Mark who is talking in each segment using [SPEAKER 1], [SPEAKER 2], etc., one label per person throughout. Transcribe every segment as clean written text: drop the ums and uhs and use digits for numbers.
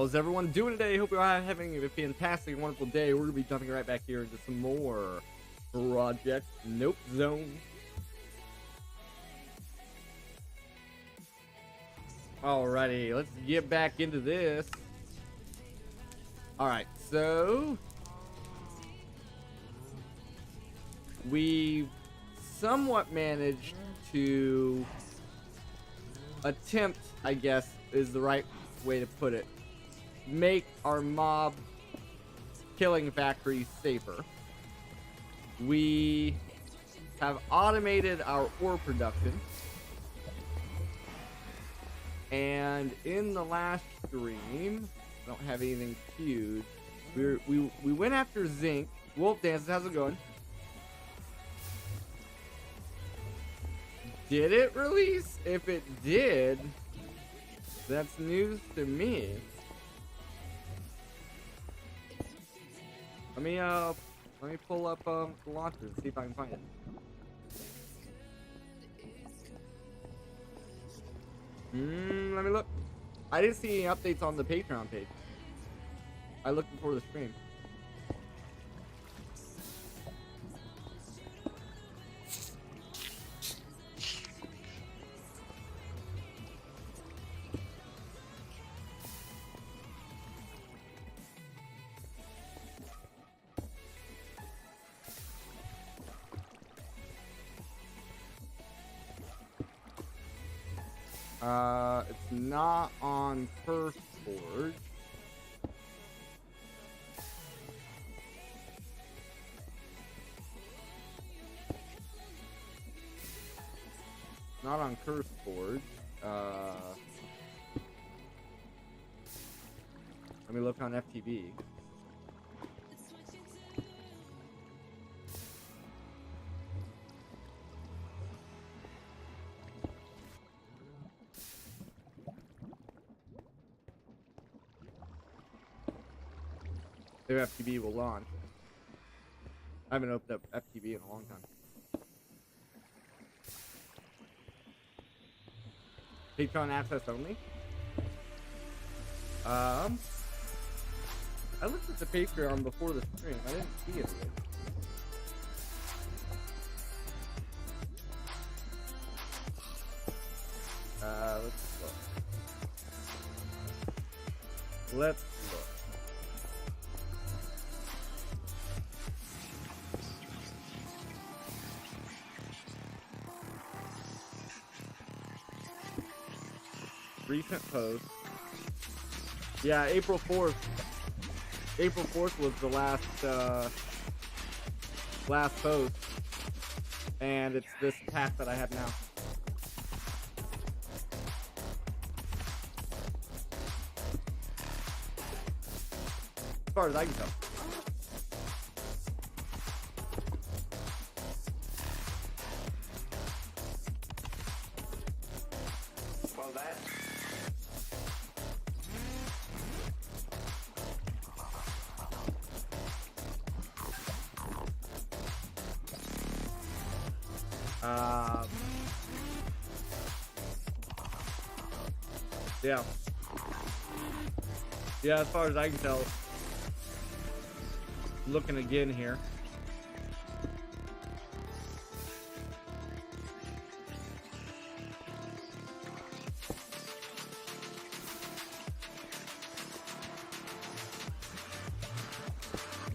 [SPEAKER 1] How's everyone doing today? Hope you're all having a fantastic, wonderful day. We're going to be jumping right back here into some more Project Nope Zone. Alrighty, let's get back into this. Alright, so we somewhat managed to attempt, I guess, is the right way to put it, make our mob killing factory safer. We have automated our ore production, and in the last stream, I don't have anything queued. We went after zinc. Wolf Dances, how's it going? Did it release? If it did, that's news to me. Let me pull up the launcher and see if I can find it. Let me look. I didn't see any updates on the Patreon page. I looked before the stream. It's not on Curse Forge. Not on Curse Forge. Let me look on FTV. Their FTV will launch. I haven't opened up FTV in a long time. Patreon access only? I looked at the Patreon before the stream. I didn't see it yet. Let's look. Let's look. Recent post. Yeah, April 4th. April 4th was the last post. And it's this pack that I have now. As far as I can tell. Yeah. Yeah, as far as I can tell. Looking again here.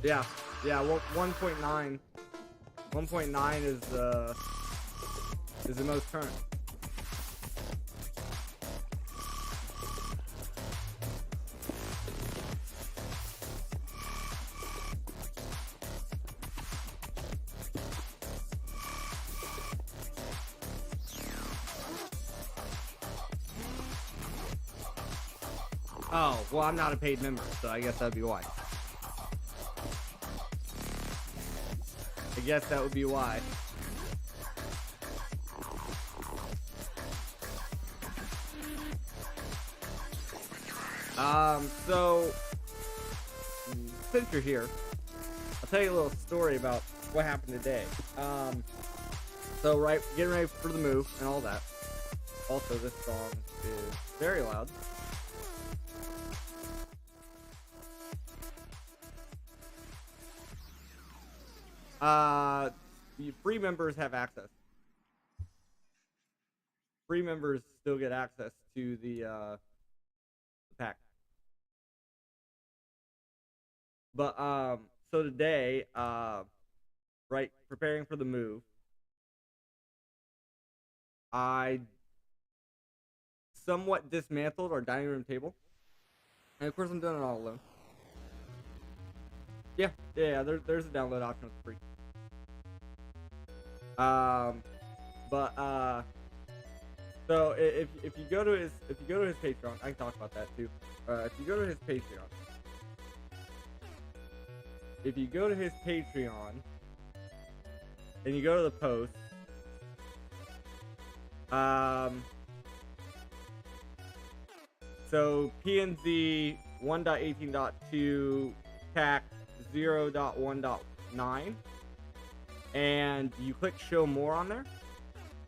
[SPEAKER 1] Yeah. Yeah, 1.9. 1.9 is the most current. Oh, well, I'm not a paid member, so I guess that'd be why. I guess that would be why. So since you're here, I'll tell you a little story about what happened today. So getting ready for the move and all that. Also, this song is very loud. Free members have access. Free members still get access to the pack. But so today, right, preparing for the move, I somewhat dismantled our dining room table, and of course I'm doing it all alone. Yeah. There's a download option for free. So if you go to his Patreon, I can talk about that too. If you go to his Patreon, and you go to the post, so PNZ 1.18.2 TAC 0.1.9, and you click show more on there.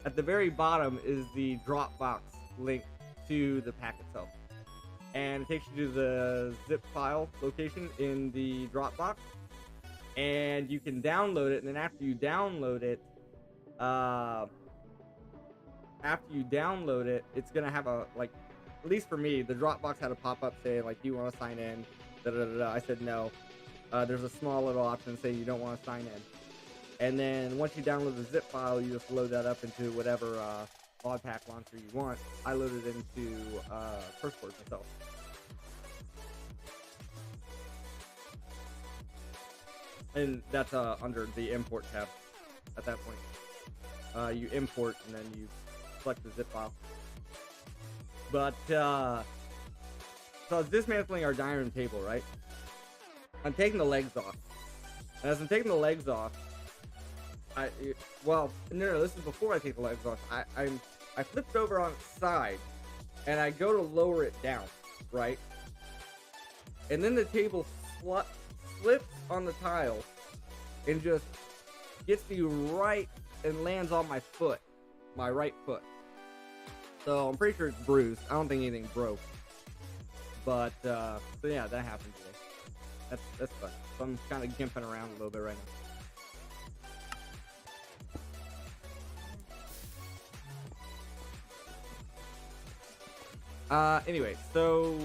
[SPEAKER 1] At the very bottom is the Dropbox link to the pack itself, and it takes you to the zip file location in the Dropbox, and you can download it. And then after you download it, it's gonna have a, like, at least for me, the Dropbox had a pop-up saying like, "Do you want to sign in?" I said no. There's a small little option saying you don't want to sign in. And then once you download the zip file, you just load that up into whatever mod pack launcher you want. I loaded it into CurseForge myself. And that's under the import tab at that point. You import and then you select the zip file. But so I was dismantling our dining room table, right? I'm taking the legs off. And as I'm taking the legs off, no, this is before I take the legs off. I flipped over on its side, and I go to lower it down, right? And then the table slips on the tile, and just gets me right and lands on my foot, my right foot. So I'm pretty sure it's bruised. I don't think anything broke. But so yeah, that happened today. That's fun. So I'm kind of gimping around a little bit right now. Anyway, so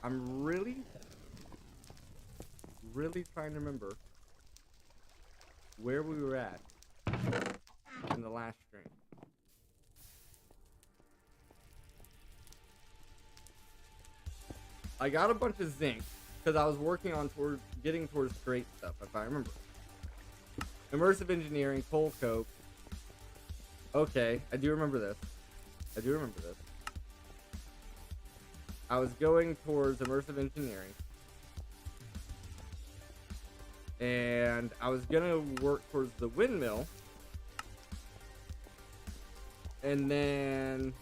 [SPEAKER 1] I'm really trying to remember where we were at in the last stream. I got a bunch of zinc because I was working on getting towards straight stuff, if I remember. Immersive engineering, coal coke. Okay, I do remember this. I was going towards immersive engineering, and I was gonna work towards the windmill, and then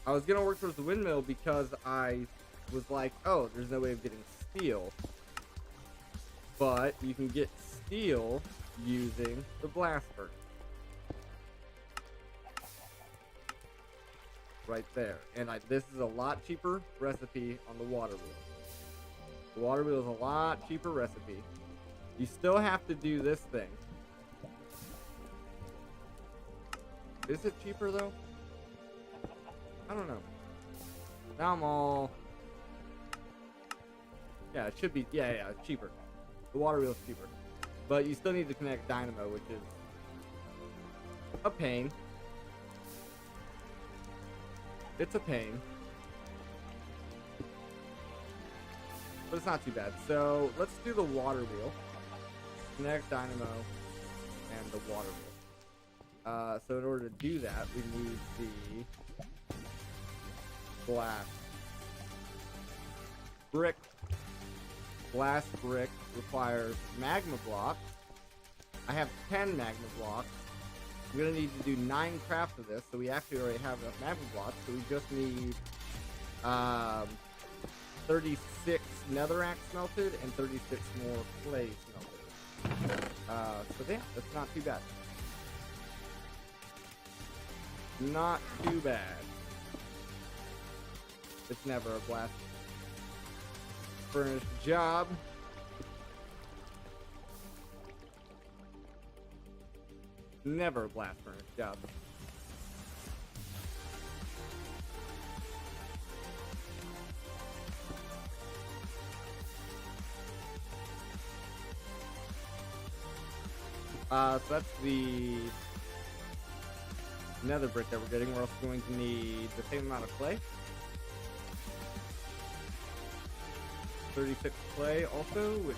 [SPEAKER 1] I was gonna work towards the windmill because I was like, oh, there's no way of getting steel, but you can get steel using the blast furnace. Right there. And this is a lot cheaper recipe on the water wheel. The water wheel is a lot cheaper recipe. You still have to do this thing. Is it cheaper though? I don't know. Now I'm all... Yeah, it should be... Yeah, it's cheaper. The water wheel is cheaper. But you still need to connect dynamo, which is a pain. It's a pain. But it's not too bad. So let's do the water wheel. Connect dynamo and the water wheel. So in order to do that, we need the glass brick. Glass brick requires magma blocks. I have 10 magma blocks. We're going to need to do 9 crafts of this, so we actually already have enough magma blocks, so we just need 36 netherrack smelted and 36 more clay smelted. So yeah, that's not too bad. Not too bad. It's never a blast furnace job. Never a blast furnace job. So that's the nether brick that we're getting. We're also going to need the same amount of clay. 36 clay also, which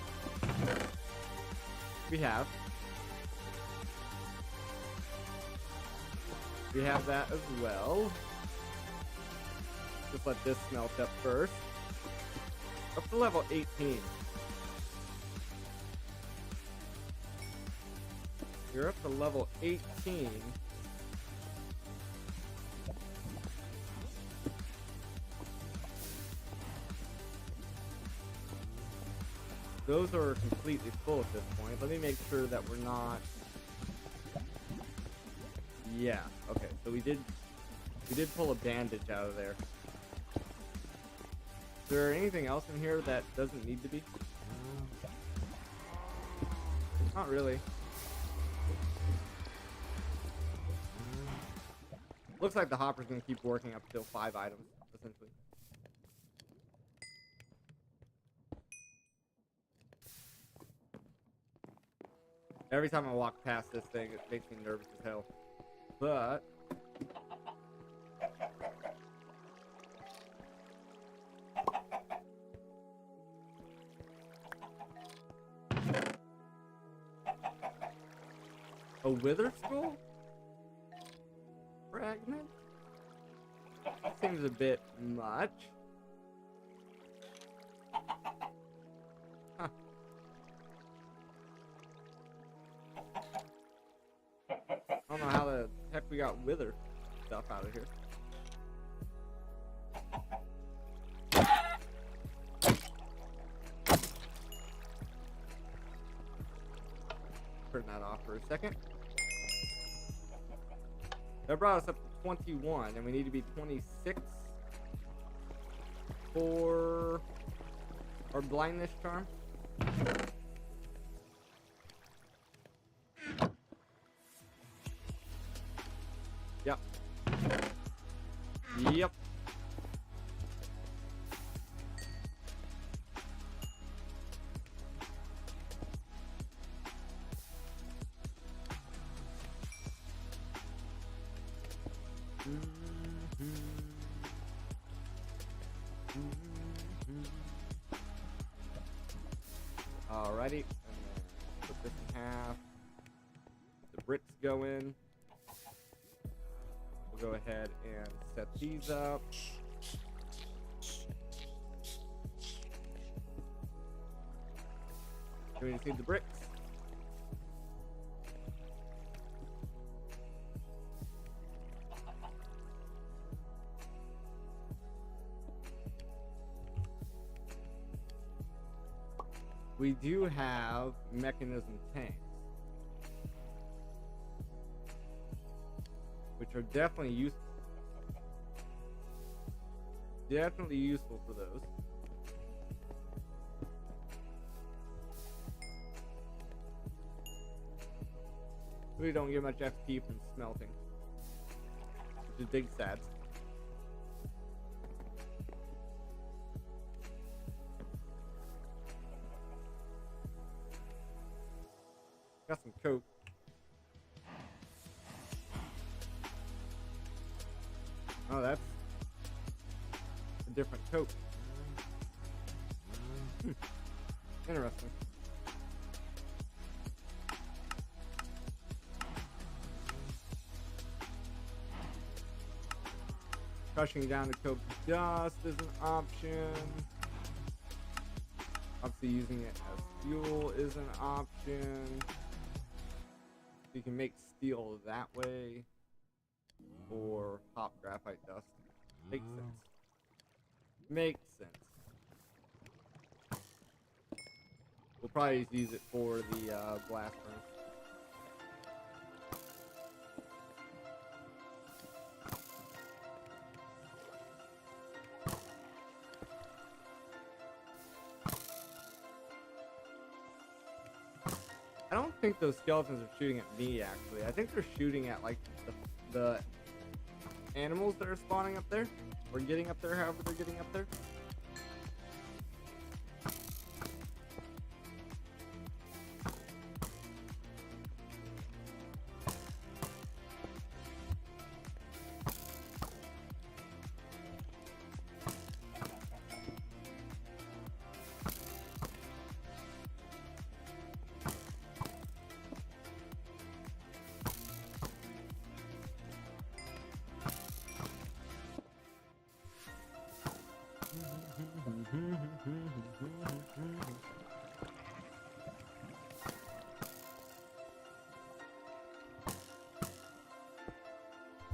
[SPEAKER 1] we have. We have that as well. Just let this smelt up first. Up to level 18. You're up to level 18. Those are completely full at this point. Let me make sure that we're not... Yeah, okay, so we did pull a bandage out of there. Is there anything else in here that doesn't need to be? Not really. Looks like the hopper's gonna keep working up till 5 items, essentially. Every time I walk past this thing, it makes me nervous as hell. But... a wither skull? Fragment? That seems a bit much. Huh. I don't know how the heck we got wither stuff out of here. Turn that off for a second. That brought us up to 21, and we need to be 26 for our blindness charm. Yep. Yep. Alrighty, and then put this in half. The bricks go in. We'll go ahead and set these up. Do we need the bricks? We do have mechanism tanks, which are definitely useful. Definitely useful for those. We don't get much FP from smelting, which is big sad. Got some coke. Oh, that's a different coke. Interesting. Crushing down the coke dust is an option. Obviously, using it as fuel is an option. You can make steel that way, or pop graphite dust. Makes sense. Makes sense. We'll probably just use it for the blast furnace. I don't think think those skeletons are shooting at me, actually. I think they're shooting at, like, the animals that are spawning up there. Or getting up there, however they're getting up there.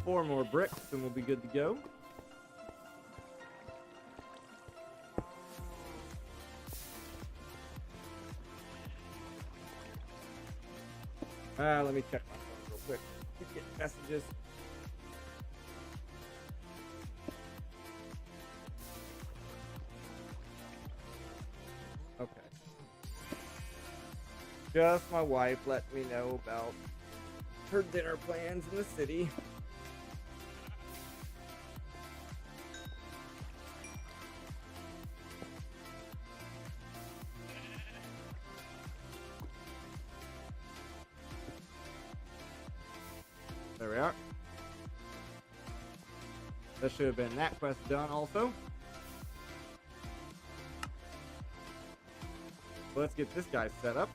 [SPEAKER 1] Four more bricks and we'll be good to go. Let me check my phone real quick. Keep getting messages. Okay. Just my wife let me know about her dinner plans in the city. There we are. That should have been that quest done also. Let's get this guy set up.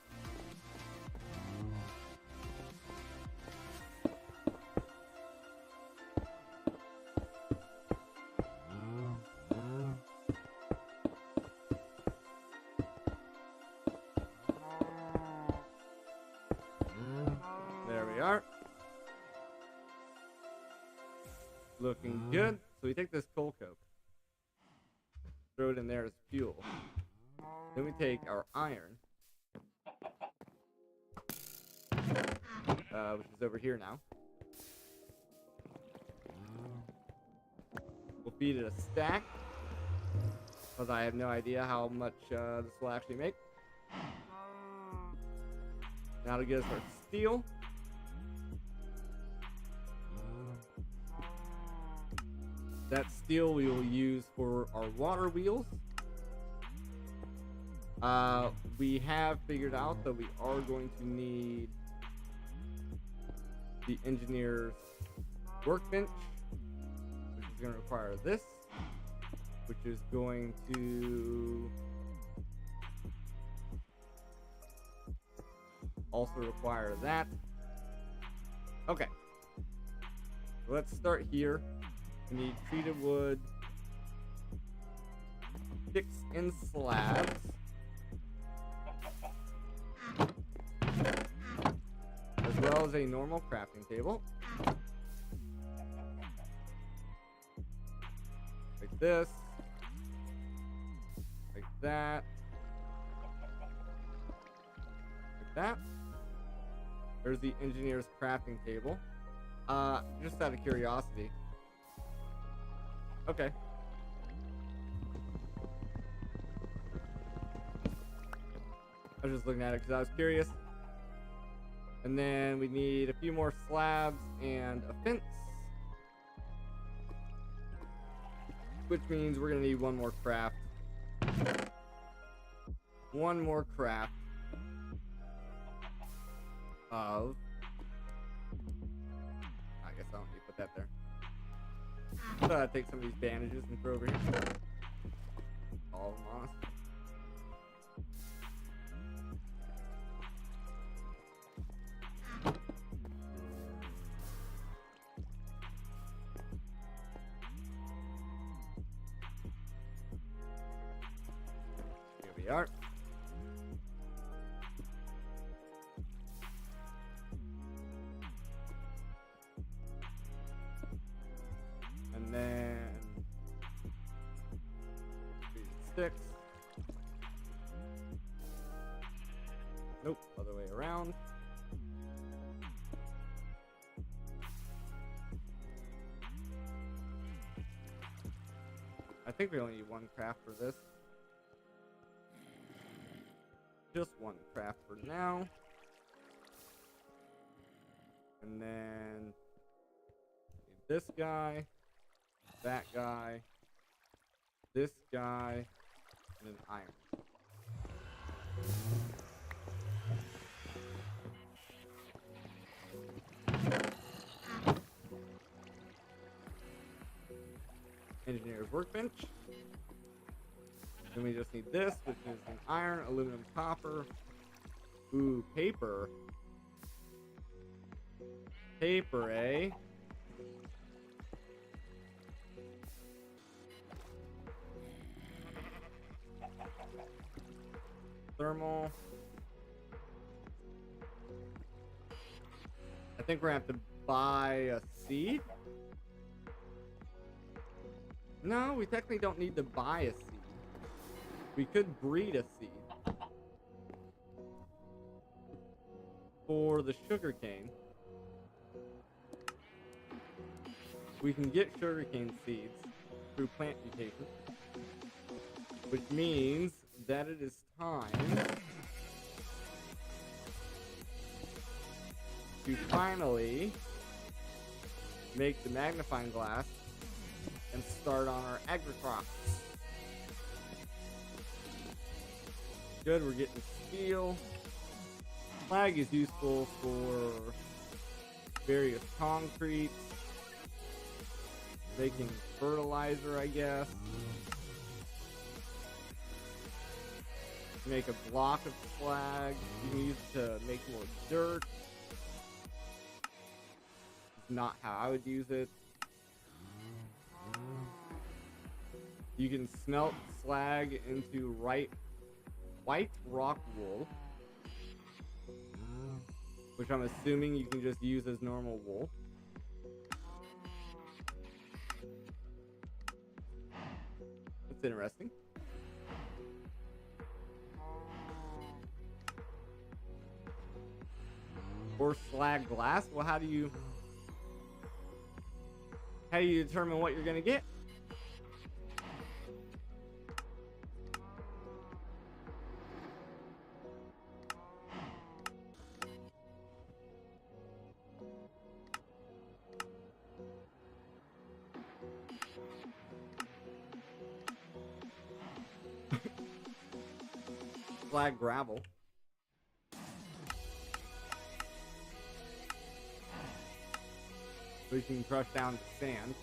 [SPEAKER 1] There we are. Looking good. So we take this coal coke, throw it in there as fuel. Then we take our iron, which is over here now. We'll feed it a stack, because I have no idea how much this will actually make. Now to get us our steel. That steel we will use for our water wheels. We have figured out that we are going to need the engineer's workbench, which is going to require this, which is going to also require that. Okay, so let's start here. We need treated wood, sticks in slabs, as well as a normal crafting table, like this, like that, like that. There's the engineer's crafting table. Just out of curiosity. Okay. I was just looking at it because I was curious. And then we need a few more slabs and a fence. Which means we're going to need one more craft. One more craft of... I guess I don't need to put that there. So I'll take some of these bandages and throw over here. All of them, honest. Here we are. And then sticks. Nope, other way around. I think we only need one craft for this. Just one craft for now. And then this guy, that guy, this guy, and an iron. Engineer's workbench. Then we just need this, which is an iron, aluminum, copper. Ooh, paper. Paper, eh? Thermal. I think we're gonna have to buy a seed. No, we technically don't need to buy a seed. We could breed a seed for the sugarcane. We can get sugarcane seeds through plant mutation, which means that it is time to finally make the magnifying glass and start on our agri-crops. Good, we're getting steel. Slag is useful for various concretes, making fertilizer, I guess. Make a block of slag. You can use it to make more dirt. It's not how I would use it. You can smelt slag into white rock wool, which I'm assuming you can just use as normal wool. That's interesting. Or slag glass. Well, how do you determine what you're gonna get? Slag gravel. So you can crush down to sand.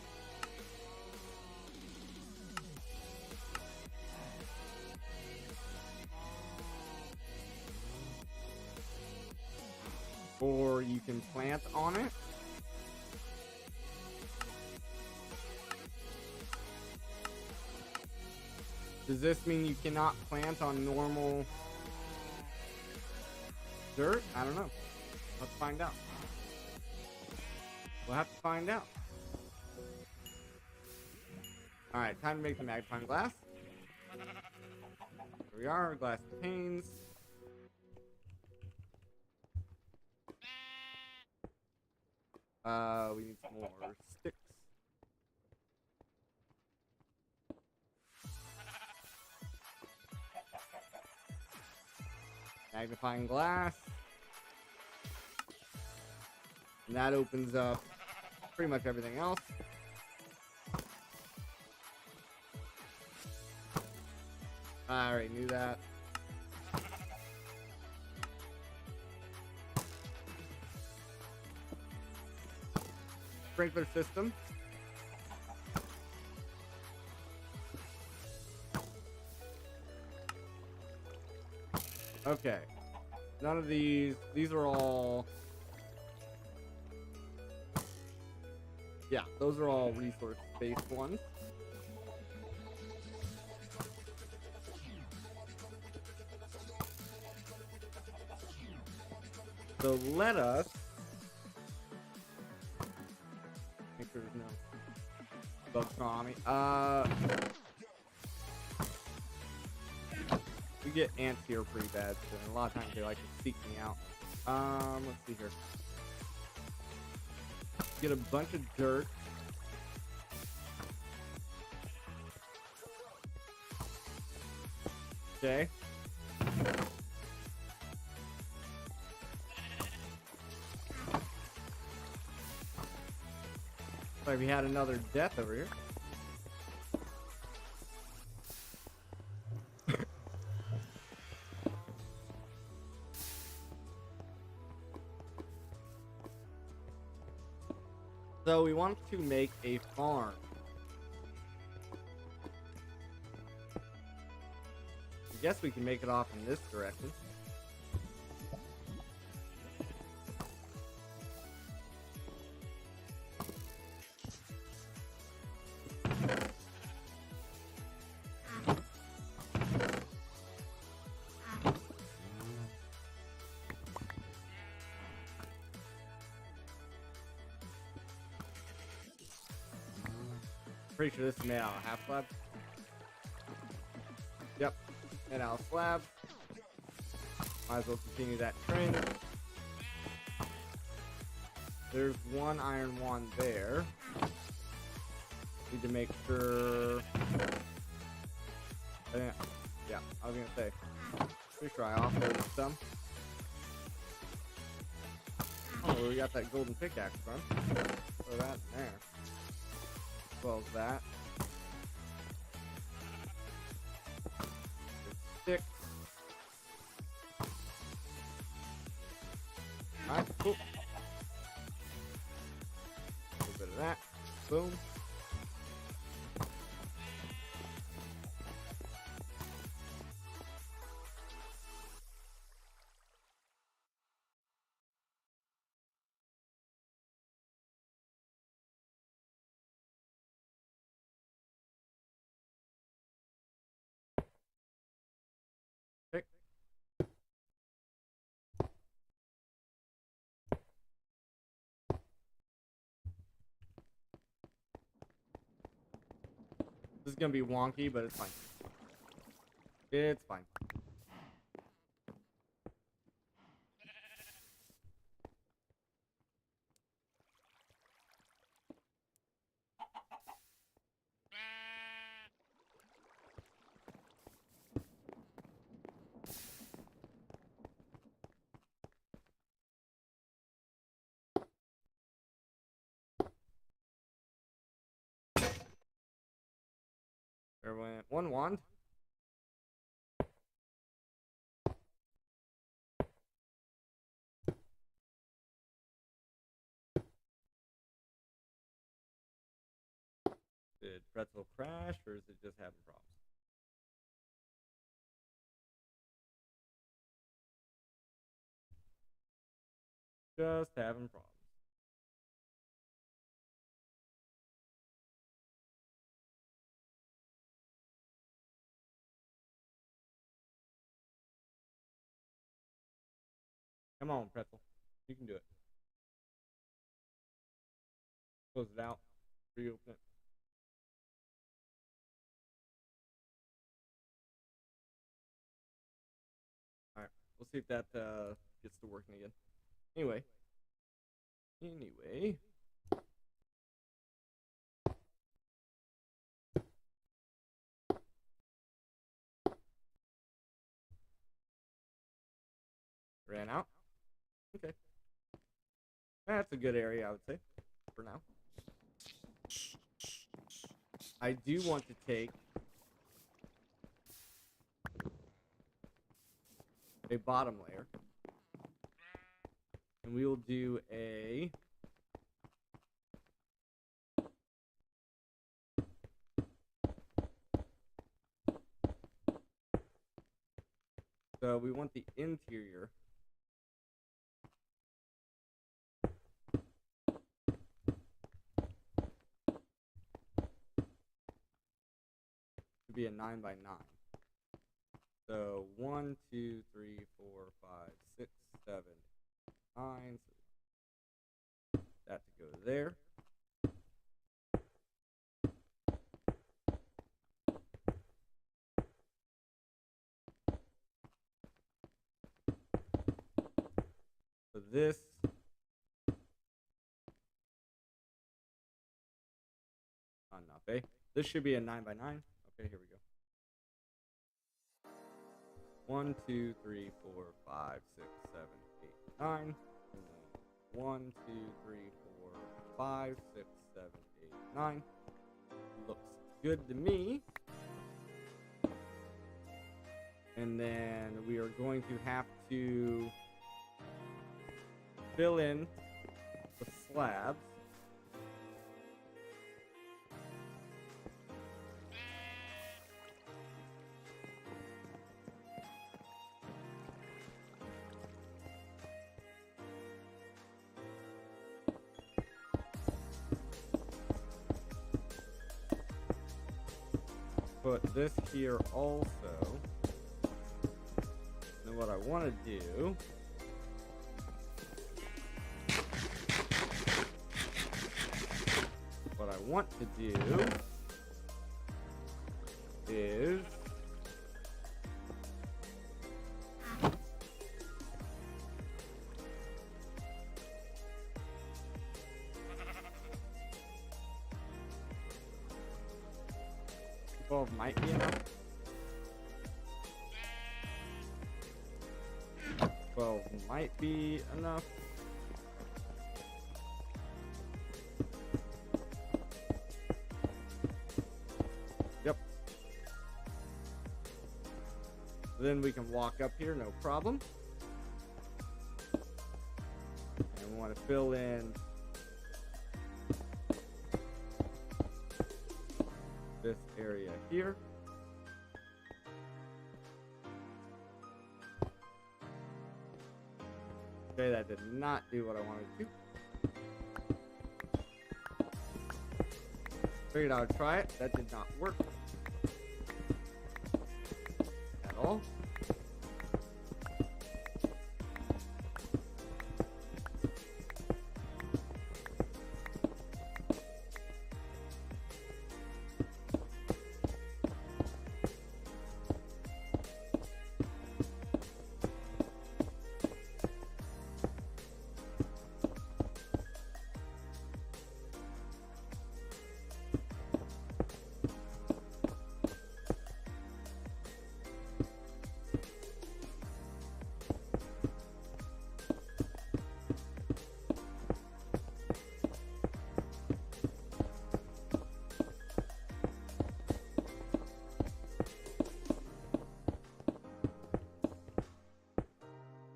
[SPEAKER 1] Or you can plant on it. Does this mean you cannot plant on normal dirt? I don't know. Let's find out. We'll have to find out. Alright, time to make the magnifying glass. Here we are, glass panes. We need some more sticks. Magnifying glass. And that opens up pretty much everything else. I already knew that. Sprinkler system. Okay. None of these are all... Yeah, those are all resource-based ones. So let us make sure there's no bugs on me. We get ants here pretty bad, so a lot of times they like to seek me out. Let's see here. Get a bunch of dirt. Okay. Like we had another death over here. So we want to make a farm. I guess we can make it off in this direction. Pretty sure this is made out of half slab. Yep, made out of slab. Might as well continue that trend. There's one iron wand there. Need to make sure. Yeah, I was gonna say. Pretty sure I offloaded some. Oh, we got that golden pickaxe from. Throw that in there. As well as that. Stick. Alright, cool. A little bit of that. Boom. Okay. This is gonna be wonky, but it's fine. It's fine. There went one wand. Did Pretzel crash, or is it just having problems? Just having problems. Come on, Pretzel. You can do it. Close it out. Reopen it. Alright. We'll see if that gets to working again. Anyway. Ran out. Okay. That's a good area, I would say, for now. I do want to take a bottom layer, and we will do a so we want the interior to be a 9 by 9. So 1, 2, 3, 4, 5, 6, 7, 9. So that to go there. So this not enough, eh? This should be a 9 by 9. Okay, here we go. 1, 2, 3, 4, 5, 6, 7, 8, 9. And then 1, 2, 3, 4, 5, 6, 7, 8, 9. Looks good to me. And then we are going to have to fill in the slabs. Put this here also. And what I want to do is might be enough. 12 might be enough. Yep. Then we can walk up here, no problem. And we want to fill in this area here. Okay, that did not do what I wanted to. Figured I would try it. That did not work at all.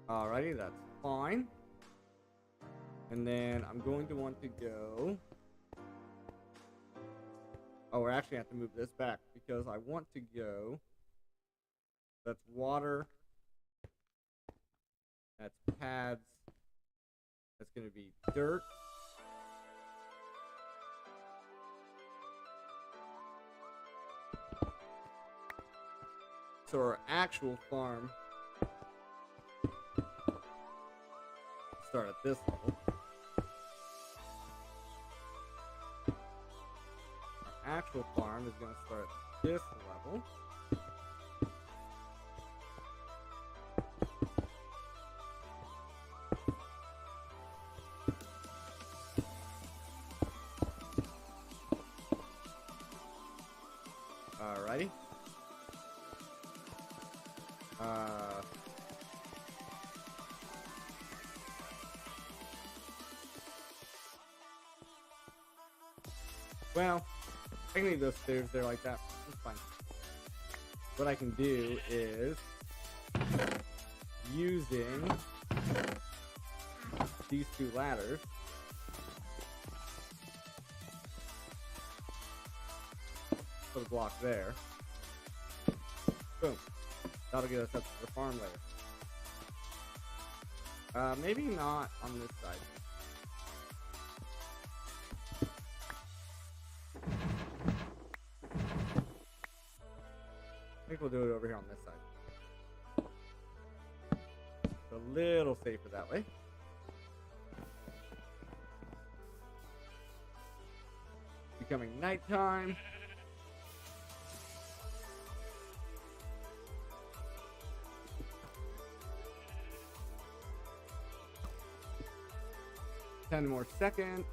[SPEAKER 1] Alrighty, that's fine. And then I'm going to want to go. Oh, we're actually going to have to move this back because I want to go. That's water. That's pads. That's going to be dirt. So our actual farm start at this level. Our actual farm is going to start at this level. Alrighty. Well, I can leave those stairs there like that. It's fine. What I can do is using these two ladders. Put a block there. Boom. That'll get us up to the farm layer. Maybe not on this side. I think we'll do it over here on this side. It's a little safer that way. Becoming nighttime. Ten more seconds.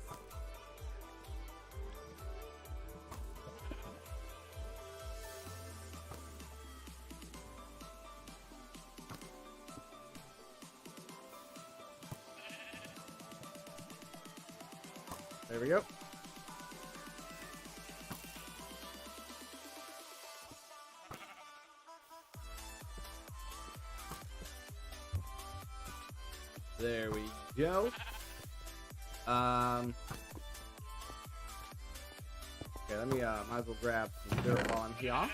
[SPEAKER 1] There we go. There we go. Okay, let me might as well grab some dirt while I'm here.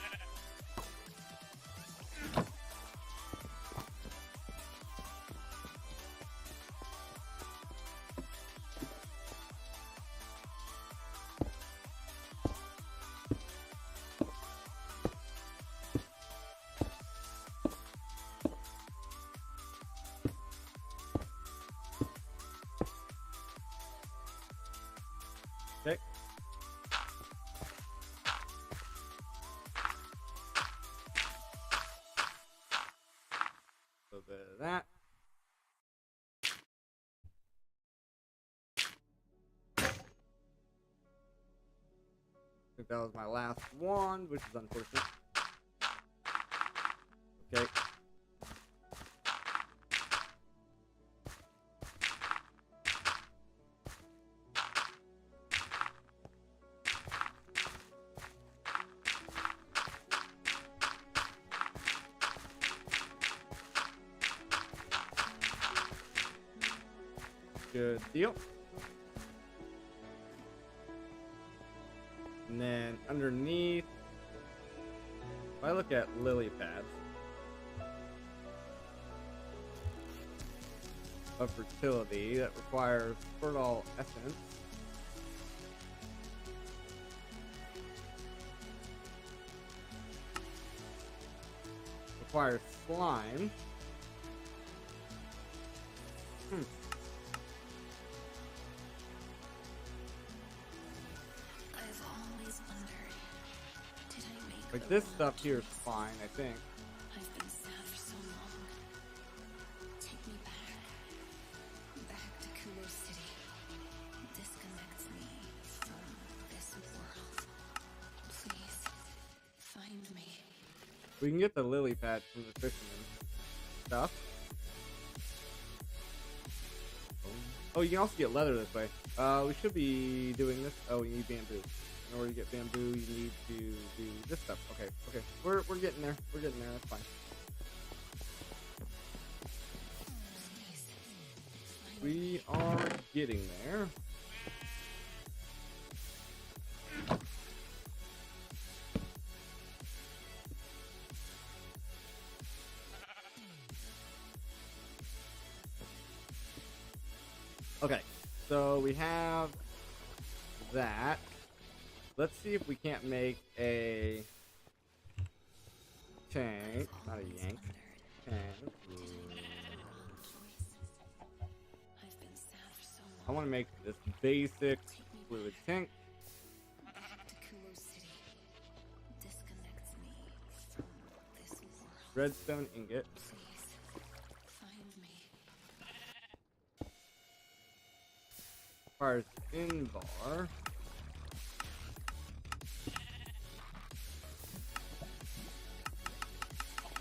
[SPEAKER 1] Okay. A little bit of that. I think that was my last one, which is unfortunate. Okay. Good deal. And then underneath, if I look at lily pads of fertility that requires fertile essence, requires slime. Like this stuff here is fine, I think.
[SPEAKER 2] I've been sad for so long. Take me back to Kumo City. Disconnect me from this world. Please, find me.
[SPEAKER 1] We can get the lily pad from the fisherman stuff. Oh, you can also get leather this way. We should be doing this. Oh, we need bamboo. In order to get bamboo, you need to do this stuff. Okay, okay. We're getting there. We're getting there. That's fine. We are getting there. Okay, so we have that. Let's see if we can't make a tank, not a yank, tank. I want to make this basic fluid tank. Redstone ingot. Requires Invar.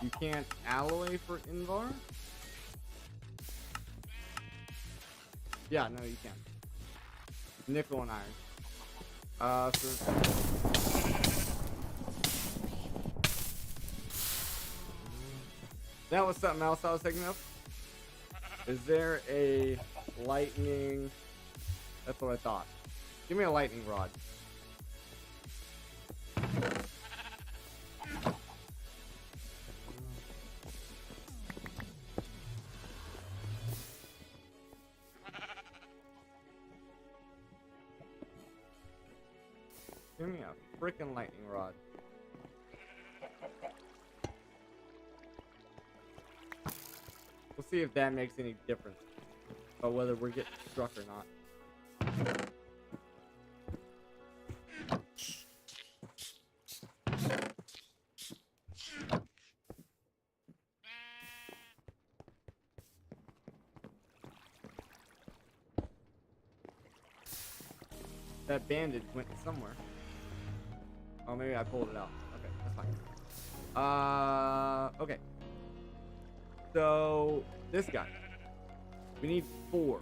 [SPEAKER 1] You can't alloy for Invar? Yeah, no, you can. Nickel and iron. So that was something else I was thinking of. Is there a lightning? That's what I thought. Give me a lightning rod. Give me a freaking lightning rod. We'll see if that makes any difference about whether we're getting struck or not. That bandage went somewhere. Oh, maybe I pulled it out. Okay, that's fine. Okay. So, this guy. We need 4.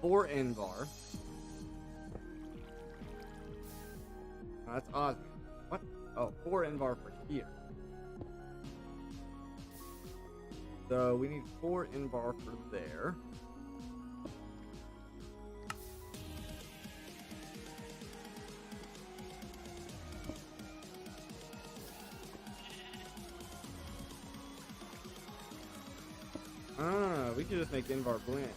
[SPEAKER 1] 4 Invar. Oh, that's Osmium. What? Oh, 4 Invar for here. So we need 4 Invar for there. Ah, we could just make Invar blend.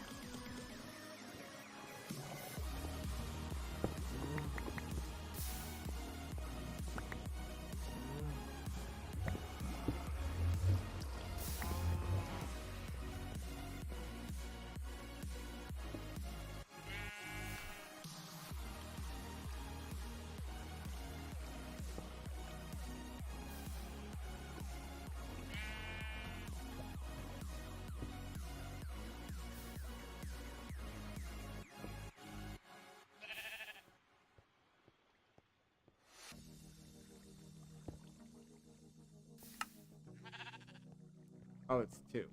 [SPEAKER 1] Oh, it's 2.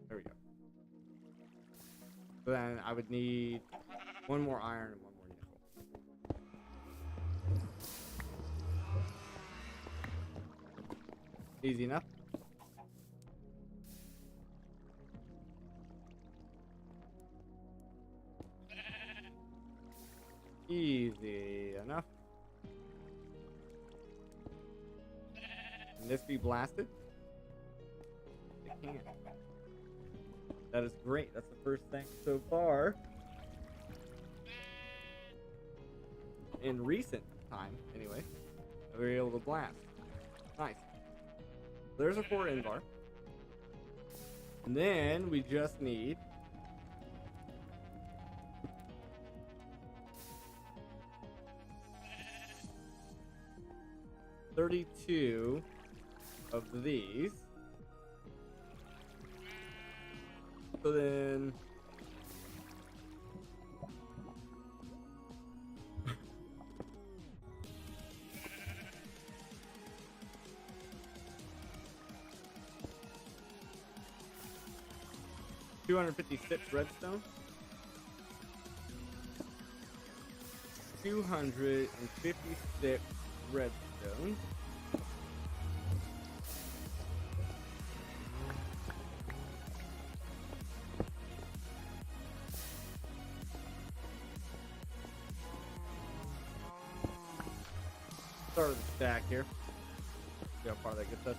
[SPEAKER 1] There we go. So then I would need 1 more iron and 1 more nickel. Easy enough. Easy enough. Can this be blasted? It can. That is great. That's the first thing so far. In recent time, anyway, we were able to blast. Nice. There's a 4 Invar. And then we just need $32 of these. So then $256 redstone. 256 redstone. Start with the stack here. See how far that gets us.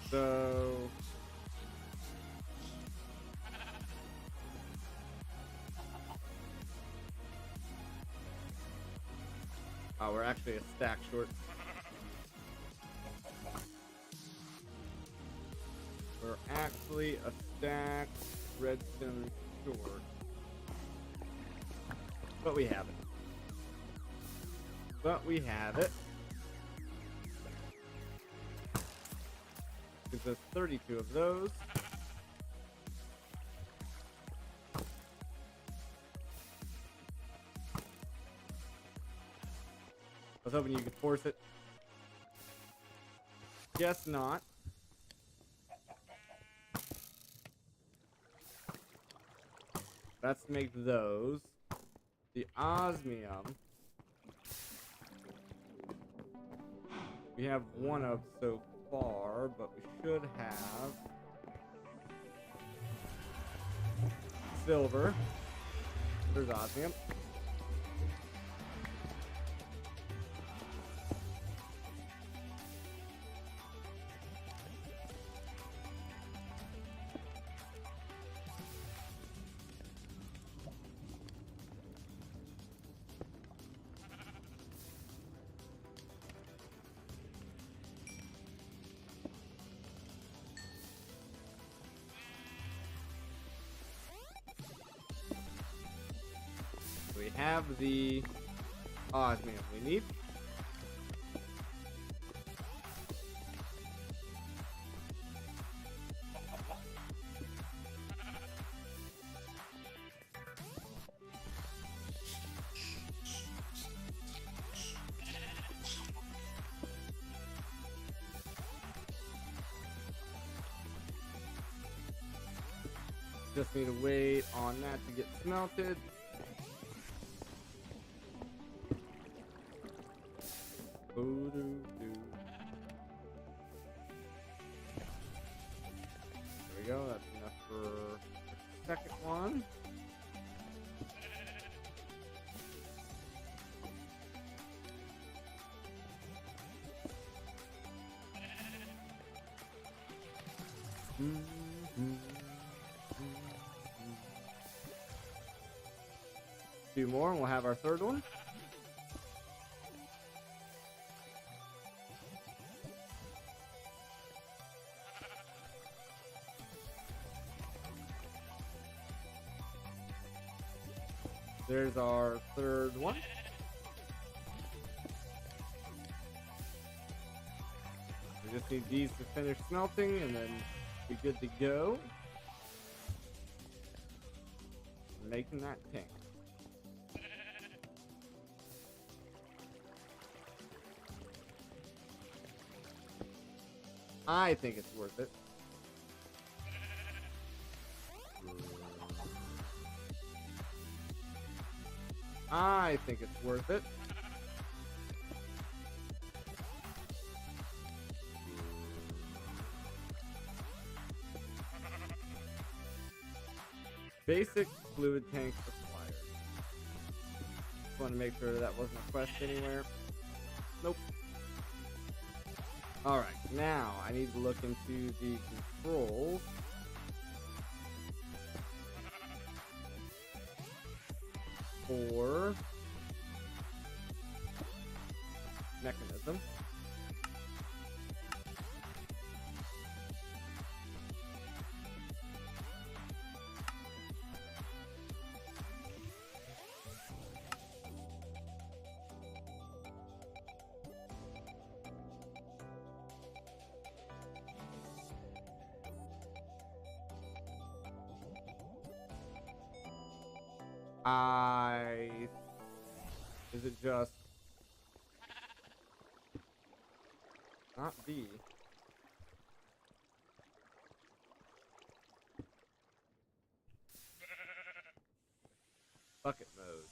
[SPEAKER 1] So we're actually a stack short. We're actually a stack redstone short. But we have it. But we have it. Gives us 32 of those. I was hoping you could force it. Guess not. Let's make those. The osmium. We have 1 of so far, but we should have silver. There's osmium. We have the osmium we need. just need to wait on that to get smelted. Boo-doo-doo. There we go. That's enough for the second one. Two more and we'll have our third one. There's our third one. We just need these to finish smelting and then be good to go. Making that tank. I think it's worth it. I think it's worth it. Basic fluid tank supplier. Just want to make sure that wasn't a quest anywhere. Nope. Alright, now I need to look into the controls. For mechanism. Is it just not B? Bucket mode.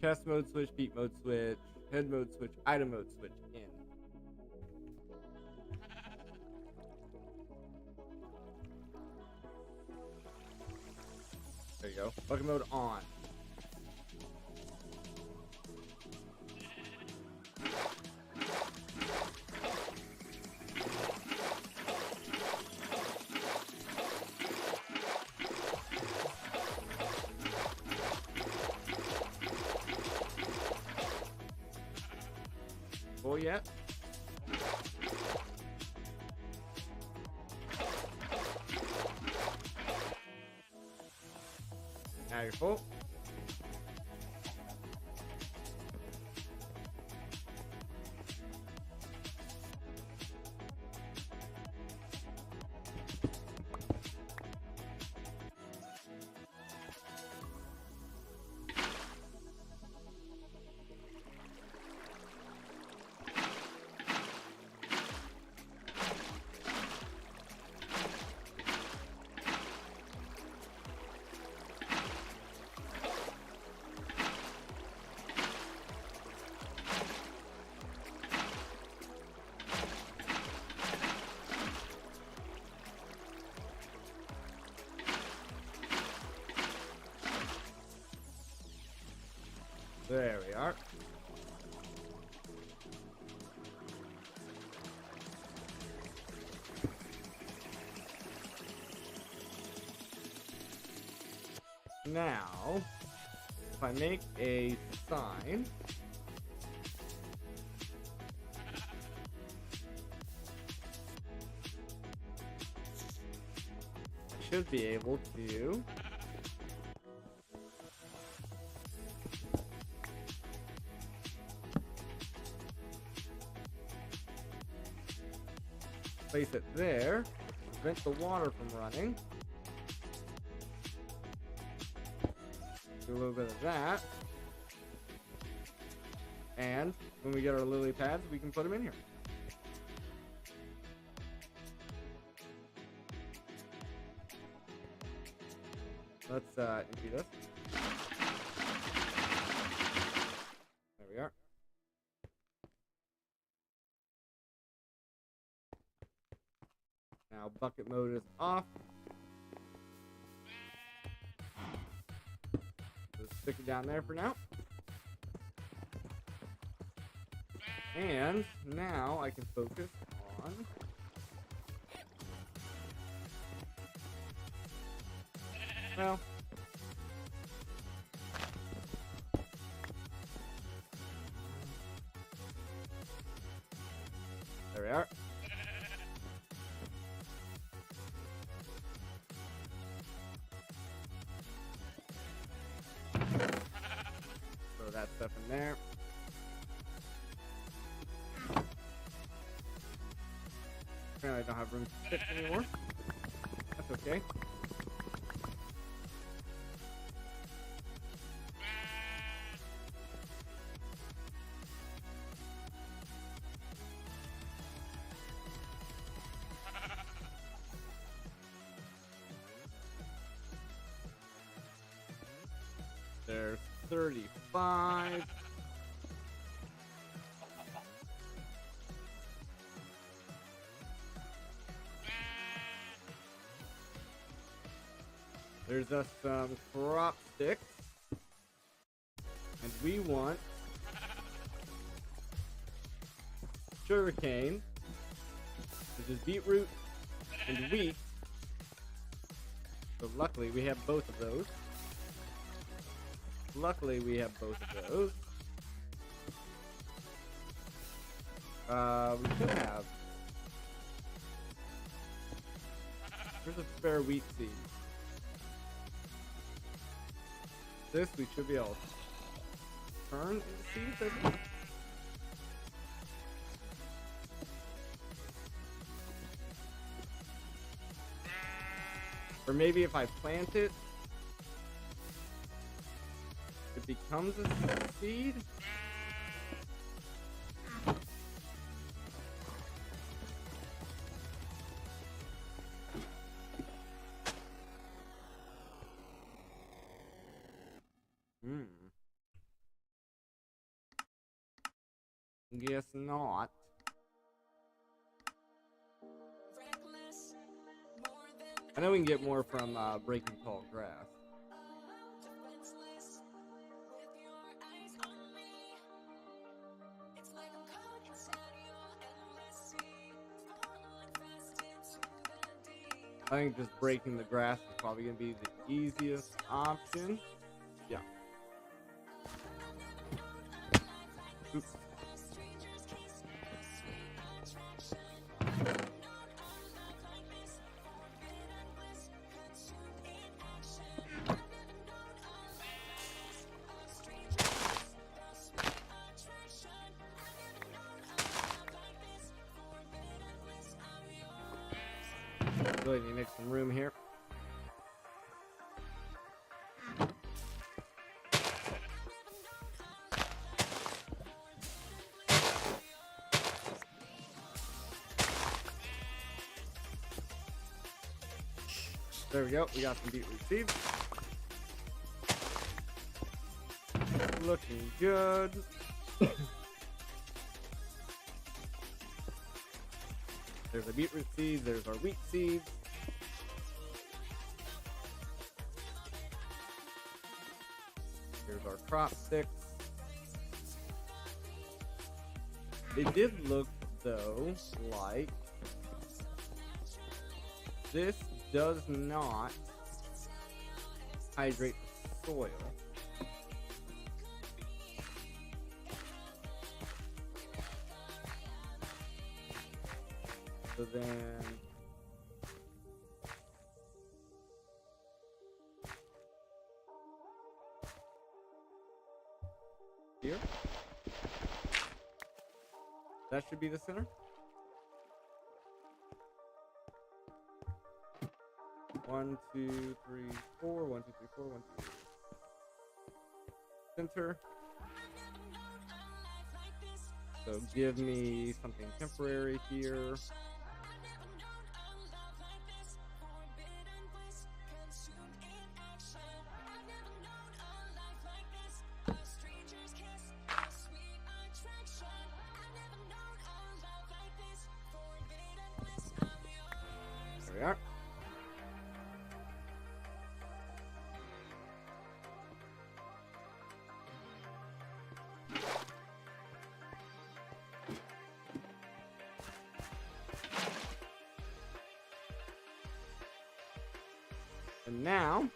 [SPEAKER 1] Chest mode switch, beat mode switch, head mode switch, item mode switch in. There you go. Bucket mode on. Full yet? Now you're full. There we are. Now, if I make a sign, I should be able to Place it there. Prevent the water from running. Do a little bit of that. And when we get our lily pads, we can put them in here. Let's empty this. There we are. Now bucket mode is off. Just stick it down there for now. And now I can focus on well, there we are. Throw that stuff in there. Apparently I don't have room to fit anymore. That's okay. There's 35. There's us some crop sticks. And we want sugarcane, which is beetroot and wheat. So luckily we have both of those. Luckily we have both of those. We should have. There's a spare wheat seed. This we should be able to turn into seeds, I think. Or maybe if I plant it, it becomes a seed. Guess not. I know we can get more from breaking tall grass. I think just breaking the grass is probably going to be the easiest option. Yeah. Oops. Go ahead and make some room here. There we go. We got some beetroot seeds. Looking good. There's our beetroot seeds. There's our wheat seeds. Here's our crop sticks. It did look, though, like this does not hydrate the soil. So then here, that should be the center. 1, 2, 3, 4. 1, 2, 3, 4. 1, 2, 3. Center. So give me something temporary here. There we are. And now,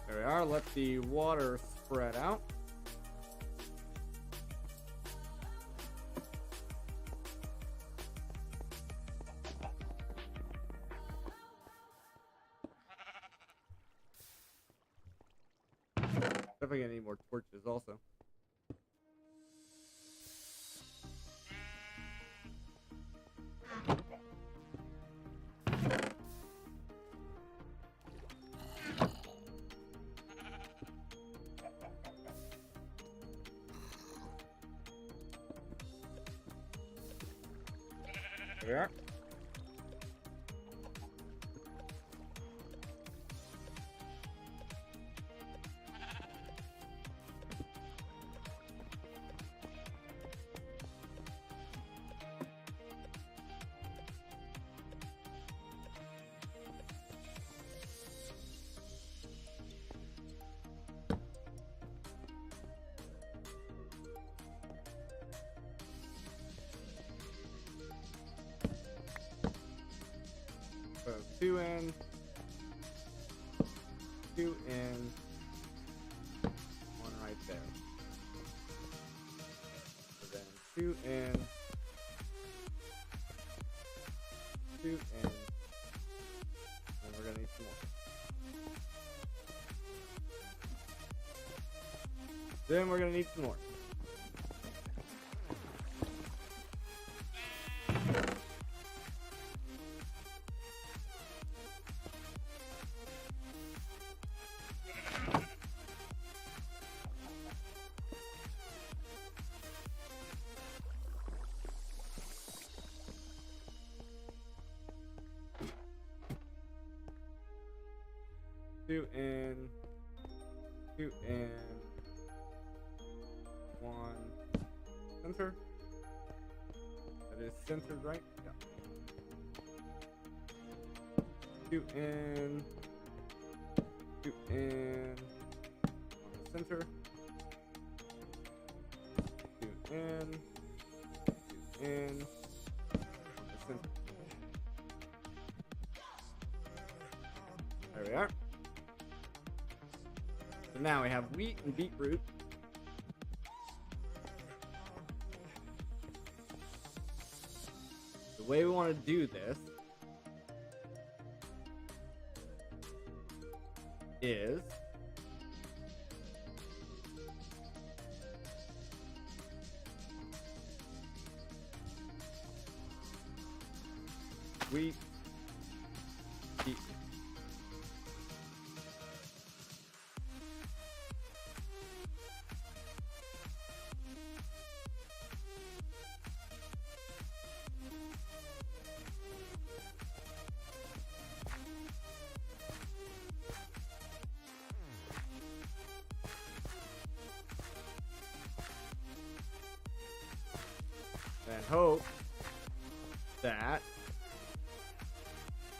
[SPEAKER 1] there we are. Let the water spread out. Definitely gonna need more torches also. There we are. So 2 in, 2 in, 1 right there. So then 2 in, 2 in, and we're gonna need some more. Then we're gonna need some more. Two in, 2 in, 1 center. That is centered, right? Yeah. 2 in, 2 in, 1 center. 2 in, 2 in, 1 center. There we are. So now we have wheat and beetroot. The way we want to do this is wheat, beetroot. And hope that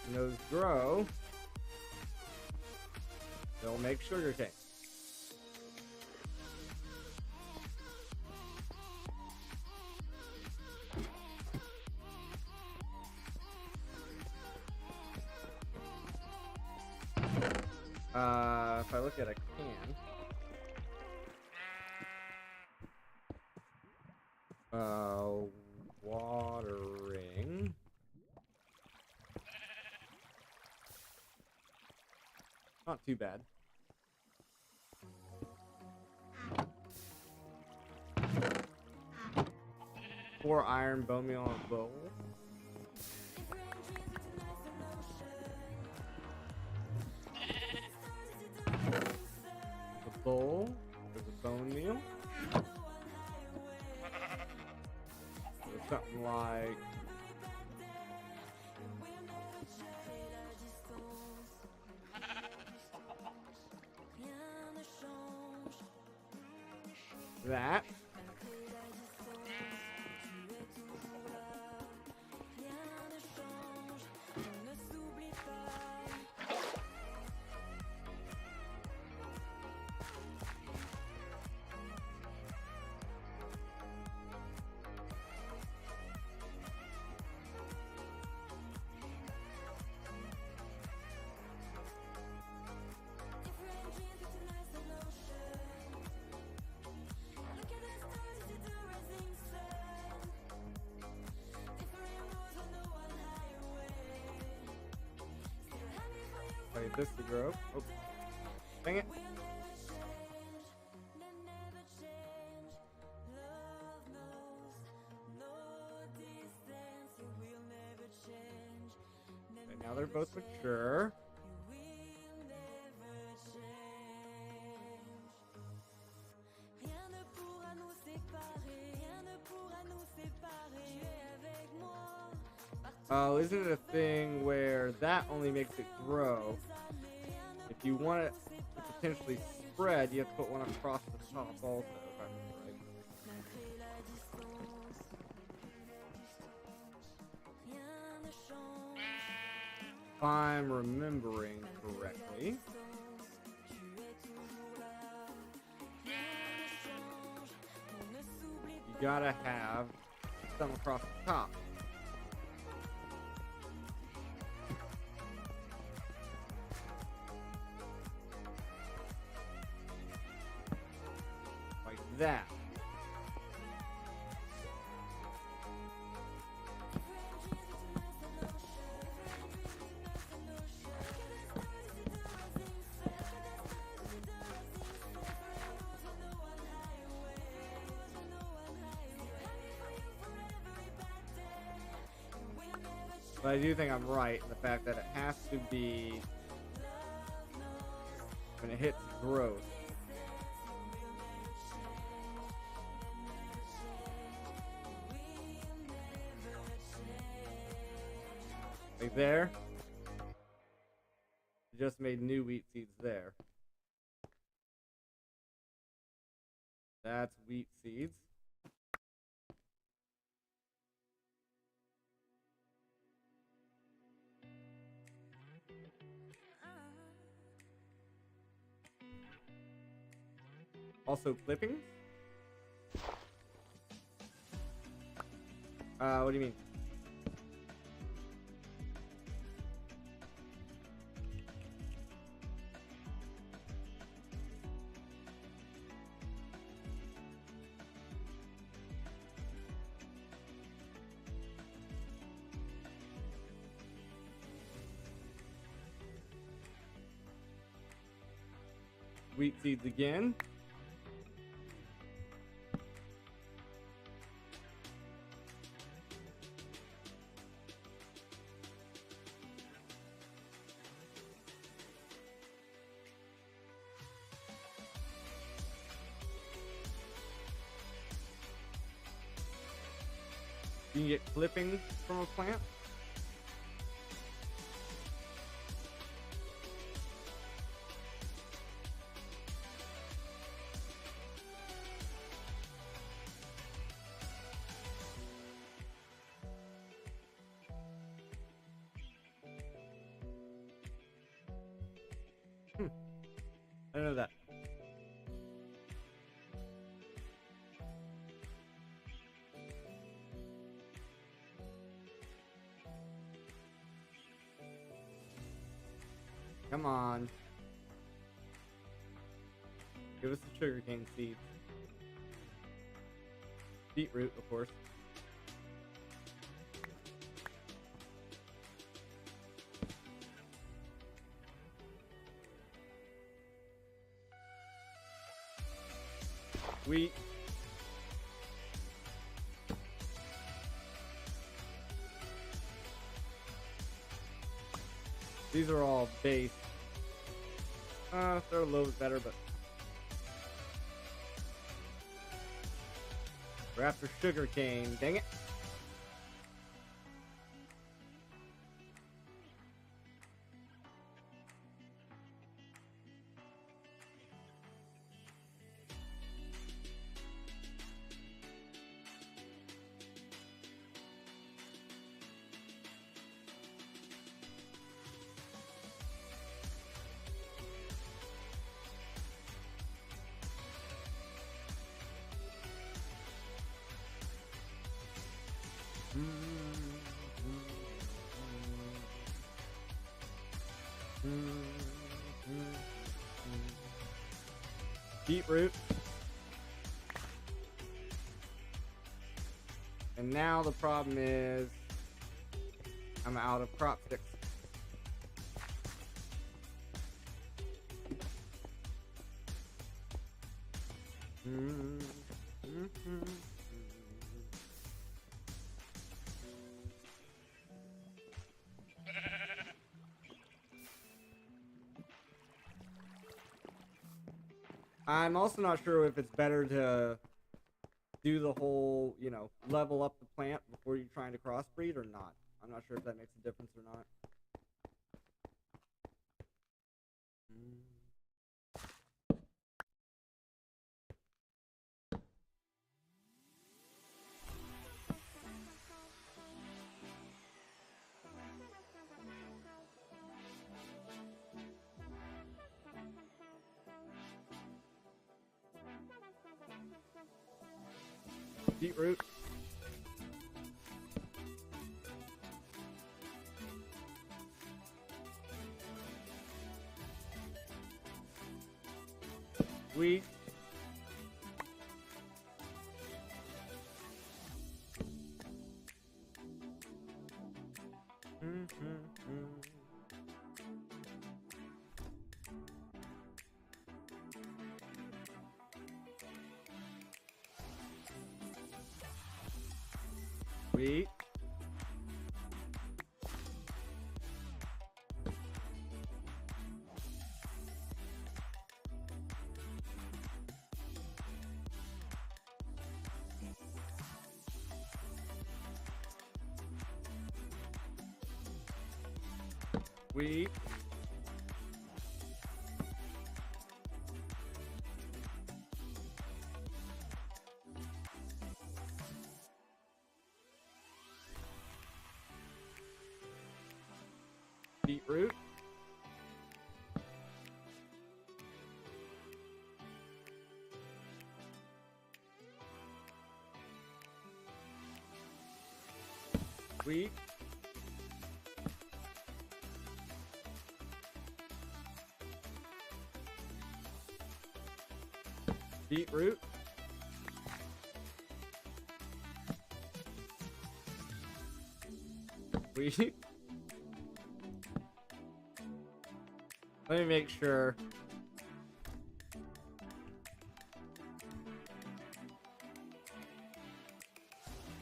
[SPEAKER 1] when those grow, they'll make sugar cane. I look at a can. Watering. Not too bad. Pour iron bone meal on a bowl. The bowl. There's a bone meal. There's something like that. Wait, this to grow. Oh, dang it. Okay, now they're both mature. Oh, isn't it a thing where that only makes it grow? If you want it to potentially spread, you have to put one across the top also, if I remember right. If I'm remembering correctly. You gotta have some across the top. That. But I do think I'm right in the fact that it has to be when it hits growth. Like there. Just made new wheat seeds there. That's wheat seeds. Also clippings? What do you mean? Wheat seeds again. You can get clippings from a plant. I know that. Come on. Give us the sugarcane seeds. Beetroot, of course. Wheat. These are all base. They're a little bit better, but we're after sugarcane. Dang it. Beetroot. And now the problem is I'm out of crop sticks. I'm also not sure if it's better to do the whole, you know, level up the plant before you're trying to crossbreed or not. I'm not sure if that makes a difference or not. Beetroot. Wheat. Wheat. Wheat. Beetroot. Wheat. Beetroot. Wheat. Let me make sure.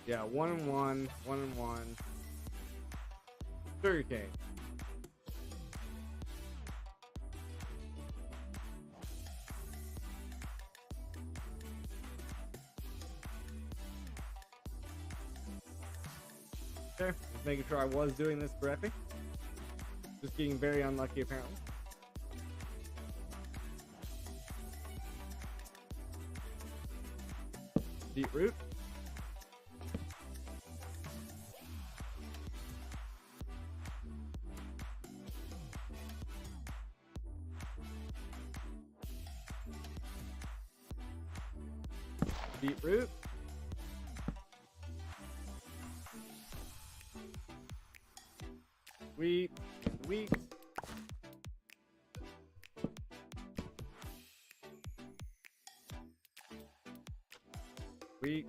[SPEAKER 1] Yeah, 1 and 1, 1 and 1. Sugarcane. Okay, just making sure I was doing this correctly. Just getting very unlucky apparently. Beetroot. Beetroot. Wheat. Wheat. Sweet.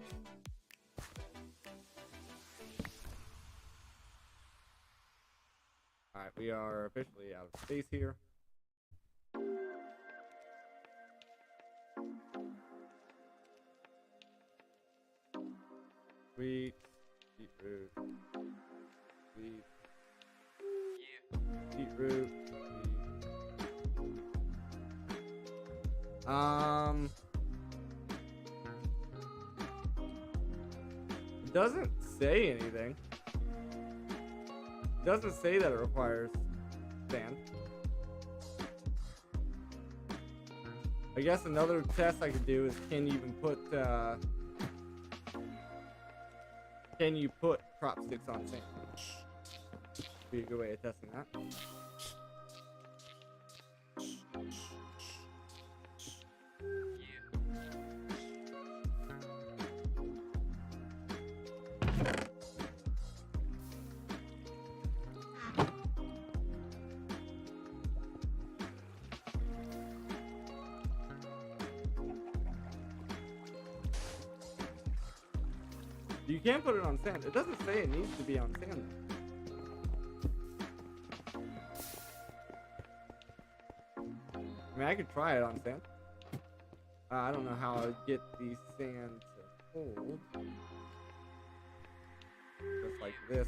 [SPEAKER 1] Alright, we are officially out of space here. Sweet. Beetroot. Sweet. Beetroot. Sweet. It doesn't say anything. It doesn't say that it requires sand. I guess another test I could do is can you put crop sticks on sand? Be a good way of testing that. You can put it on sand. It doesn't say it needs to be on sand. I mean, I could try it on sand. I don't know how I would get the sand to hold. Just like this.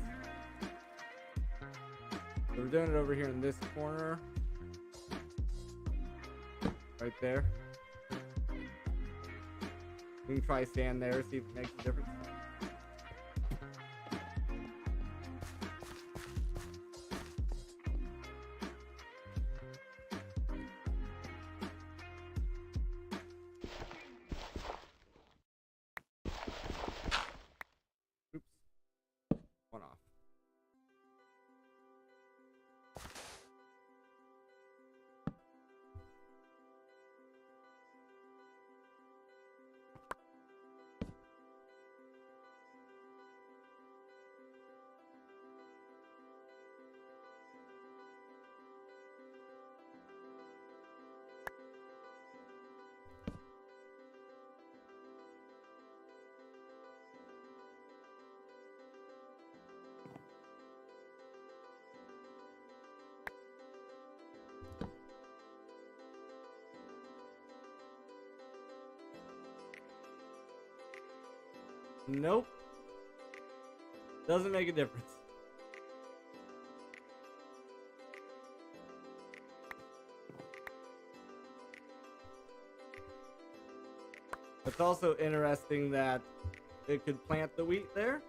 [SPEAKER 1] So we're doing it over here in this corner. Right there. We can try sand there, see if it makes a difference. One off. Nope. Doesn't make a difference. It's also interesting that it could plant the wheat there.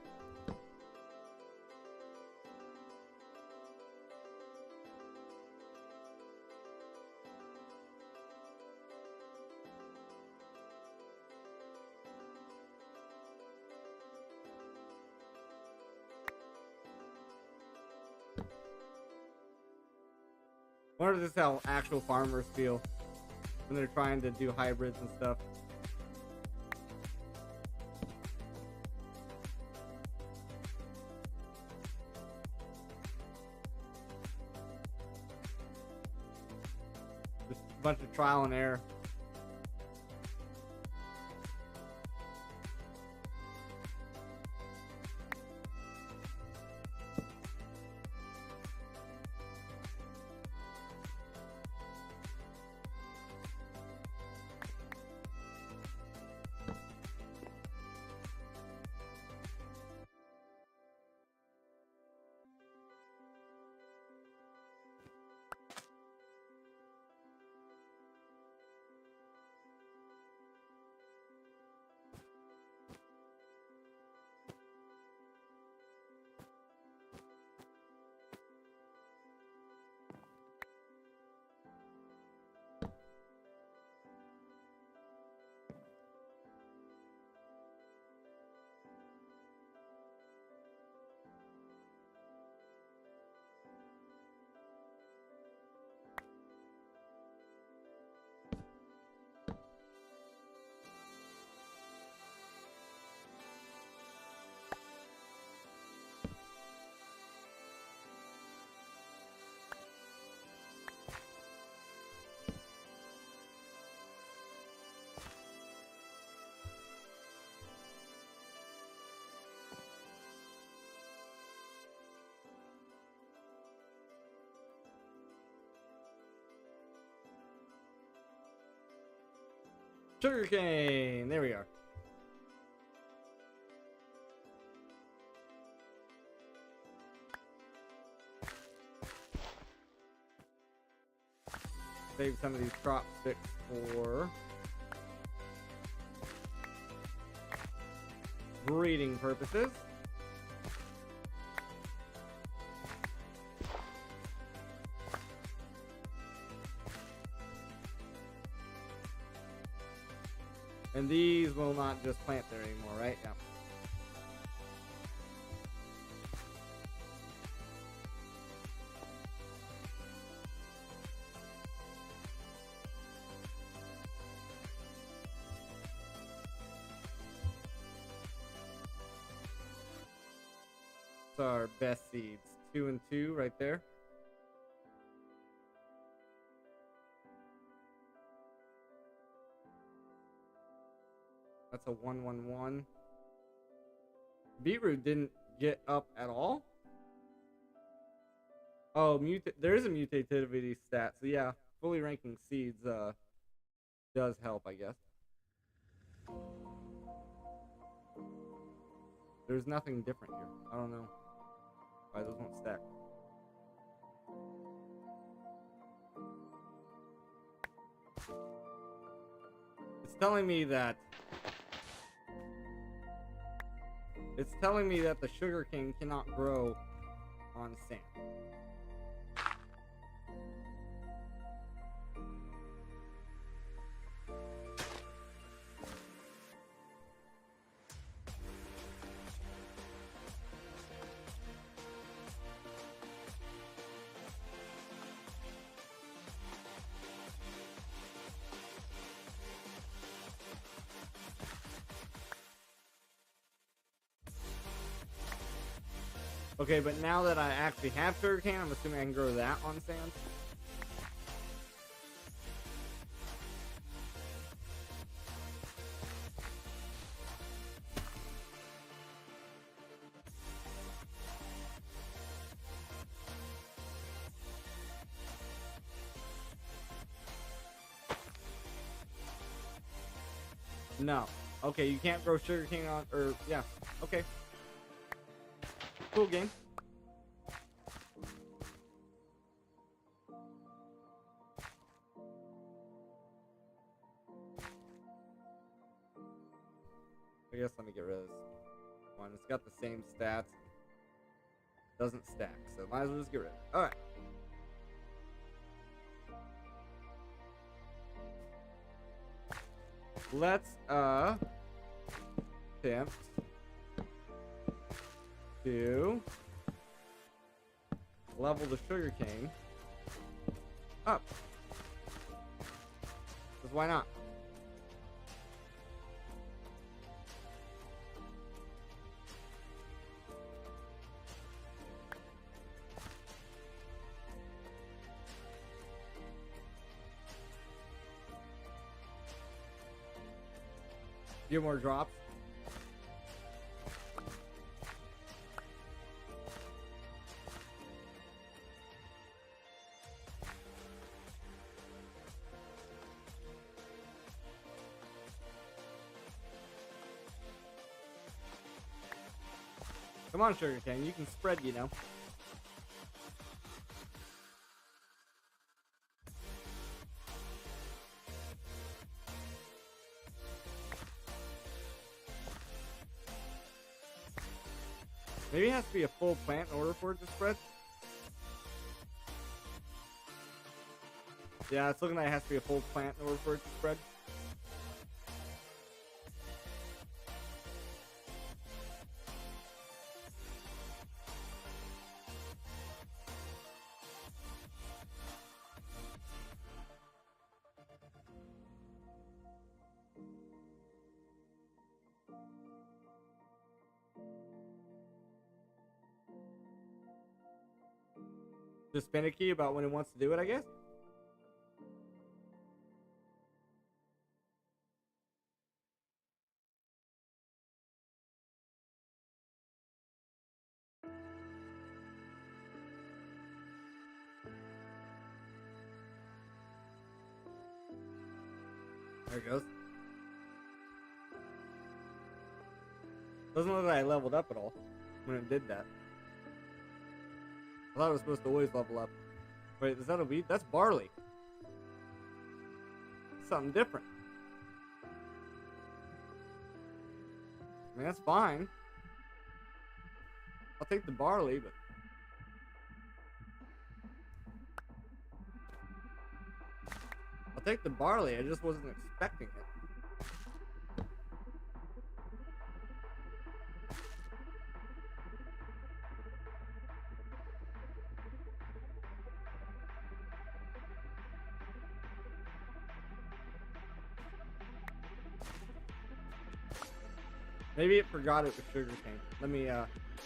[SPEAKER 1] I wonder if this is how actual farmers feel when they're trying to do hybrids and stuff. Just a bunch of trial and error. Sugarcane! There we are. Save some of these crop sticks for breeding purposes. And these will not just plant there anymore, right? Yeah. So our best seeds, 2 and 2 right there. That's a 1-1-1. Beetroot didn't get up at all. Oh, there is a mutativity stat. So yeah, fully ranking seeds does help, I guess. There's nothing different here. I don't know why those won't stack. It's telling me that the sugarcane cannot grow on sand. Okay, but now that I actually have sugarcane, I'm assuming I can grow that on sand. No. Okay, you can't grow sugarcane on, or, yeah. Okay. Cool game. I guess let me get rid of this one. It's got the same stats. Doesn't stack, so might as well just get rid of it. Alright. Let's attempt to level the sugarcane up. Because why not? Few more drops. Come on, sugarcane, you can spread, you know. Maybe it has to be a full plant in order for it to spread. Yeah, it's looking like it has to be a full plant in order for it to spread. Just finicky about when it wants to do it, I guess. There it goes. Doesn't look like I leveled up at all when it did that. I thought it was supposed to always level up. Wait, is that a wheat? That's barley. Something different. I mean, that's fine. I'll take the barley, but... I'll take the barley, I just wasn't expecting it. Maybe it forgot it was sugarcane. Let me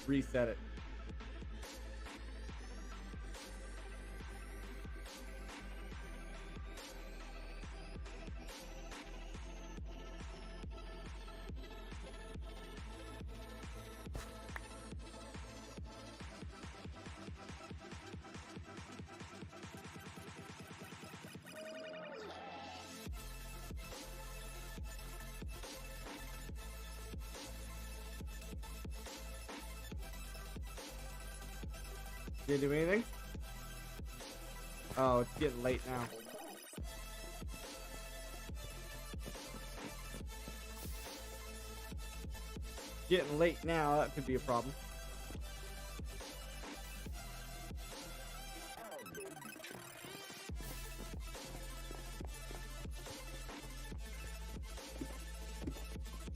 [SPEAKER 1] reset it. Did you do anything? Oh, it's getting late now. Getting late now, that could be a problem.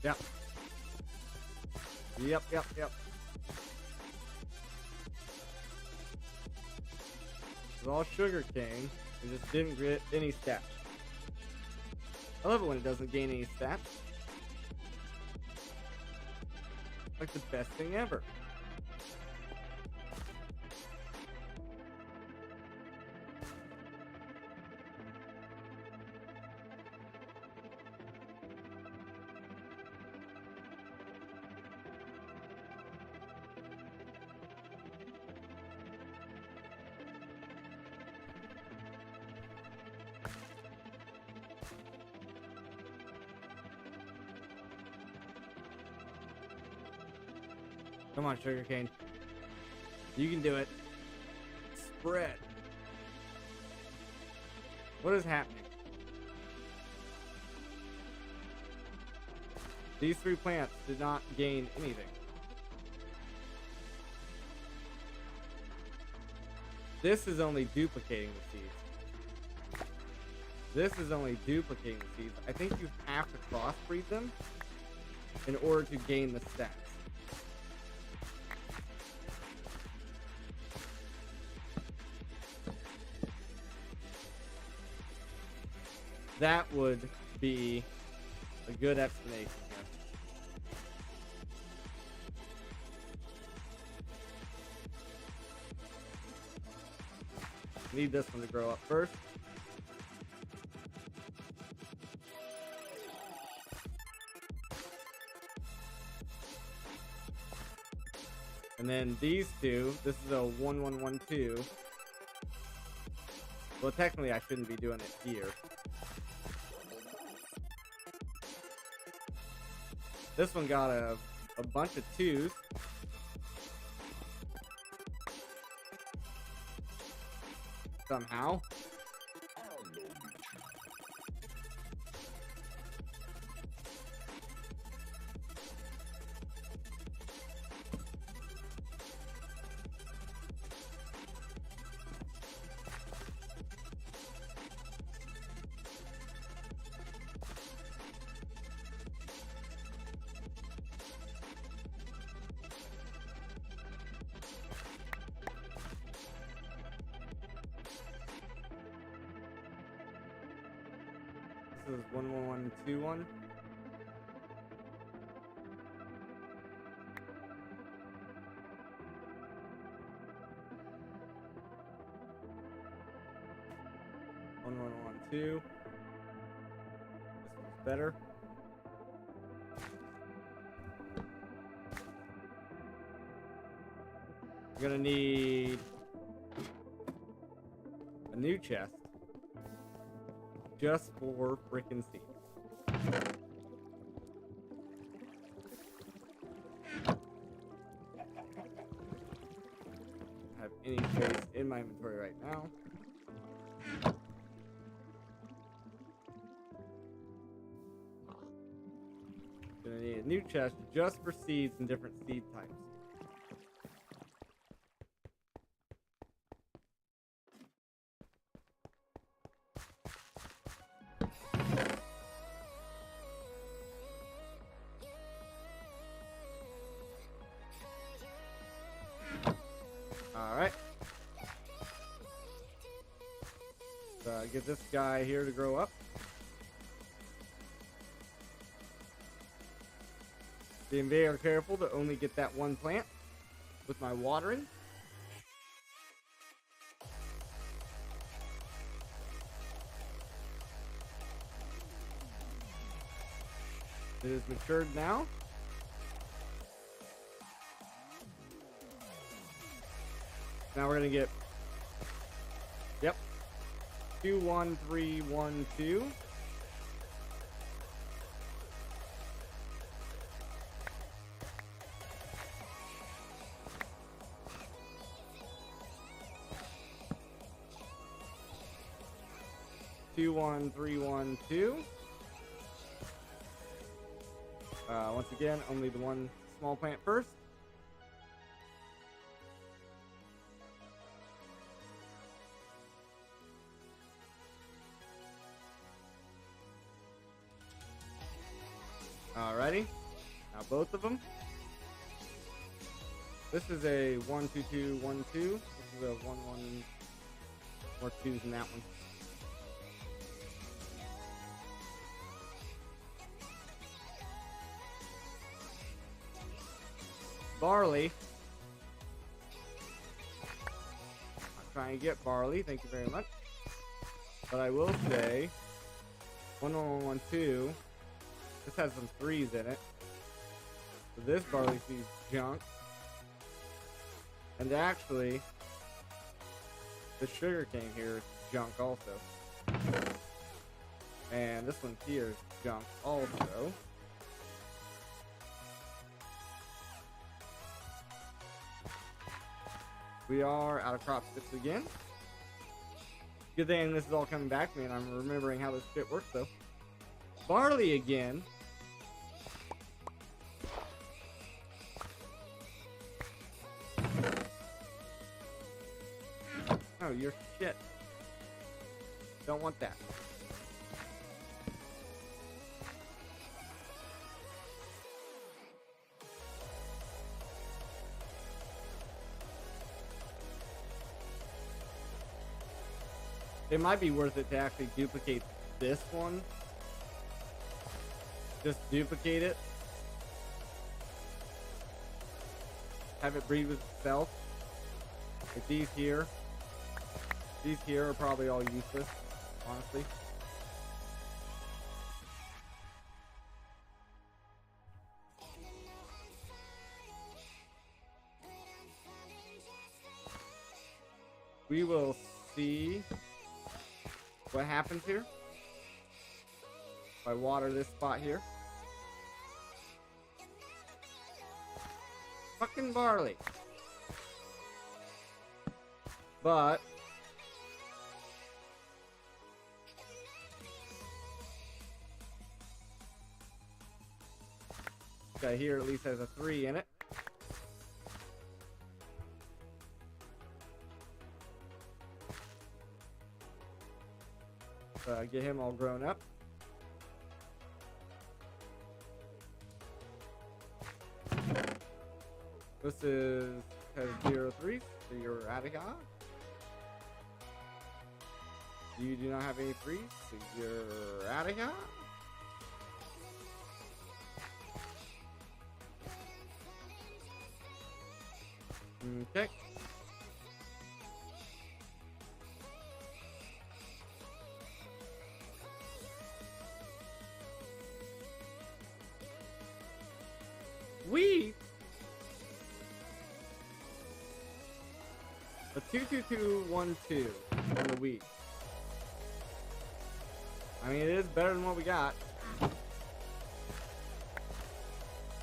[SPEAKER 1] Yep. Yep. It was all sugar cane. It just didn't get any stats. I love it when it doesn't gain any stats. Like the best thing ever. Come on, sugarcane. You can do it. Spread. What is happening? These three plants did not gain anything. This is only duplicating the seeds. This is only duplicating the seeds. I think you have to crossbreed them in order to gain the stats. That would be a good explanation here. Need this one to grow up first. And then these two, this is a 1112. Well, technically I shouldn't be doing it here. This one got a bunch of twos. Somehow. This is 11121. This one's better. We're gonna need a new chest. Just for frickin' seeds. any space in my inventory right now. Gonna need a new chest just for seeds and different seed types. Alright. So get this guy here to grow up. Being very careful to only get that one plant with my watering. It is matured now. Now we're gonna get, yep, 2, 1, 3, 1, 2. Two, 1, 3, 1, 2. Once again, only the one small plant first. Alrighty, now both of them. This is a 1, 2, 2, 1, 2. This is a 1, 1, more 2s in that one. Barley. I'm trying to get barley, thank you very much. But I will say, 1, 1, 1, 1, 2. This has some 3s in it. So this barley seed's junk. And actually, the sugar cane here is junk also. And this one here is junk also. We are out of crop sticks again. Good thing this is all coming back to me and I'm remembering how this shit works though. Barley again. Oh, you're shit. Don't want that. It might be worth it to actually duplicate this one. Just duplicate it. Have it breed with itself. Like these here are probably all useless, honestly. We will see what happens here if I water this spot here. Fucking barley. But this guy here at least has a 3 in it. Get him all grown up. This has 0 3s, so you're out of here. You do not have any 3s, so you're out of here. Okay. Wheat. A 2, 2, 2, 1, 2 on the wheat. I mean, it is better than what we got.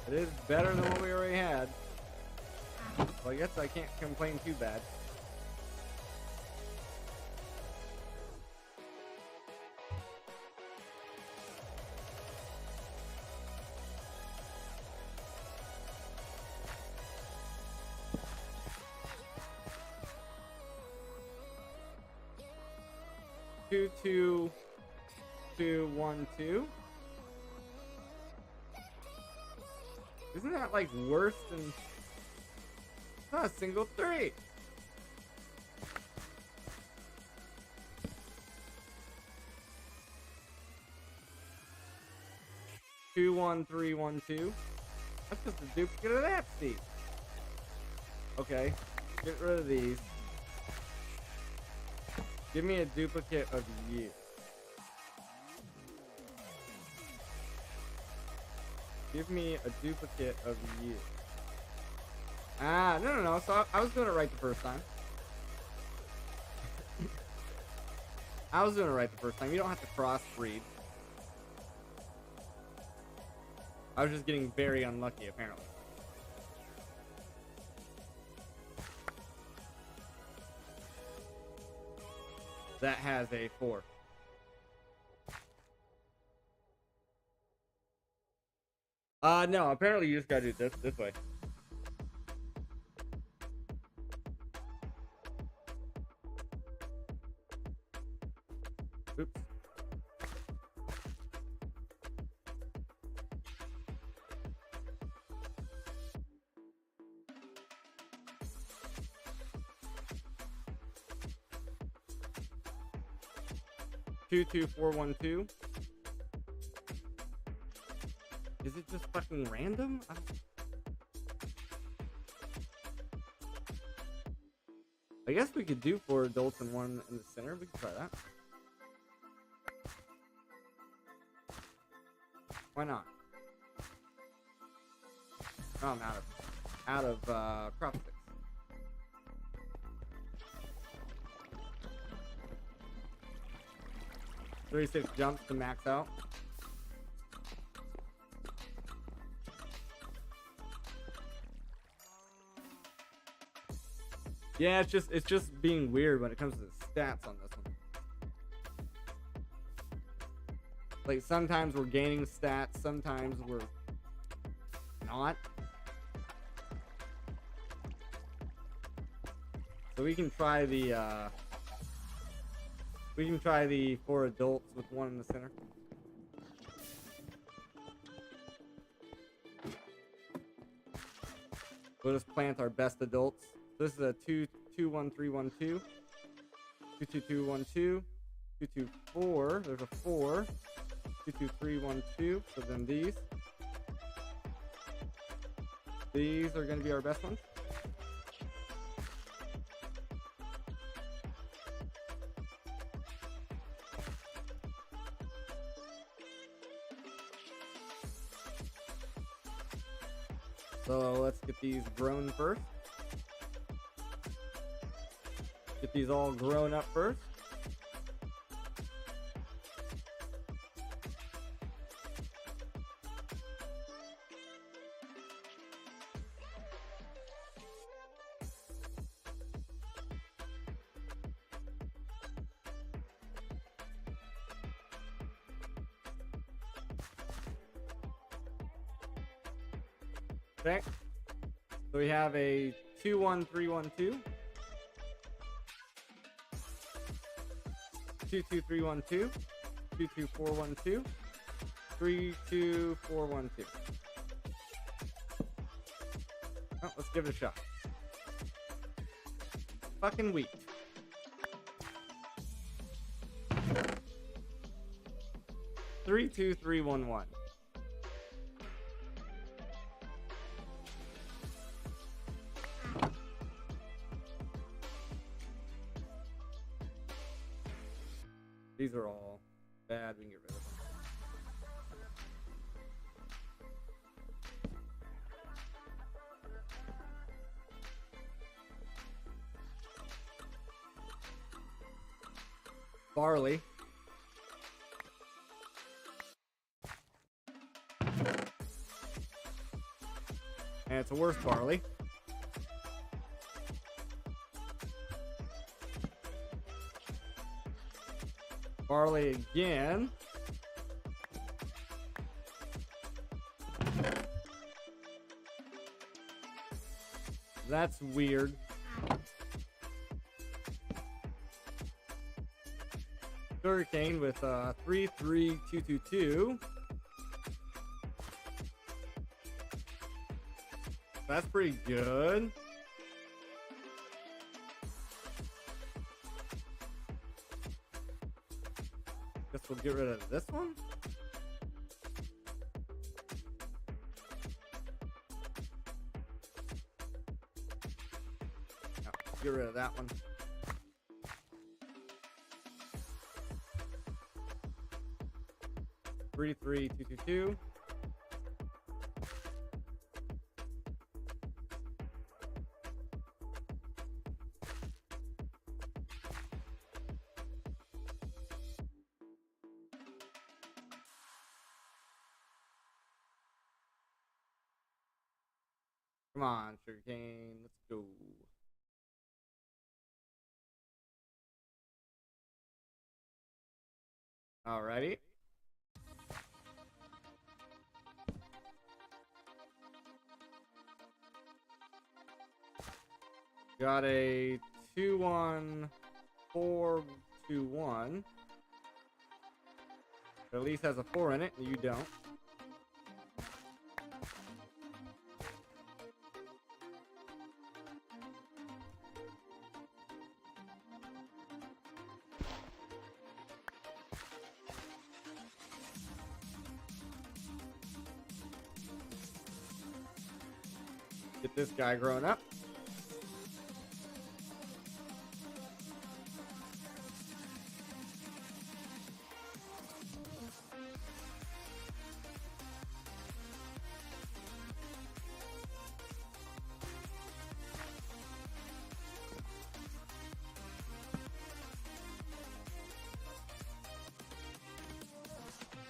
[SPEAKER 1] It is better than what we already had. So I guess I can't complain too bad. 22212. Isn't that like worse than? It's not a single 3. Two, 1, 3, 1, 2. That's just a duplicate of that, Steve. Okay, get rid of these. Give me a duplicate of you. Give me a duplicate of you. Ah, no. So I was doing it right the first time. I was doing it right the first time. You don't have to crossbreed. I was just getting very unlucky, apparently. That has a 4. No, apparently you just gotta do this way. Oops. Two, 2, 4, 1, 2. Is it just fucking random? I guess we could do 4 adults and 1 in the center. We could try that. Why not? Oh, I'm out of crop sticks. "36 jumps to max out." Yeah, it's just being weird when it comes to the stats on this one. Like sometimes we're gaining stats, sometimes we're not. So we can try the 4 adults with 1 in the center. We'll just plant our best adults. This is a 2, 2, 1, 3, 1, 2. 2, 2, 2, 1, 2. 2, 2, 4. There's a 4. 2, 2, 3, 1, 2. So then these. These are going to be our best ones. So let's get these grown first. Get these all grown up first. Okay. So we have a 2, 1, 3, 1, 2. 2, 2, 3, 1, 2. 2, 2, 4, 1, 2. 3, 2, 4, 1, 2. Oh, let's give it a shot. Fucking weak. Three, 2, 3, 1, 1. These are all bad. We can get rid of them. Barley. And it's a worse barley. Barley again. That's weird. Hurricane with 33222. That's pretty good. Guess we'll get rid of this one. No, get rid of that one. Three, 222. Come on, Sugarcane, let's go. Alrighty. Got a 21421. At least has a 4 in it, and you don't. Get this guy growing up.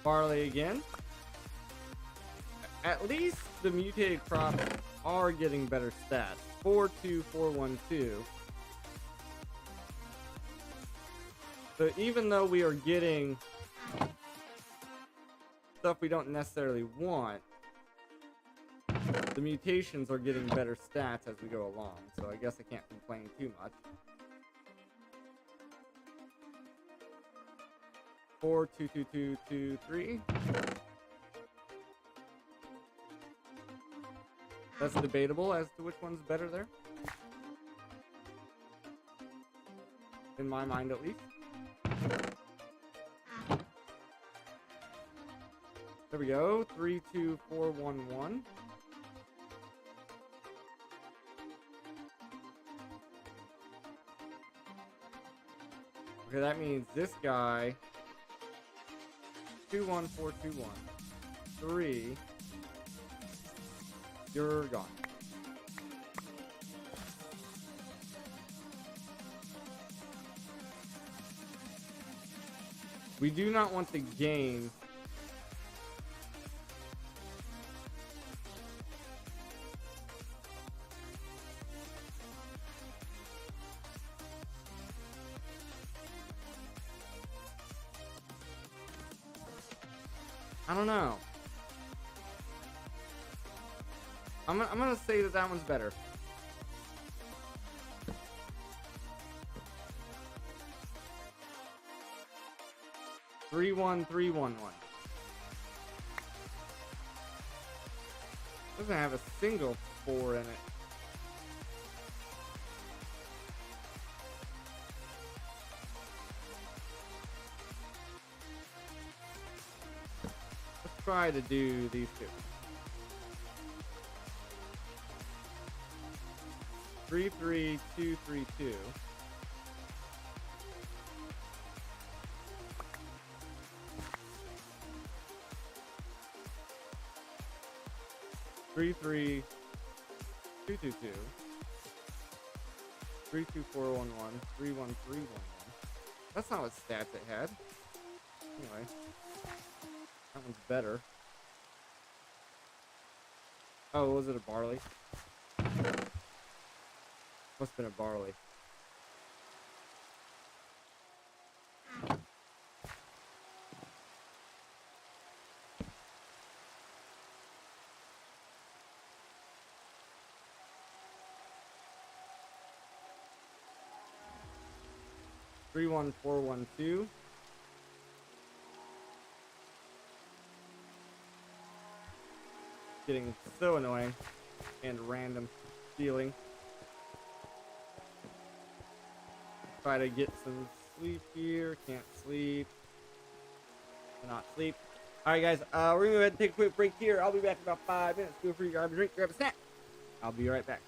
[SPEAKER 1] Barley again. At least the mutated crops are getting better stats. 42412. So even though we are getting stuff we don't necessarily want, the mutations are getting better stats as we go along. So I guess I can't complain too much. 42223. That's debatable as to which one's better there. In my mind, at least. There we go. 32411. Okay, that means this guy. 21421. 3. You're gone. We do not want to gain I don't know. I'm gonna say that that one's better. Three, 1, 3, 1, 1. Doesn't have a single 4 in it. Let's try to do these two. 33232. Three, 222. 32411. 31311. That's not what stats it had. Anyway, that one's better. Oh, was it a barley? Must have been a barley. Three, 1, 4, 1, 2. getting so annoying and random stealing. Try to get some sleep here. Can't sleep. Cannot sleep. Alright guys, we're gonna go ahead and take a quick break here. I'll be back in about 5 minutes. Feel free to grab a drink, grab a snack. I'll be right back.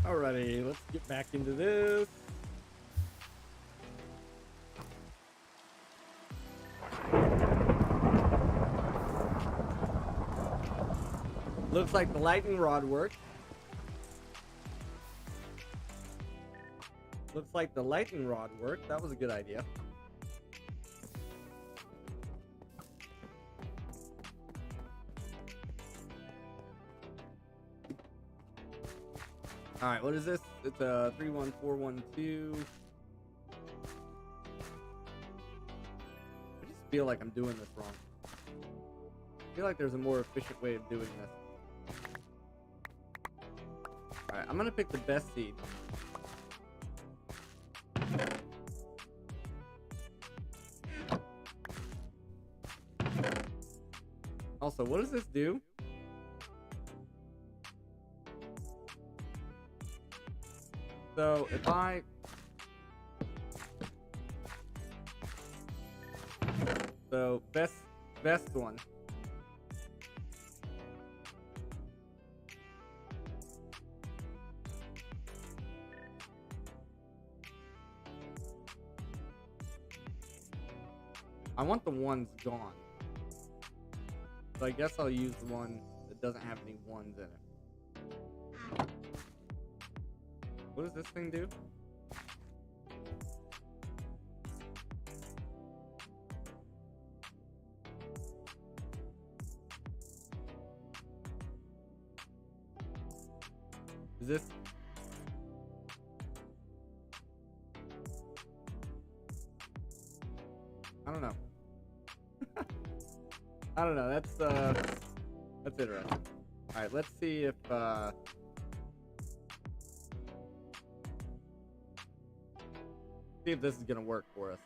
[SPEAKER 1] Alrighty, let's get back into this. Looks like the lightning rod worked. Looks like the lightning rod worked. That was a good idea. All right, what is this? It's a 31412. I just feel like I'm doing this wrong. I feel like there's a more efficient way of doing this. I'm gonna pick the best seed. Also, what does this do? So if I best one. I want the ones gone. So I guess I'll use the one that doesn't have any ones in it. What does this thing do? Is this? I don't know. I don't know. That's interesting. All right, let's see if this is gonna work for us.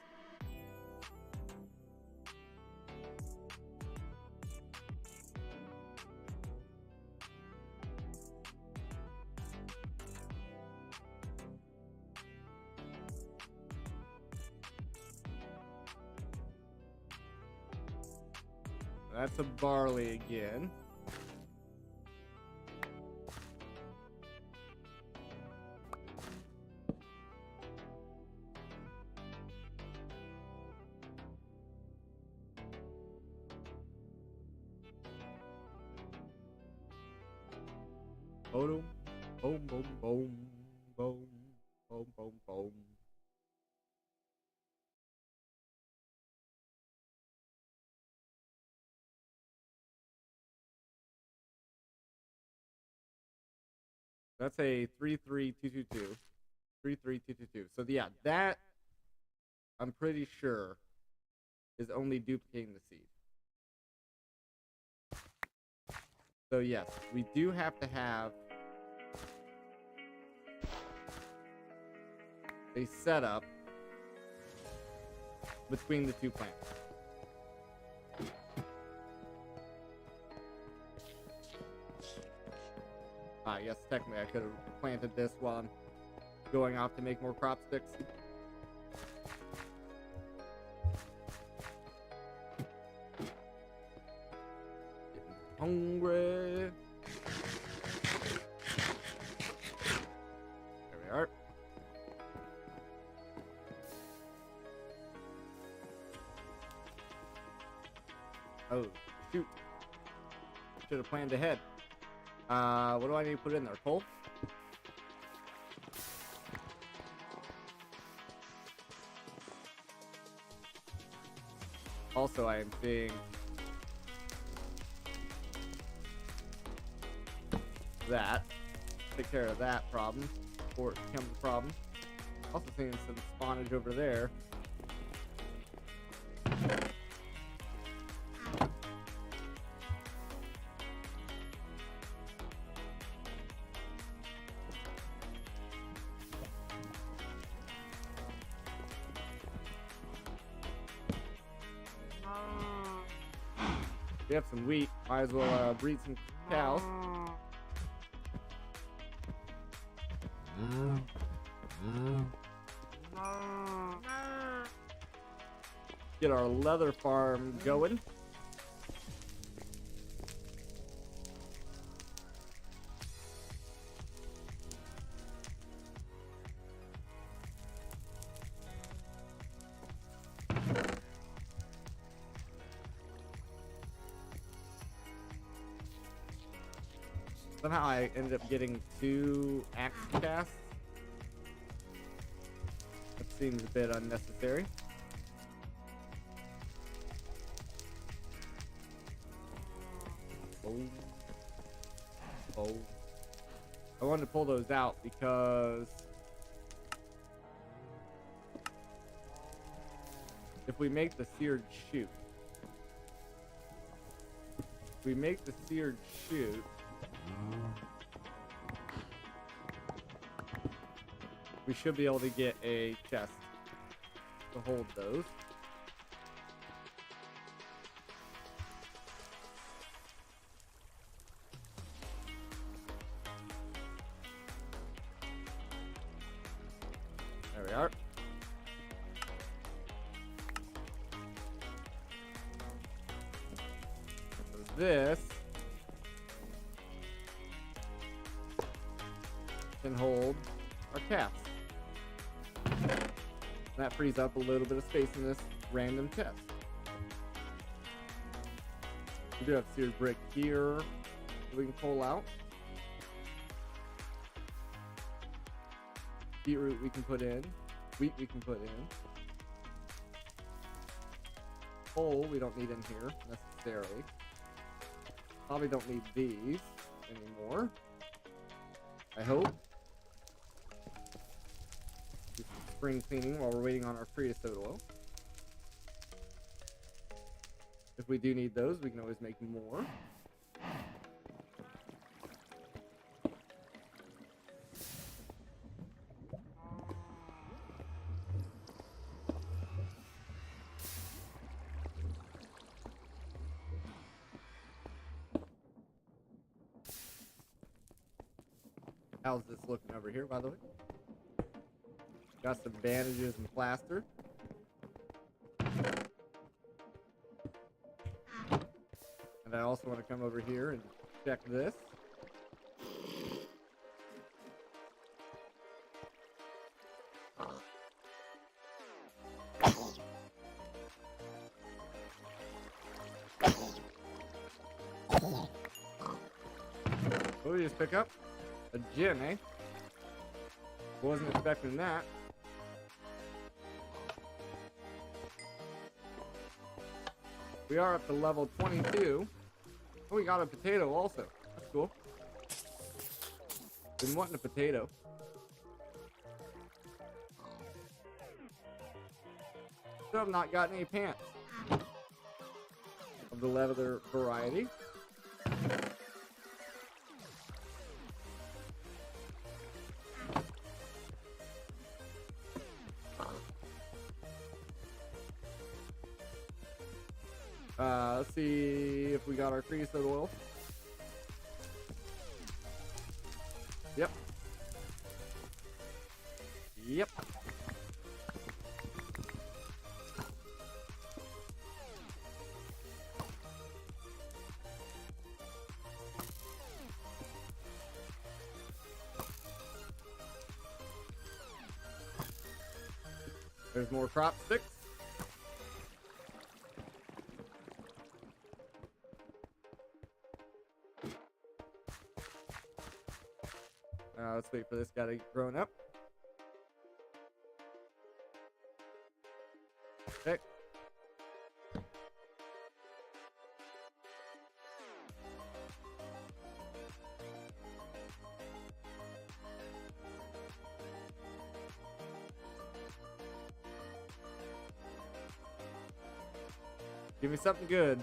[SPEAKER 1] That's a barley again. Boom, boom, boom, boom, boom, boom, boom, boom. That's a 33222. 33222. So yeah, that I'm pretty sure is only duplicating the seed. So yes, we do have to have a setup between the two plants. Yes, technically I could have planted this while I'm going off to make more crop sticks. Getting hungry. There we are. Oh, shoot. Should have planned ahead. What do I need to put in there? Coal? Also, I am seeing that. Take care of that problem before it becomes a problem. Also seeing some spawnage over there. We have some wheat. Might as well breed some cows. Get our leather farm going. Somehow I ended up getting 2 axe casts. That seems a bit unnecessary. Oh. Oh. I wanted to pull those out because if we make the seared shoot, we should be able to get a chest to hold those. There we are. So this can hold our cast. That frees up a little bit of space in this random chest. We do have seared brick here that we can pull out. Beetroot we can put in. Wheat we can put in. Coal we don't need in here necessarily. Probably don't need these anymore. I hope. Do some spring cleaning while we're waiting on our creosote oil. If we do need those, we can always make more. How's this looking over here, by the way? Got some bandages and plaster. And I also want to come over here and check this. What did we just pick up? A gym, eh? Wasn't expecting that. We are up to level 22. Oh, we got a potato also. That's cool. Been wanting a potato. Still have not gotten any pants of the leather variety. Let's see if we got our creosote oil. Yep. Yep. There's more crop sticks. Let's wait for this guy to get grown up. Okay. Give me something good.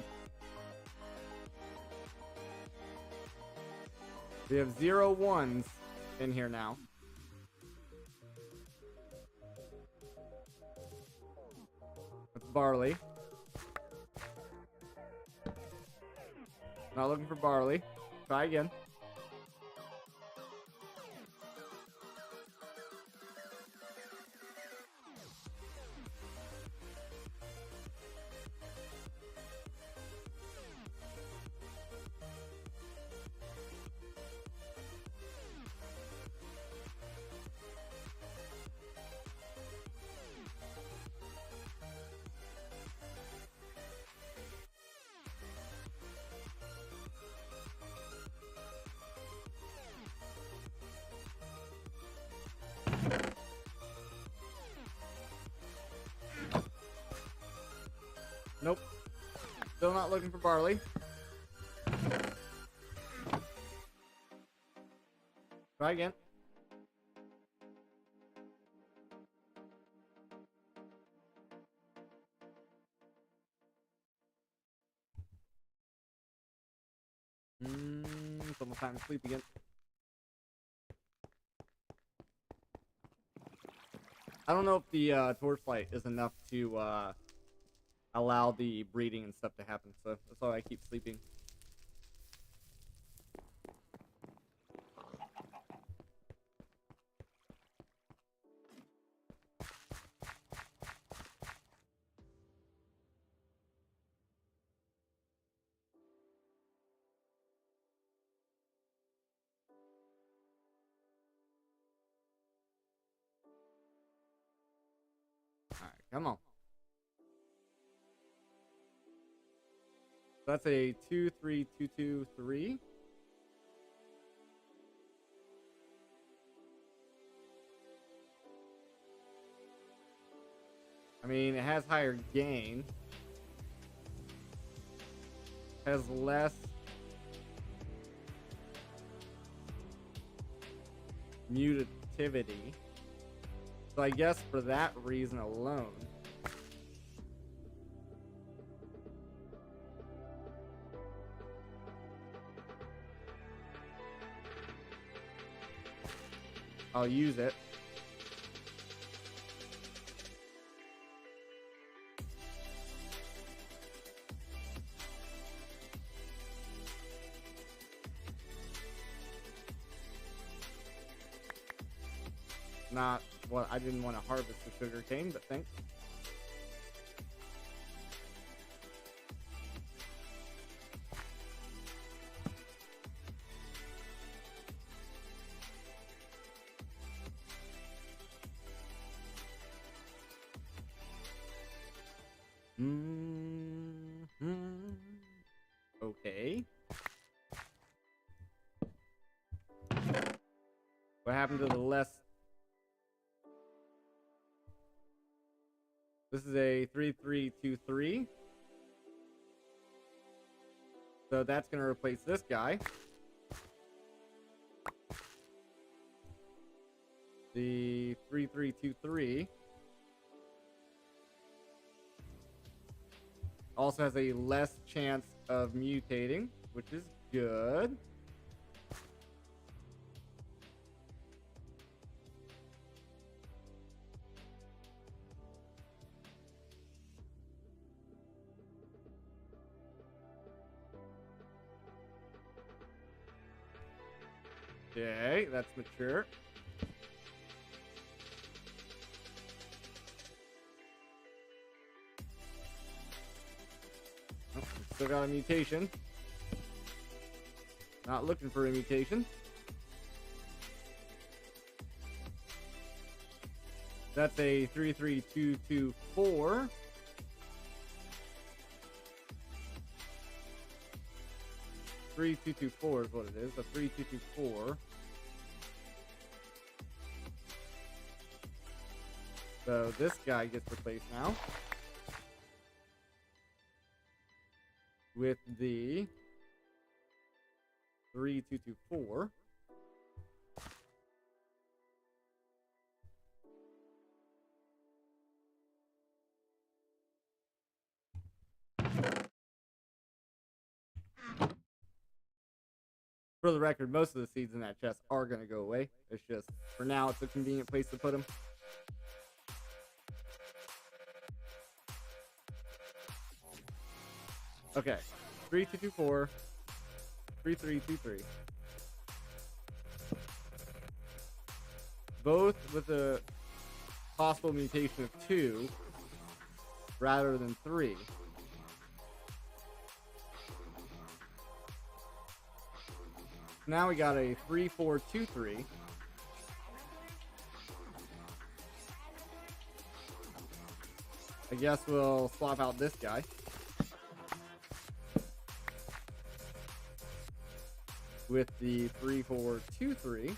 [SPEAKER 1] We have 0 ones in here now. That's barley. Not looking for barley. Try again. Nope. Still not looking for barley. Try again. It's almost time to sleep again. I don't know if the torchlight is enough to allow the breeding and stuff to happen, so that's why I keep sleeping. Alright, come on. That's a 2, 3, 2, 2, 3. I mean, it has higher gain. Has less mutativity. So I guess for that reason alone. I'll use it. Not what I didn't want to harvest the sugar cane, but thanks. Okay. What happened to the less? This is a 3-3-2-3. So that's going to replace this guy. The 3-3-2-3 also has a less chance of mutating, which is good. Okay, that's mature. Oh, still got a mutation. Not looking for a mutation. That's a 3-3-2-2-4. Three, 2, 2, 4 is what it is. A 3, 2, 2, 4. So this guy gets replaced now with the 3, 2, 2, 4. For the record, most of the seeds in that chest are going to go away. It's just, for now, it's a convenient place to put them. Okay. 3, 2, 2, 4. 3, 3, 2, 3. Both with a possible mutation of 2 rather than 3. Now we got a 3, 4, 2, 3. I guess we'll swap out this guy. With the 3, 4, 2, 3.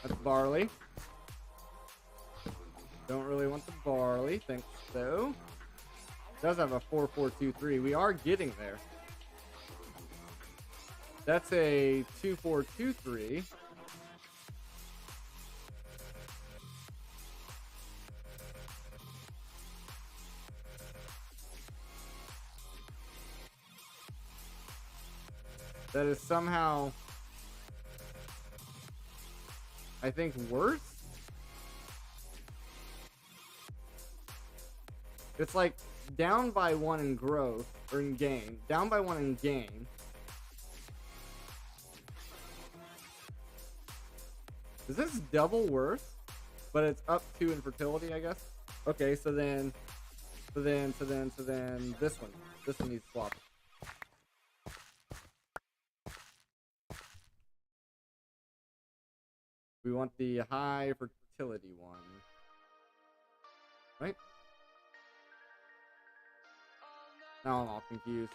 [SPEAKER 1] That's barley. Don't really want the barley, think so. Does have a 4, 4, 2, 3. We are getting there. That's a 2, 4, 2, 3. that is somehow, I think, worse. It's like down by 1 in growth, or in gain. Down by 1 in gain. Is this double worse? But it's up 2 in fertility, I guess. Okay, so then this one. This one needs swapped. We want the high fertility one. Right? Now I'm all confused.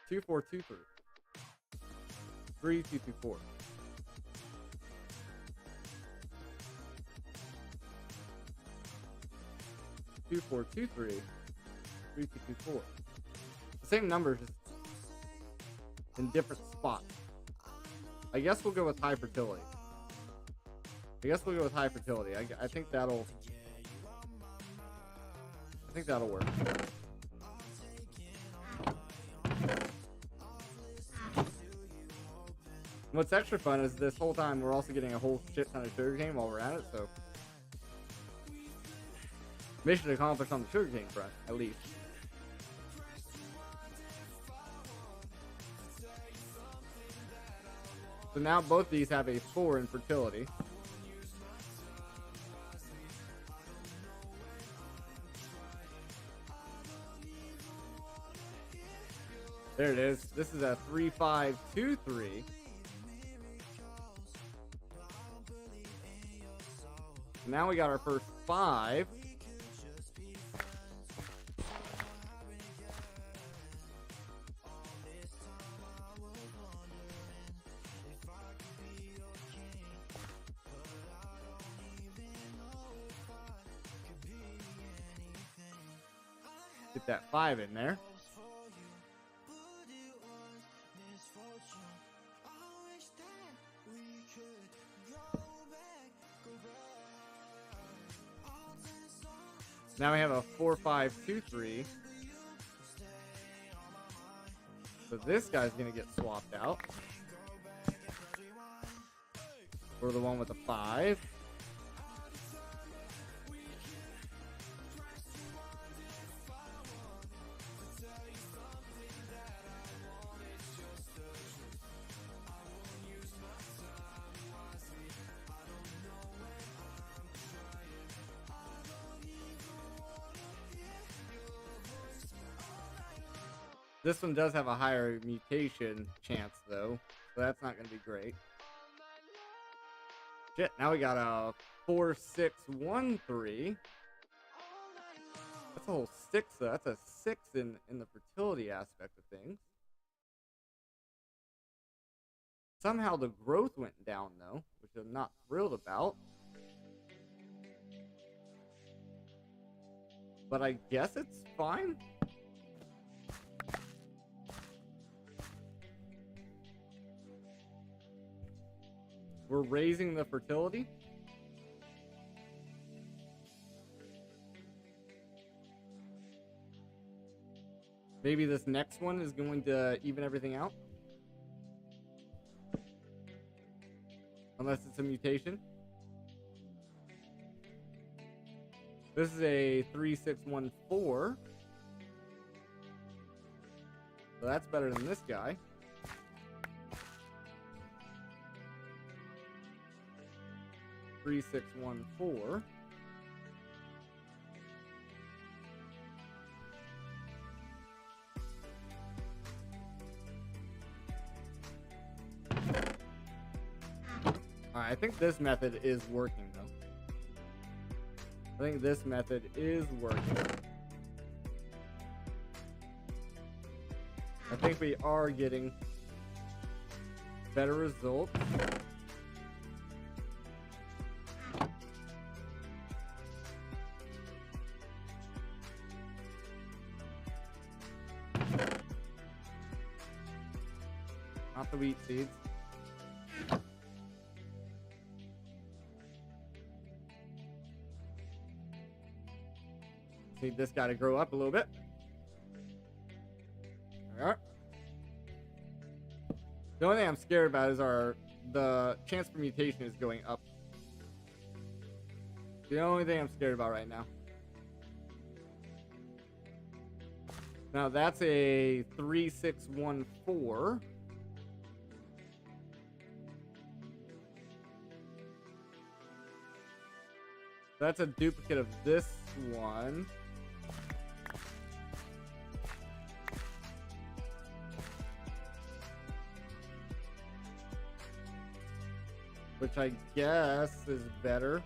[SPEAKER 1] 2423. 3224. 2423. 3224. The same numbers, just in different spots. I guess we'll go with high fertility. I think that'll work. What's extra fun is this whole time we're also getting a whole shit ton of sugarcane while we're at it, so mission accomplished on the sugarcane front, at least. So now both these have a 4 in fertility. There it is. This is a 3523. Now we got our first 5. Get that 5 in there. Now we have a 4523. So this guy's gonna get swapped out for the one with the 5. This one does have a higher mutation chance, though, so that's not going to be great. Shit, now we got a 4613. That's a whole 6, though. That's a 6 in the fertility aspect of things. Somehow the growth went down, though, which I'm not thrilled about. But I guess it's fine. We're raising the fertility. Maybe this next one is going to even everything out. Unless it's a mutation. This is a 3614. So that's better than this guy. Three, 6, 1, 4. Alright, I think this method is working, though. I think this method is working. I think we are getting better results. Not the wheat seeds. Need this guy to grow up a little bit. The only thing I'm scared about is the chance for mutation is going up. The only thing I'm scared about right now. Now that's a 3614. That's a duplicate of this one. Which I guess is better.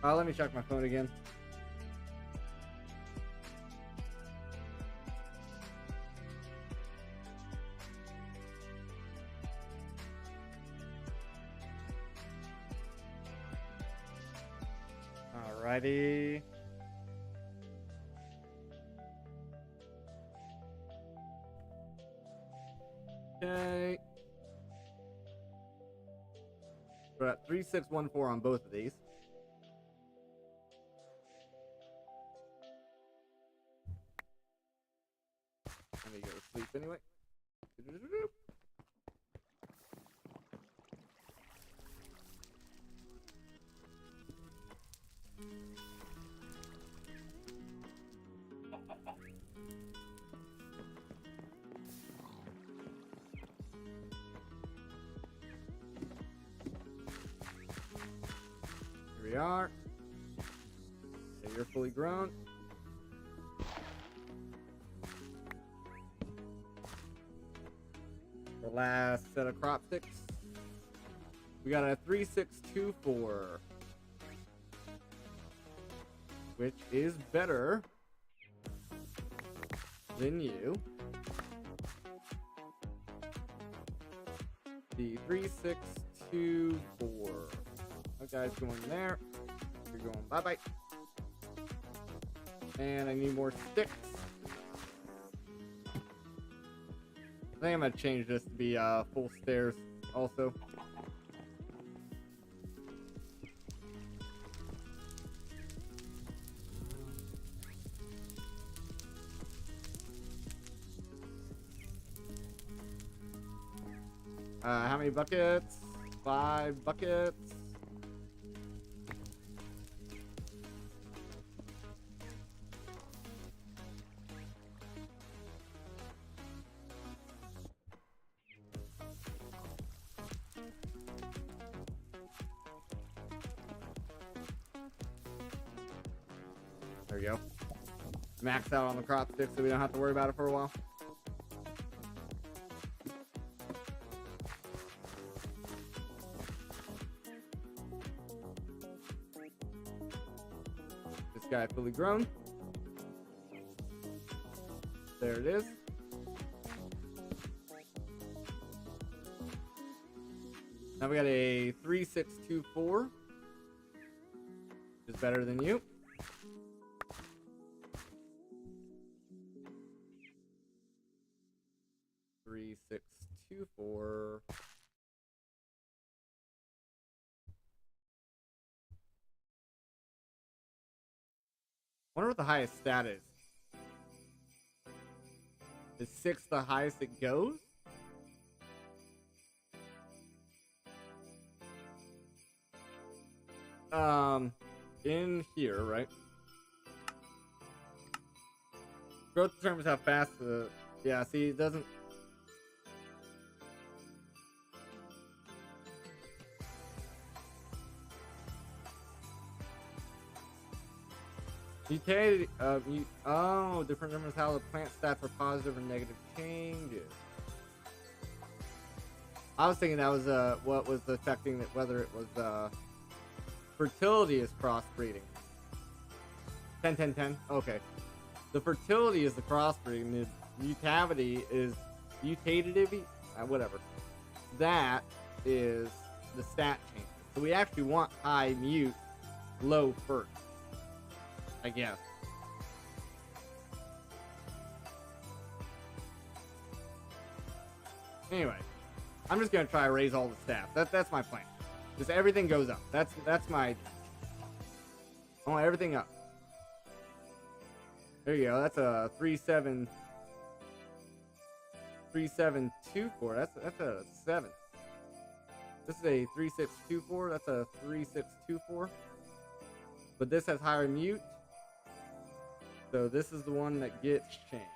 [SPEAKER 1] Let me check my phone again. Alrighty. Okay. We're at 3614 on both of these. I'm gonna go to sleep anyway. Here we are. Okay, you're fully grown. The last set of crop sticks. We got a 3624, which is better than you. The 3624. That guy's going there. You're going bye-bye. And I need more sticks. I think I'm gonna change this to be full stairs also. How many buckets? 5 buckets. There we go. Max out on the crop sticks so we don't have to worry about it for a while. This guy fully grown. There it is. Now we got a 3624, which is better than you. Three, 6, 2, 4. Wonder what the highest stat is. Is 6 the highest it goes? In here, right? Growth determines how fast the... Yeah, see, it doesn't... Mutate, oh, different numbers how the plant stats are positive or negative changes. I was thinking that was what was affecting that, whether it was fertility is crossbreeding. 10 10 10. Okay. The fertility is the crossbreeding. The mutavity is mutativity, whatever. That is the stat change. So we actually want high mute, low first, I guess. Anyway, I'm just gonna try to raise all the stats. That's my plan. Just everything goes up. That's my. I want everything up. There you go. That's a 3724. That's a 7. This is a 3624. That's a 3624. But this has higher mute. So this is the one that gets changed.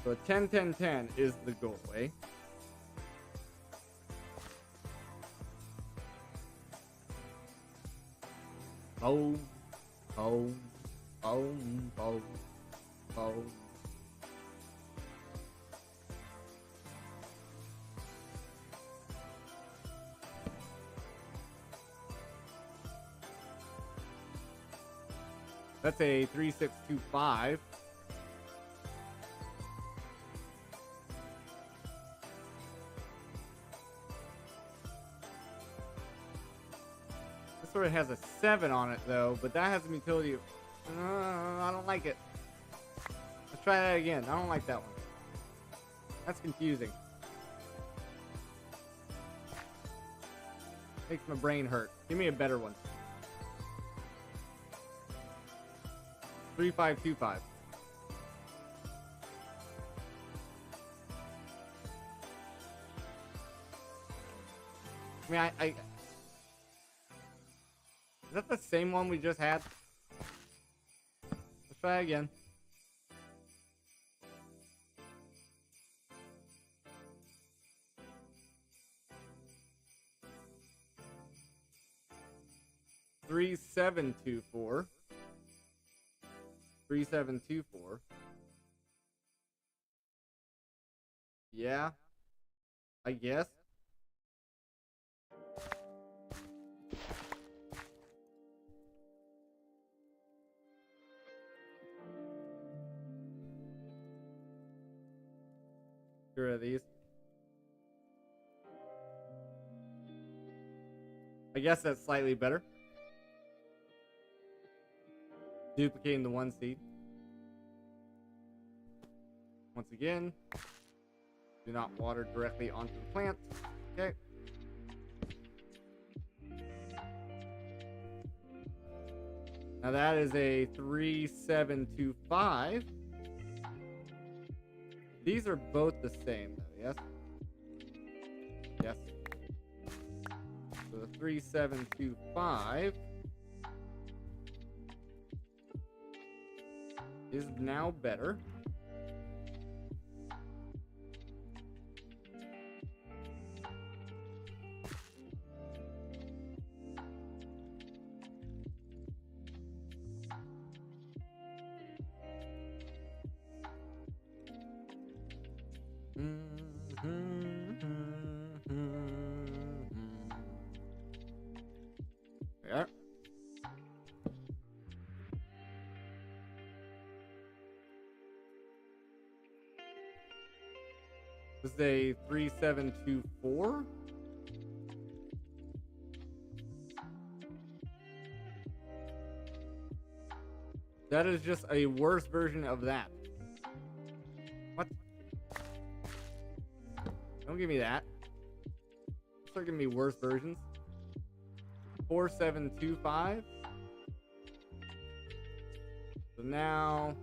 [SPEAKER 1] So a 10-10-10 is the goal, eh? Boom, boom, boom, boom, boom. That's a 3625. This sort of has a 7 on it though, but that has a utility of... I don't like it. Let's try that again. I don't like that one. That's confusing. Makes my brain hurt. Give me a better one. 3525. I mean, I... Is that the same one we just had? Let's try again. Three, 724. 3724. Yeah. I guess. Sure of these. I guess that's slightly better. Duplicating the 1 seed. Once again, do not water directly onto the plant. Okay. Now that is a 3725. These are both the same though, yes? Yes. So the 3725 is now better. Yeah. This is a 3724. That is just a worse version of that. What? Don't give me that. Start giving me worse versions. 4725. So now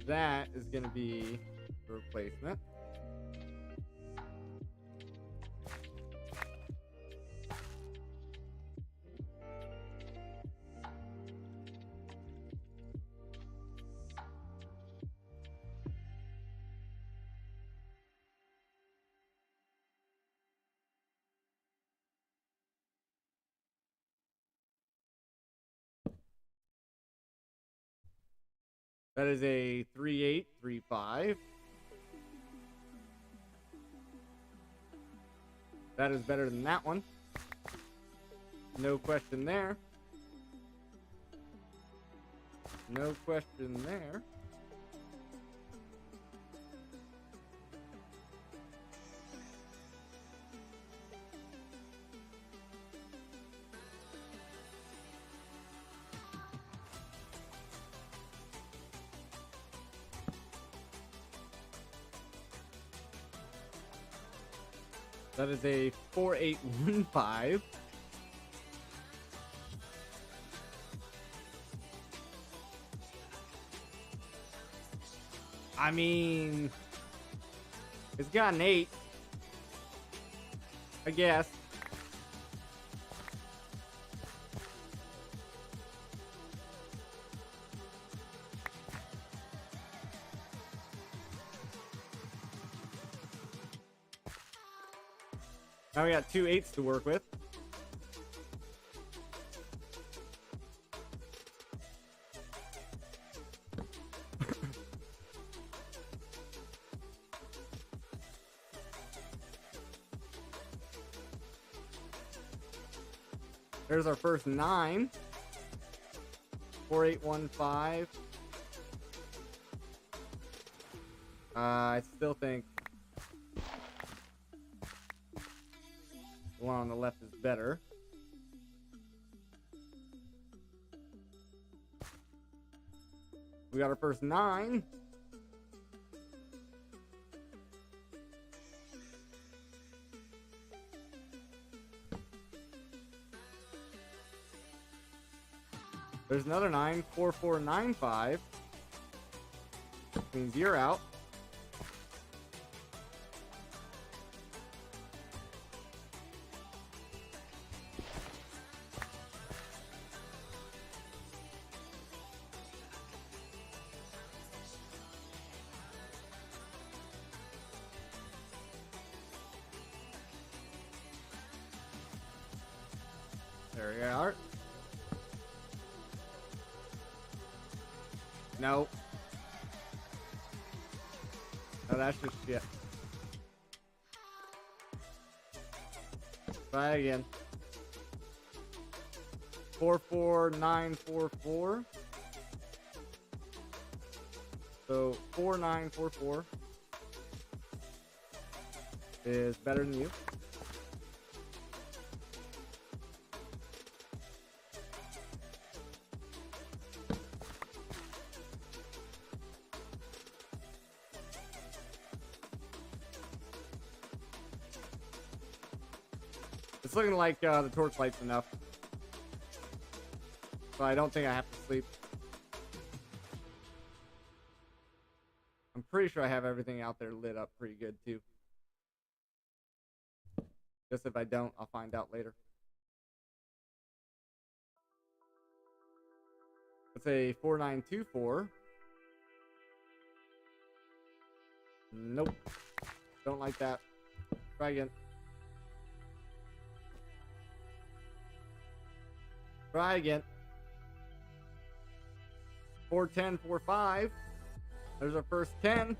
[SPEAKER 1] that is going to be the replacement. That is a 3835. That is better than that one. No question there. No question there. That is a 4815. I mean, it's got an 8. I guess. Now we got 2 8s to work with. There's our first 9. 4815. I still think the one on the left is better. We got our first 9. There's another 9. 4495. Means you're out. There you are. No. No, that's just shit. Try again. 44944. So 4944 is better than you. It's looking like the torch light's enough. So I don't think I have to sleep. I'm pretty sure I have everything out there lit up pretty good too. Just if I don't, I'll find out later. Let's say 4924. Nope. Don't like that. Try again. Try again. 4105. There's our first 10.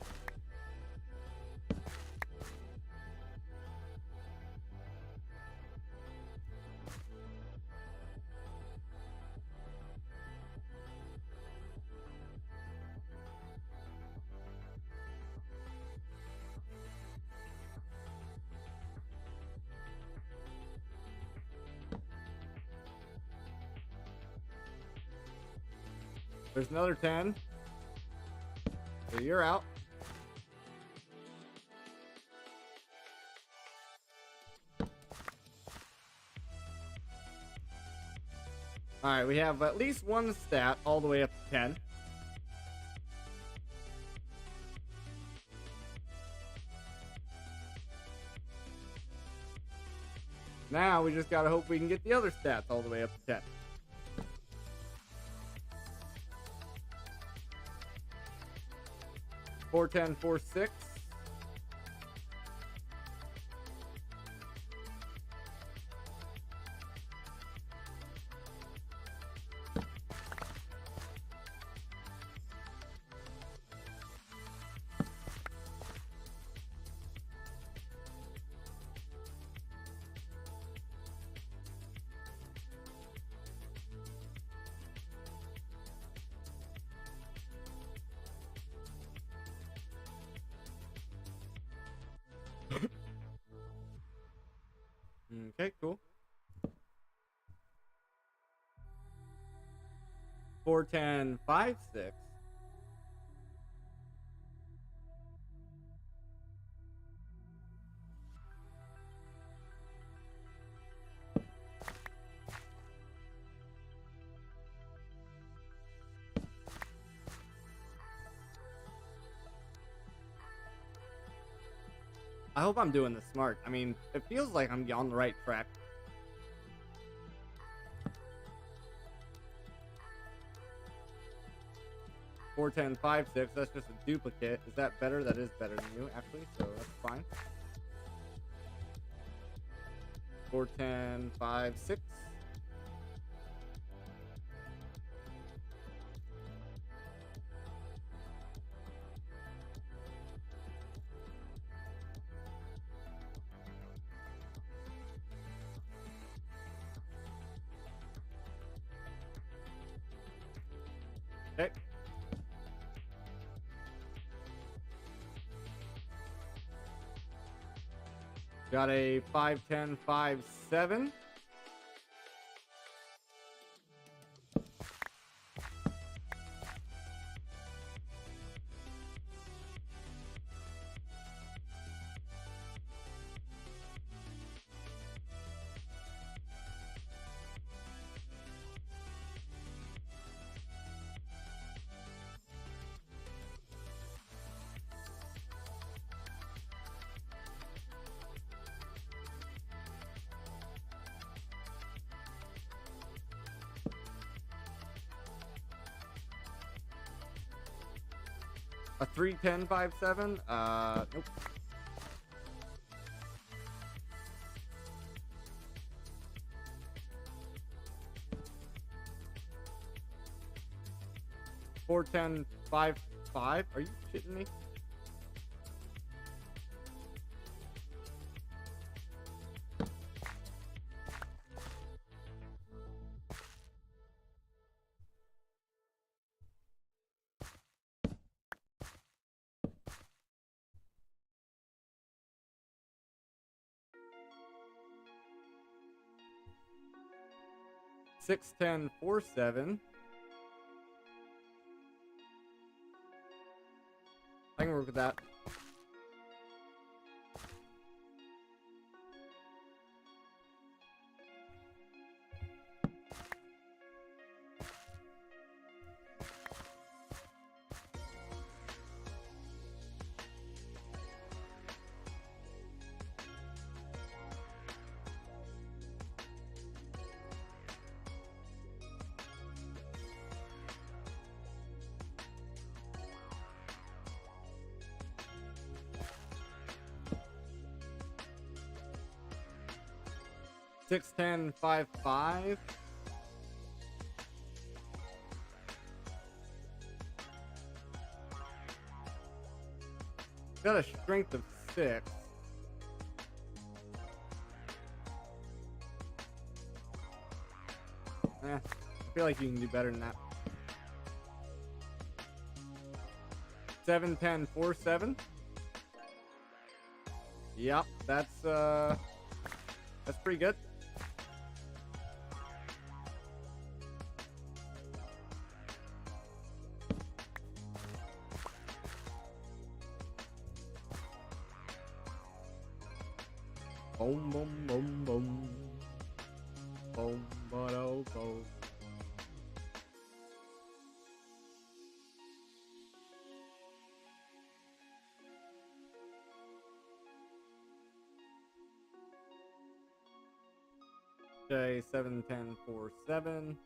[SPEAKER 1] There's another 10. So you're out. Alright, we have at least one stat all the way up to 10. Now we just gotta hope we can get the other stats all the way up to 10. Four, 10, 4, 6. Okay, cool. 4, 10, 5, 6. I hope I'm doing this smart. I mean, it feels like I'm on the right track. Four, 10, 5, 6. That's just a duplicate. Is that better? That is better than you, actually. So that's fine. 4, 10, 5, 6. Okay. Got a 5, 10, 5, 7. A 3, 10, 5, 7. Nope. Four, 10, 5, 5. Are you shitting me? Six, 10, 4, 7. I can work with that. Six, 10, 5, 5. Got a strength of 6. I feel like you can do better than that. 7, 10, 4, 7. Yep, that's pretty good. Boom, boom, boom, boom. Boom, ba-do, boom. Okay, 7, 10, 4, 7.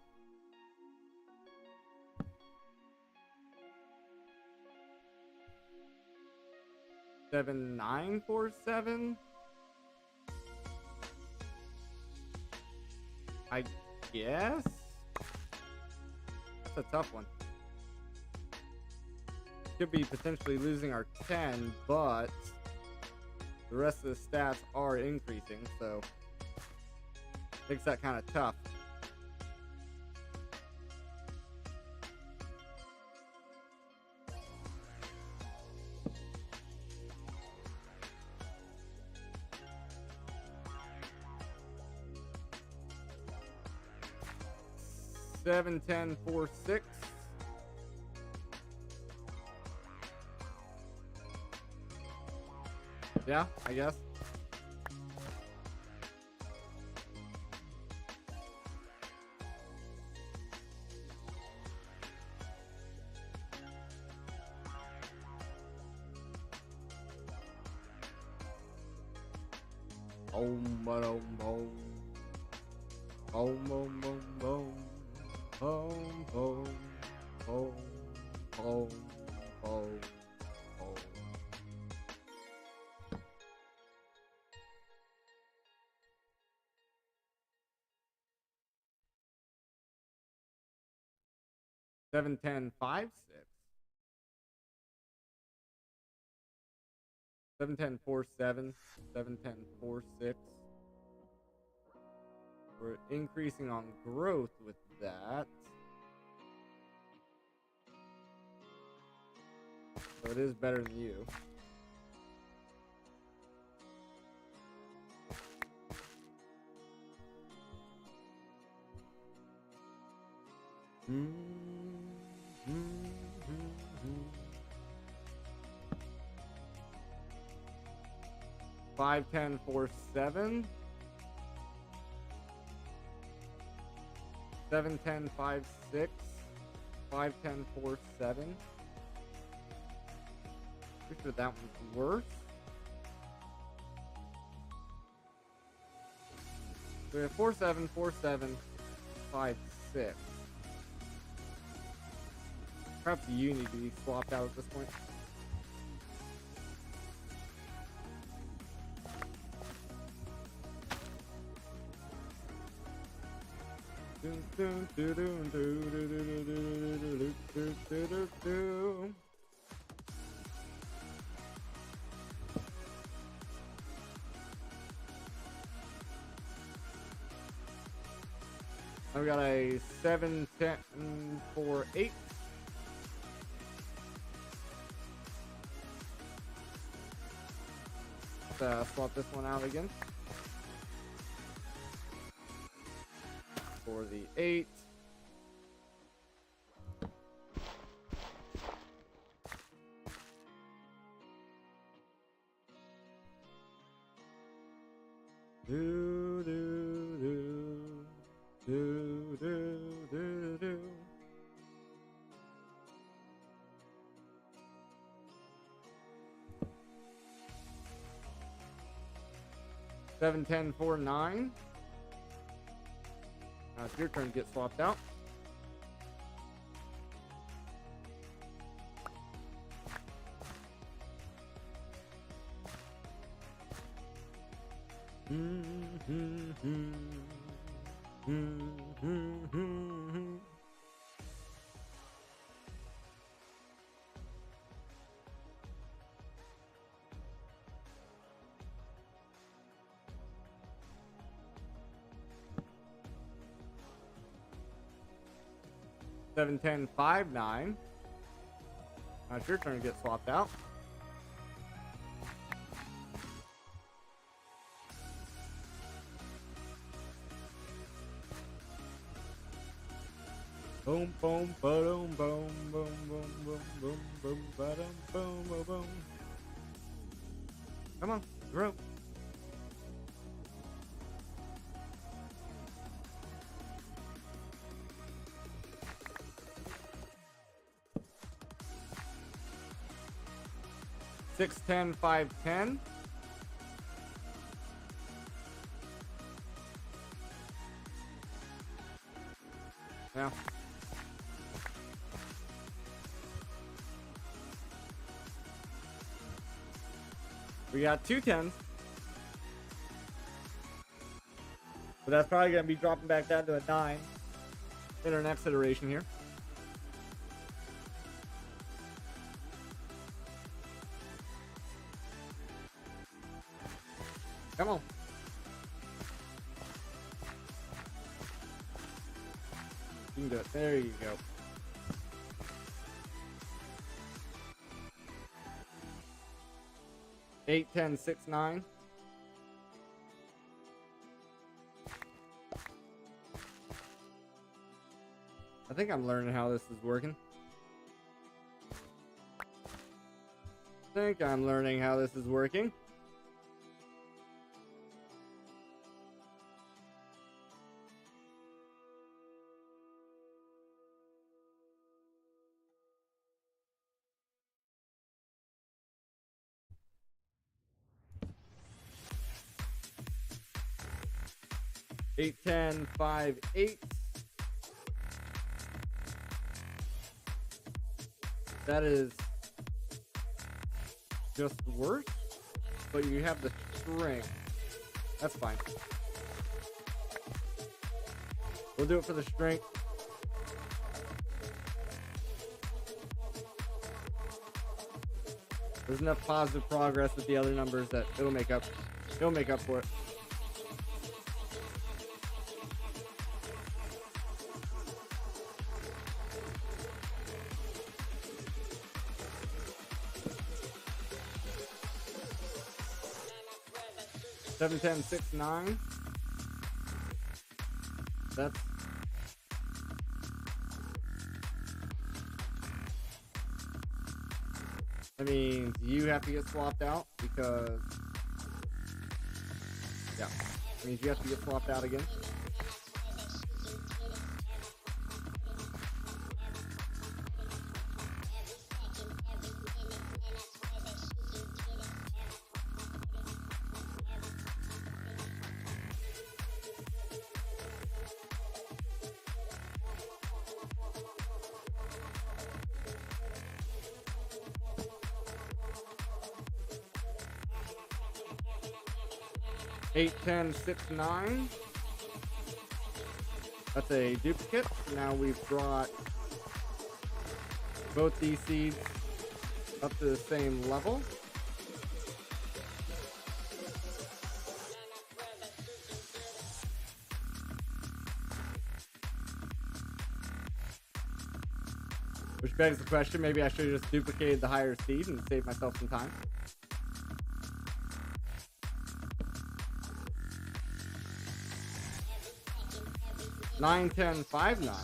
[SPEAKER 1] Seven, 9, 4, 7. I guess that's a tough one. Could be potentially losing our 10, but the rest of the stats are increasing, so makes that kind of tough. Seven, 10, 4, 6. Yeah, I guess. Boom, boom, boom. Boom, boom, boom, boom. Boom, boom, boom, boom, boom, boom. Seven, 10, 5, 6. 7, 10, 4, 7. 7, 10, 4, 6. We're increasing on growth with that. So it is better than you. Five, 10, 4, 7. 7, 10, 5, 6. 5, 10, 4, 7. Pretty sure that one's worse. So we have 4, 7, 4, 7, 5, 6. Perhaps you need to be swapped out at this point. I've got a 7, 10, 4, 8. Let's swap this one out again. For the 8. Do do do do do do do. Seven, 10, 4, 9. Now it's your turn to get swapped out. Seven, 10, 5, 9. Now it's your turn to get swapped out. Boom, boom, boom, boom, boom, boom, boom, boom, boom, boom, boom, boom, boom. Come on, grow. Six, 10, 5, 10. Now. We got 2 10s. But that's probably going to be dropping back down to a 9 in our next iteration here. Come on. You can do it. There you go. Eight, 10, 6, 9. I think I'm learning how this is working. 8, 10, 5, 8. That is just worse, but you have the strength. That's fine. We'll do it for the strength. There's enough positive progress with the other numbers that it'll make up. It'll make up for it. Seven, 10, 6, 9. That's that means you have to get swapped out because yeah, that means you have to get swapped out again. Eight, 10, 6, 9. That's a duplicate. Now we've brought both these seeds up to the same level. Which begs the question, maybe I should have just duplicated the higher seed and saved myself some time. Nine, 10, 5, 9.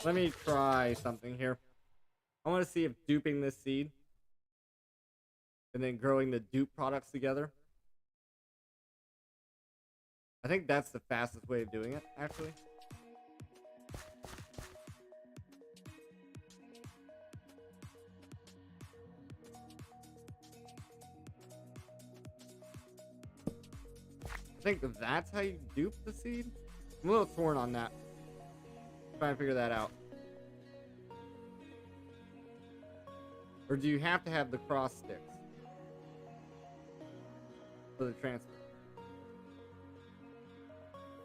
[SPEAKER 1] Let me try something here. I want to see if duping this seed and then growing the dupe products together. I think that's the fastest way of doing it, actually. I think that's how you dupe the seed. I'm a little torn on that. Trying to figure that out. Or do you have to have the cross sticks for the transfer?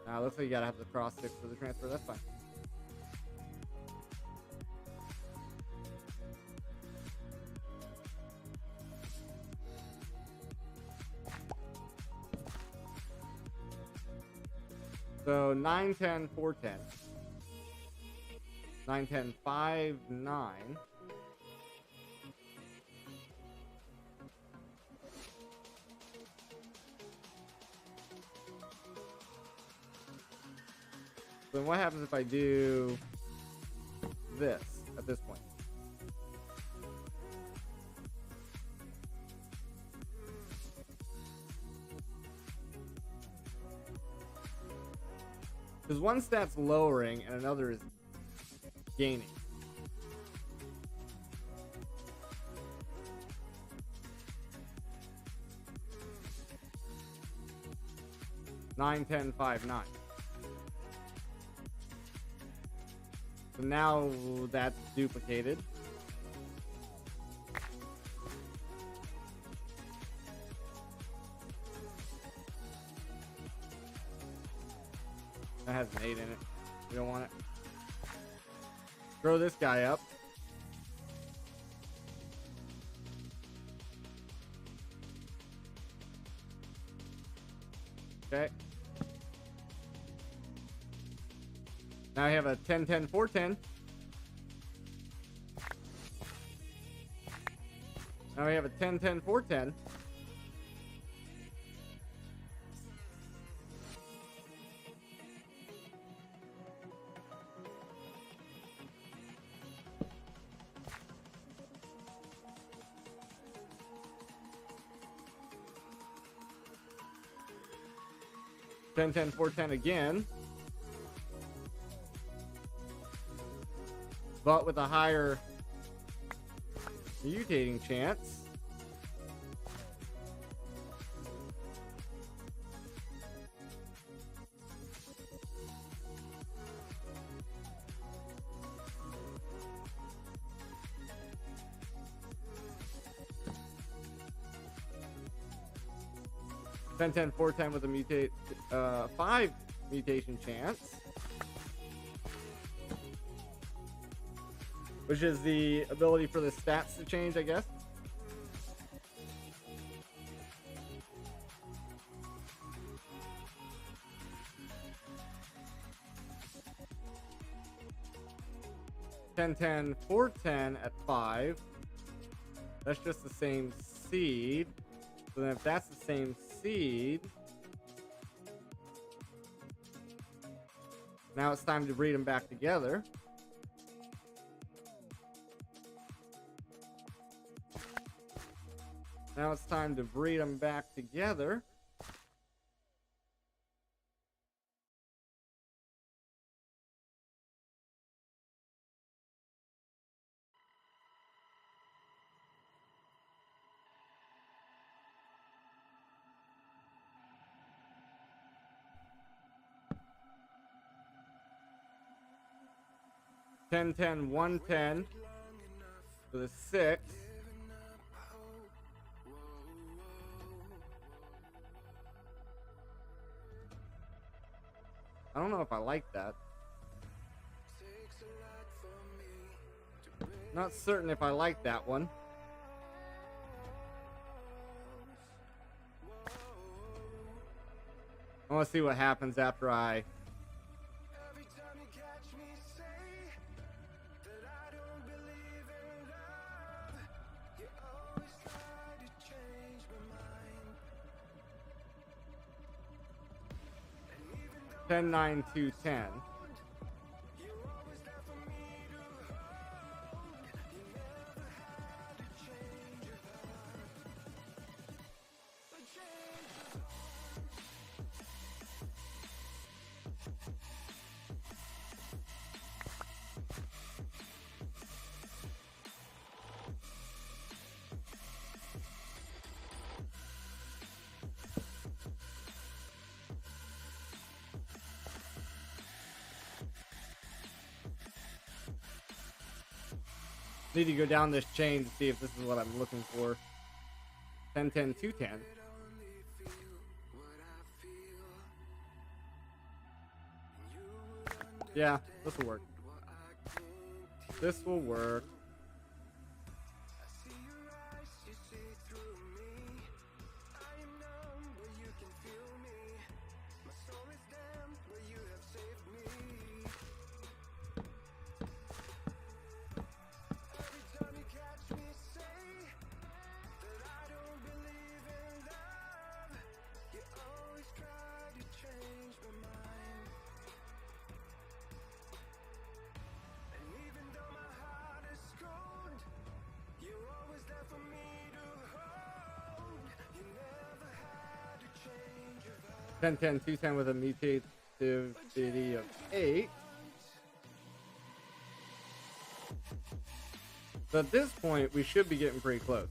[SPEAKER 1] Looks like you gotta have the cross sticks for the transfer. That's fine. So 9, 10, 4, 10. 9, 10, 5, 9. Then what happens if I do this at this point? Because one stat's lowering and another is gaining. Nine, 10, 5, 9. So now that's duplicated. That has an 8 in it. We don't want it. Throw this guy up. Okay. Now I have a 10, 10, 4, 10. Now we have a 10, 10, 4, 10. 10, 10, 4, 10 again. But with a higher mutating chance. Ten, 10, 4, 10 with a 5 mutation chance. Which is the ability for the stats to change, I guess. Ten, 10, 4, 10 at 5. That's just the same seed. So then if that's the same seed, now it's time to breed them back together. Now it's time to breed them back together. Ten, 10, 1, 10 for the 6. I don't know if I like that. Not certain if I like that one. I want to see what happens after I... Ten, 9, 2, 10. Need to go down this chain to see if this is what I'm looking for. 10, 10, 2, 10. Yeah, this will work. This will work. Ten, 10, 2, 10 with a mutativity of 8. So at this point, we should be getting pretty close.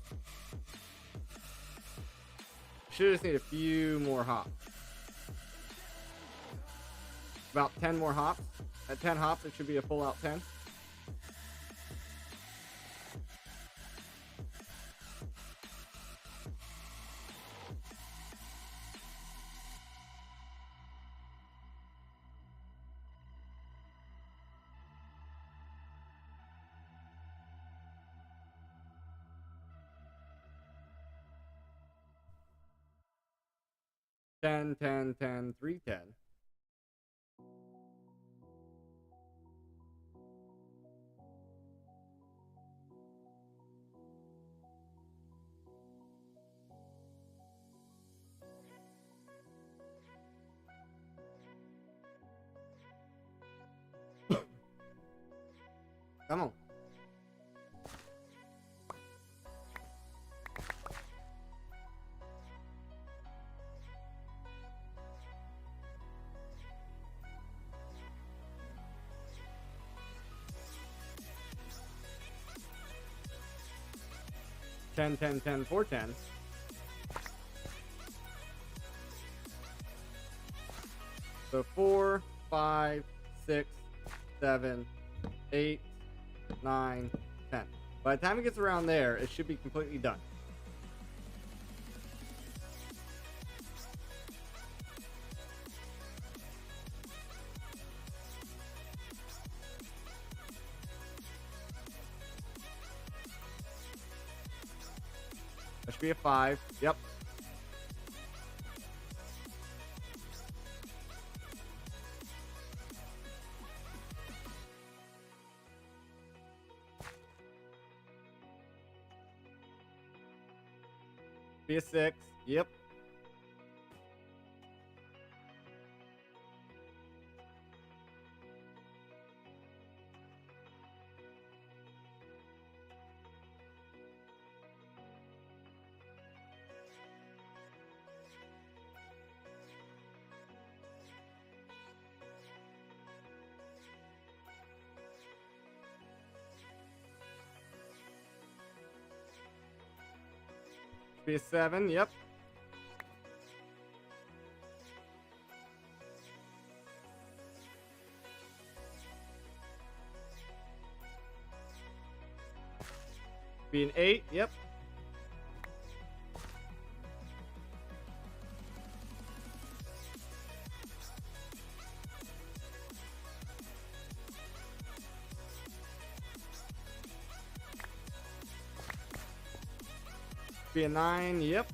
[SPEAKER 1] Should just need a few more hops. About 10 more hops. At 10 hops, it should be a full out 10. Ten, 10, 10, 3, 10. Come on. 10, 10, 10, 4, 10. So 4, 5, 6, 7, 8, 9, 10. By the time it gets around there, it should be completely done. That should be a 5. Yep. Be a 6. Yep. Be a 7. Yep. Be an 8. Yep. Be a 9. Yep.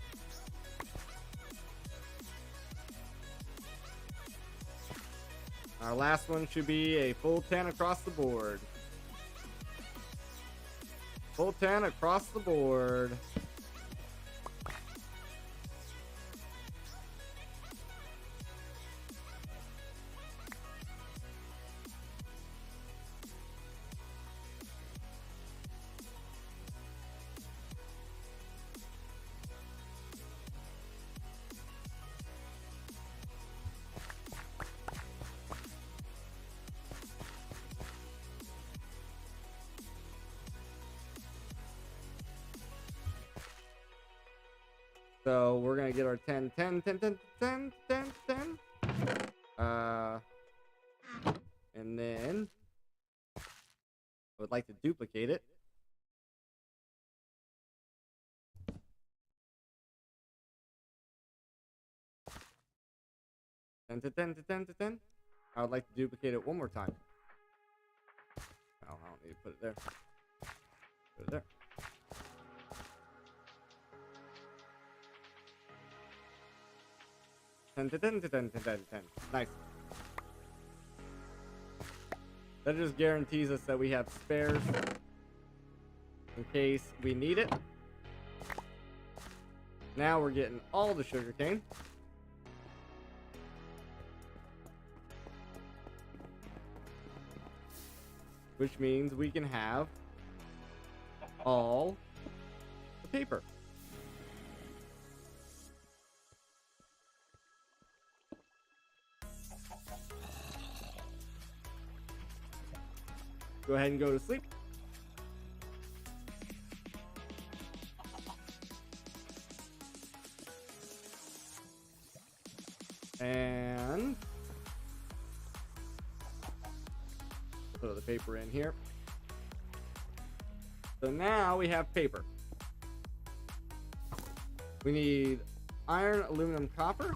[SPEAKER 1] Our last one should be a full 10 across the board. Full 10 across the board. So we're gonna get our 10, 10, 10, 10, 10, 10, 10. And then I would like to duplicate it. Ten to 10 to 10 to 10. I would like to duplicate it one more time. Oh, I don't need to put it there. Put it there. Ten to 10 to 10 to 10 to 10. Nice. That just guarantees us that we have spares in case we need it. Now we're getting all the sugarcane. Which means we can have all the paper. Go ahead and go to sleep. And throw the paper in here. So now we have paper. We need iron, aluminum, copper.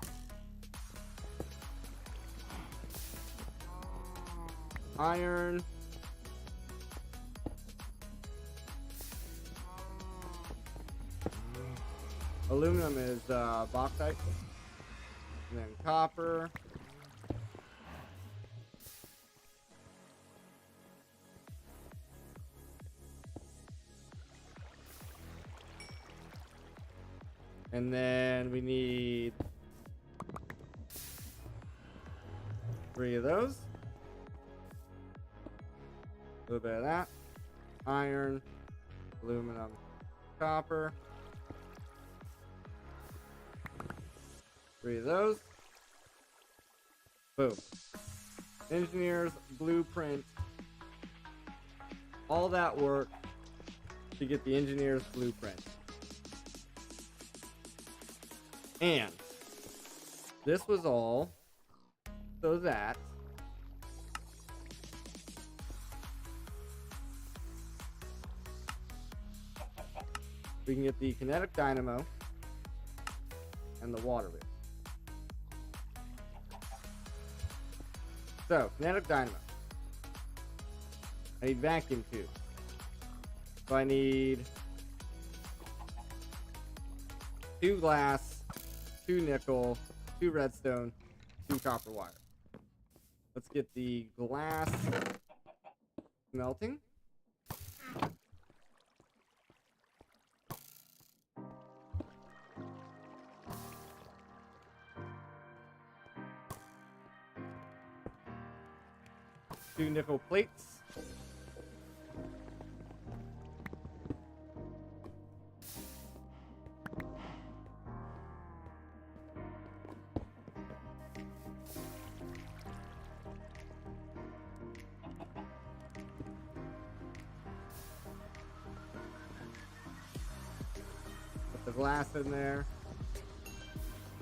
[SPEAKER 1] Iron. Aluminum is bauxite. And then copper. And then we need 3 of those. A little bit of that. Iron, aluminum, copper. 3 of those. Boom. Engineer's blueprint. All that work to get the engineer's blueprint. And this was all so that we can get the kinetic dynamo and the water wheel. So, kinetic dynamo. I need vacuum tube. So I need 2 glass, 2 nickel, 2 redstone, 2 copper wire. Let's get the glass smelting. Two nickel plates. Put the glass in there.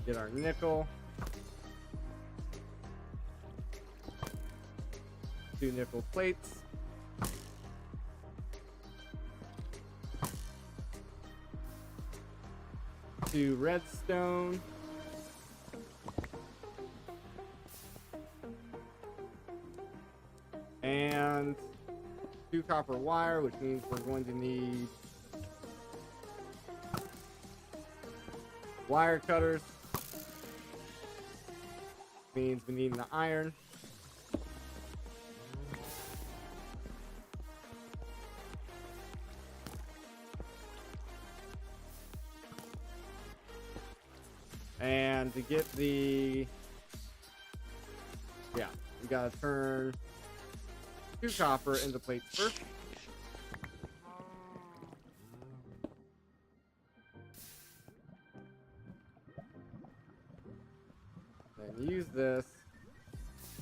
[SPEAKER 1] Get our nickel. 2 nickel plates. Two redstone. And 2 copper wire, which means we're going to need wire cutters. Means we need an iron. And to get the, yeah, we gotta turn 2 copper into plates first. Then use this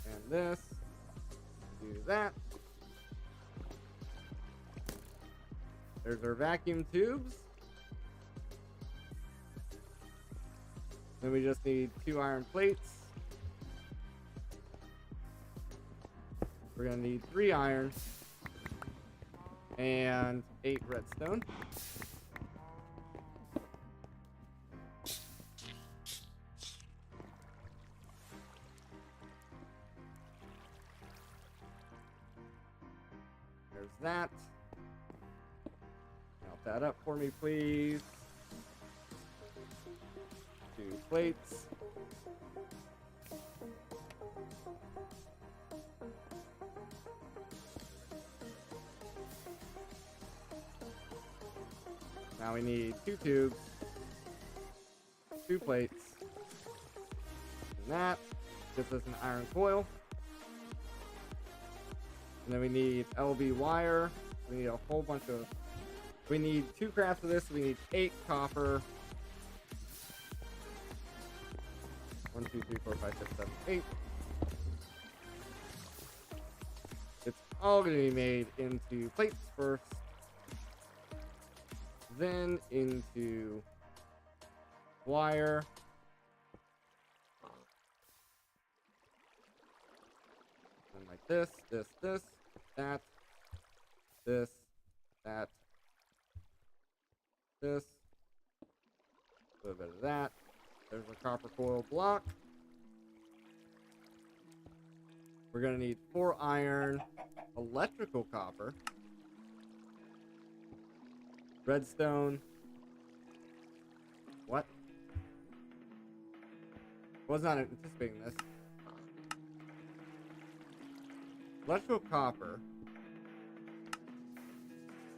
[SPEAKER 1] and this. Do that. There's our vacuum tubes. Then we just need 2 iron plates. We're gonna need 3 iron and 8 redstone. There's that. Melt that up for me, please. 2 plates. Now we need 2 tubes, 2 plates, and that gives us an iron coil. And then we need LB wire. We need a whole bunch of. We need 2 crafts of this. We need 8 copper. 1, 2, 3, 4, 5, 6, 7, 8. It's all going to be made into plates first, then into wire, and like this, this, that, this, that, this, a little bit of that. There's a copper coil block. We're gonna need 4 iron, electrical copper, redstone. What? Was not anticipating this. Electrical copper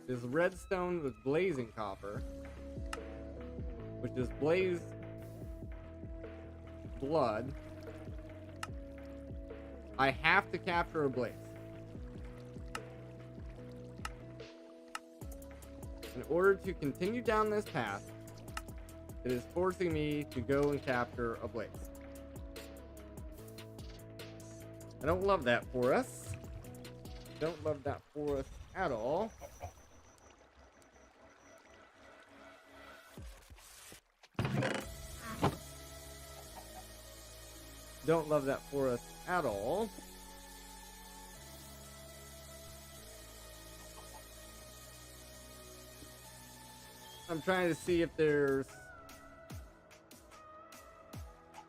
[SPEAKER 1] is redstone with blazing copper, which is blazed blood. I have to capture a blaze. In order to continue down this path, it is forcing me to go and capture a blaze. I don't love that for us. Don't love that for us at all. Don't love that for us at all. I'm trying to see if there's...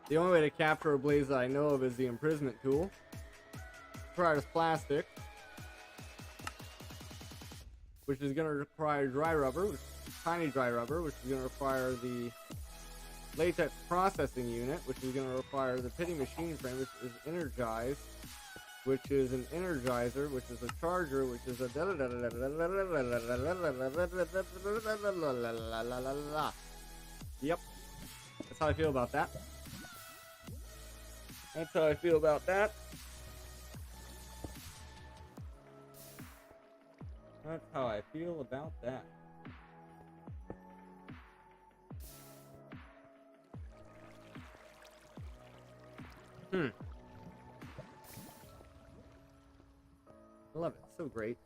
[SPEAKER 1] The only way to capture a blaze that I know of is the imprisonment tool. Requires plastic, which is going to require dry rubber, tiny dry rubber, which is going to require the latex processing unit, which is going to require the pity machine frame, which is energized, which is an energizer, which is a charger, which is a Yep. That's how I feel about that. That's how I feel about that. That's how I feel about that. I love it. So great.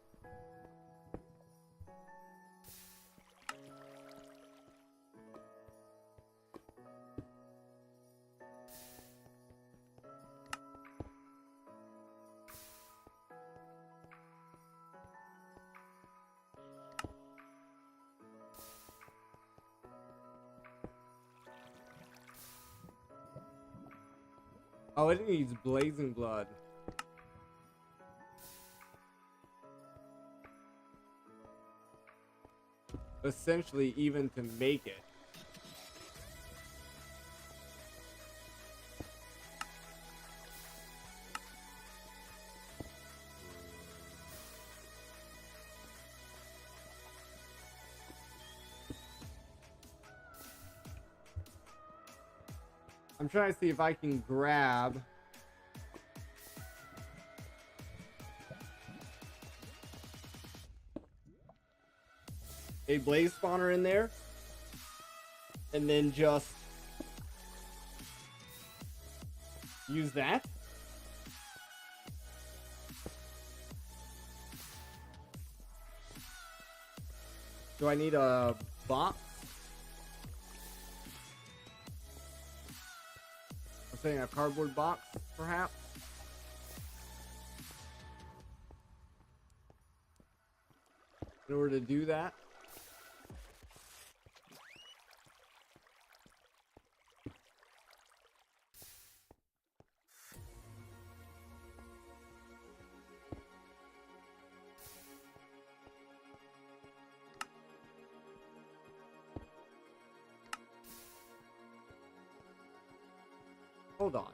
[SPEAKER 1] Oh, it needs blazing blood. Essentially, even to make it. I'm trying to see if I can grab a blaze spawner in there and then just use that. Do I need a box? I'm saying a cardboard box, perhaps. In order to do that. Hold on.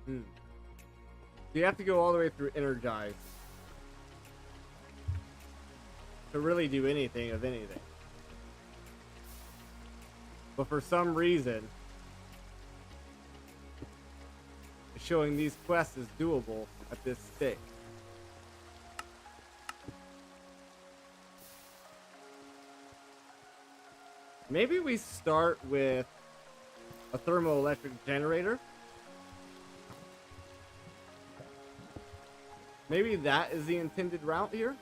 [SPEAKER 1] So you have to go all the way through Energize to really do anything of anything. But for some reason, it's showing these quests as doable at this stage. Maybe we start with a thermoelectric generator. Maybe that is the intended route here.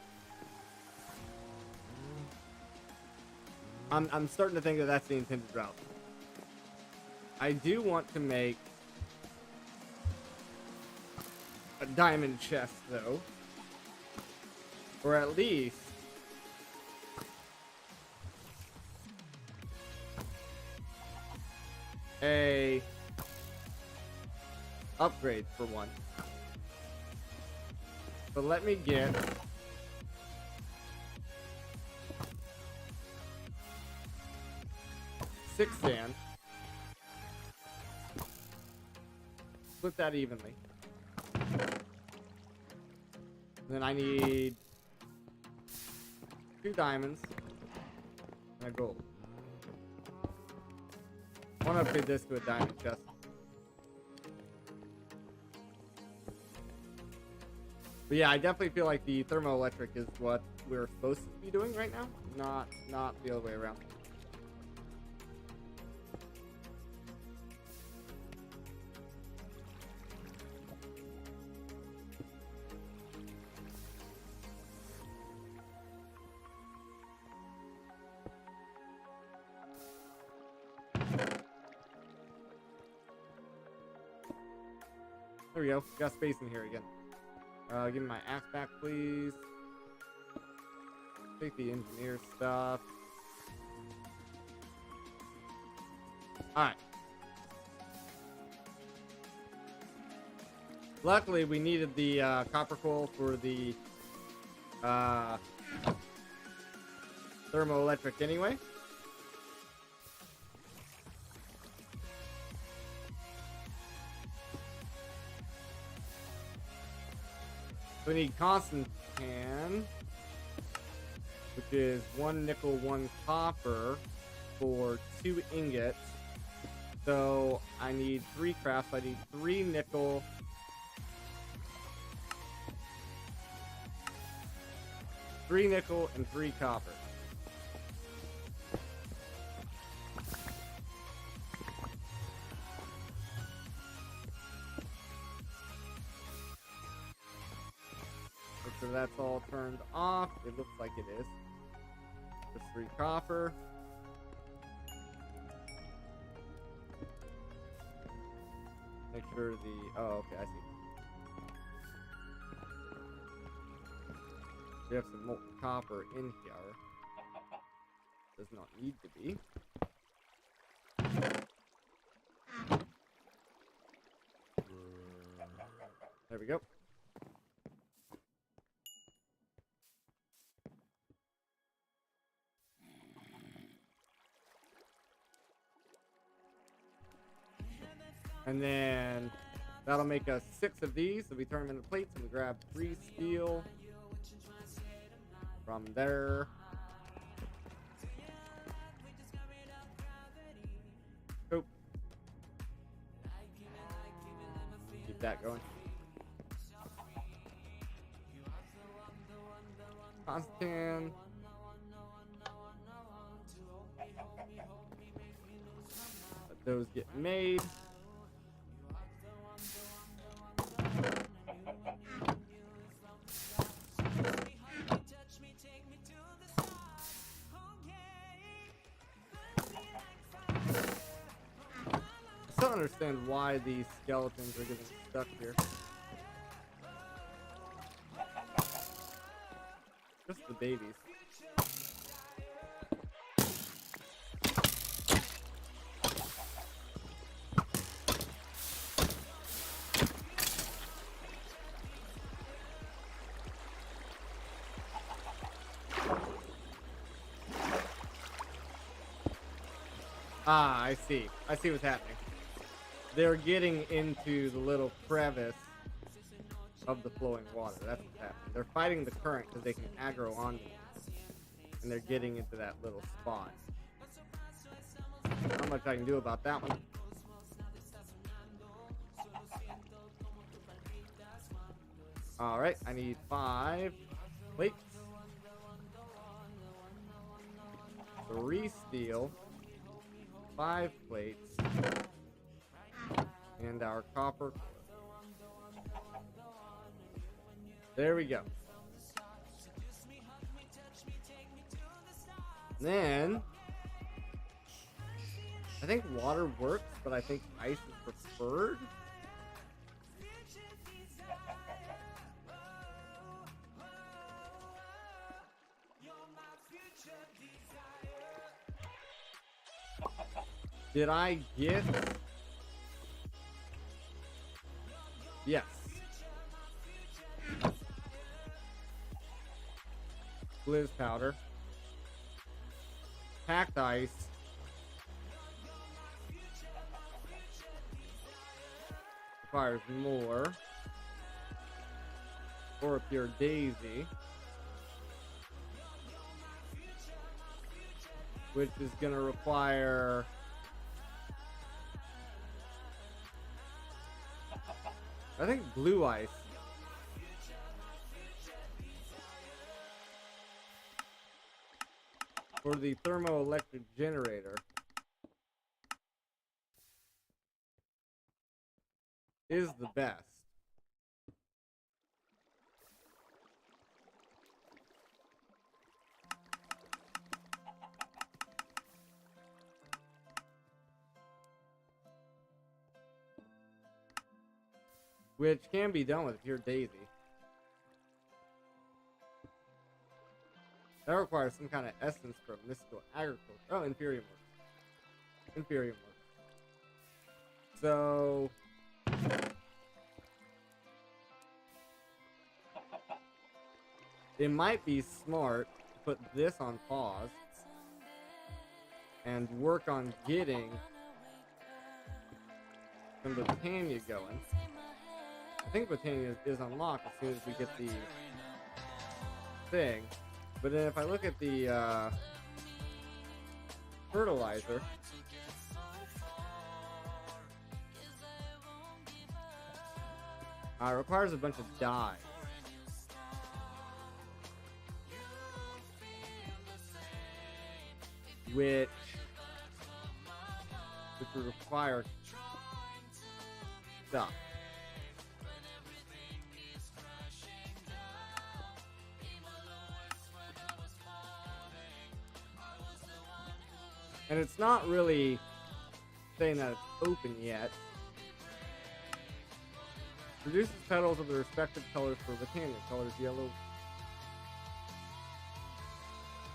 [SPEAKER 1] I'm starting to think that that's the intended route. I do want to make a diamond chest, though. Or at least a upgrade for one. But let me get six sand. Split that evenly. Then I need 2 diamonds and a gold. I want to upgrade this to a diamond chest. But yeah, I definitely feel like the thermoelectric is what we're supposed to be doing right now, not the other way around. There we go. Got space in here again. Give me my axe back, please. Take the engineer stuff. Alright. Luckily, we needed the copper coal for the thermoelectric anyway. We need constant tan, which is 1 nickel, 1 copper for 2 ingots. So I need 3 crafts. I need 3 nickel, 3 nickel, and 3 copper. Make sure that's all turned off. It looks like it is. Just 3 copper. Make sure the... Oh, okay, I see. We have some molten copper in here. Does not need to be. There we go. And then that'll make us 6 of these. So we turn them into plates and we grab 3 steel from there. Oh. Keep that going. Constant. Let those get made. I don't understand why these skeletons are getting stuck here. Just the babies. Ah, I see. I see what's happening. They're getting into the little crevice of the flowing water. That's what's happening. They're fighting the current because they can aggro onto it. And they're getting into that little spot. Not much I can do about that one. Alright, I need 5 plates. 3 steel. 5 plates. And our copper. There we go. Then I think water works, but I think ice is preferred. Did I get... Yes. Blizz powder. Packed ice. Requires more. Or a pure daisy. Which is gonna require... I think blue ice. For the thermoelectric generator. Is the best. which can be done with pure daisy. That requires some kind of essence from mystical agriculture. Oh, Inferium works. Inferium works. So... it might be smart to put this on pause and work on getting some Botania going. I think Botania is unlocked as soon as we get the thing. But then if I look at the fertilizer, it requires a bunch of dyes. Which would require stuff. And it's not really saying that it's open yet. Produces petals of the respective colors for Botania. Colors yellow.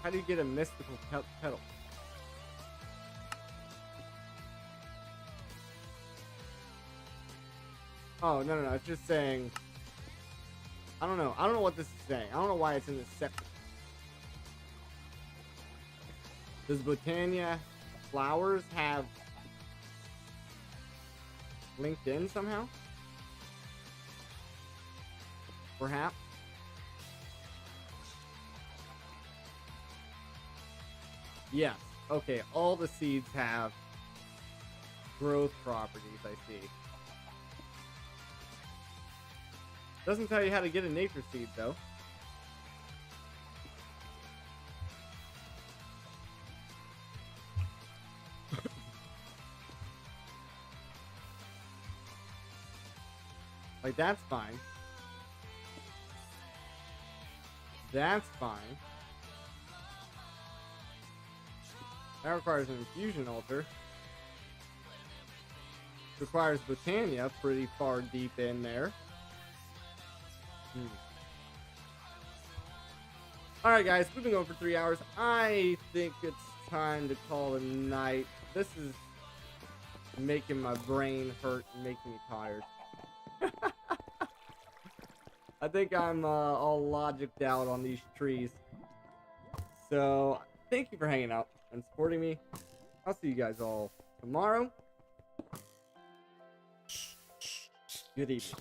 [SPEAKER 1] How do you get a mystical petal? Oh, no, it's just saying... I don't know what this is saying. I don't know why it's in this section. Does Botania flowers have linked in somehow? Perhaps? Yes. Okay, all the seeds have growth properties, I see. Doesn't tell you how to get a nature seed, though. Like, that's fine. That's fine. That requires an infusion altar. Requires Botania pretty far deep in there. Alright guys, we've been going for 3 hours. I think it's time to call it a night. This is making my brain hurt and making me tired. I think I'm all logicked out on these trees. So, thank you for hanging out and supporting me. I'll see you guys all tomorrow. Good evening.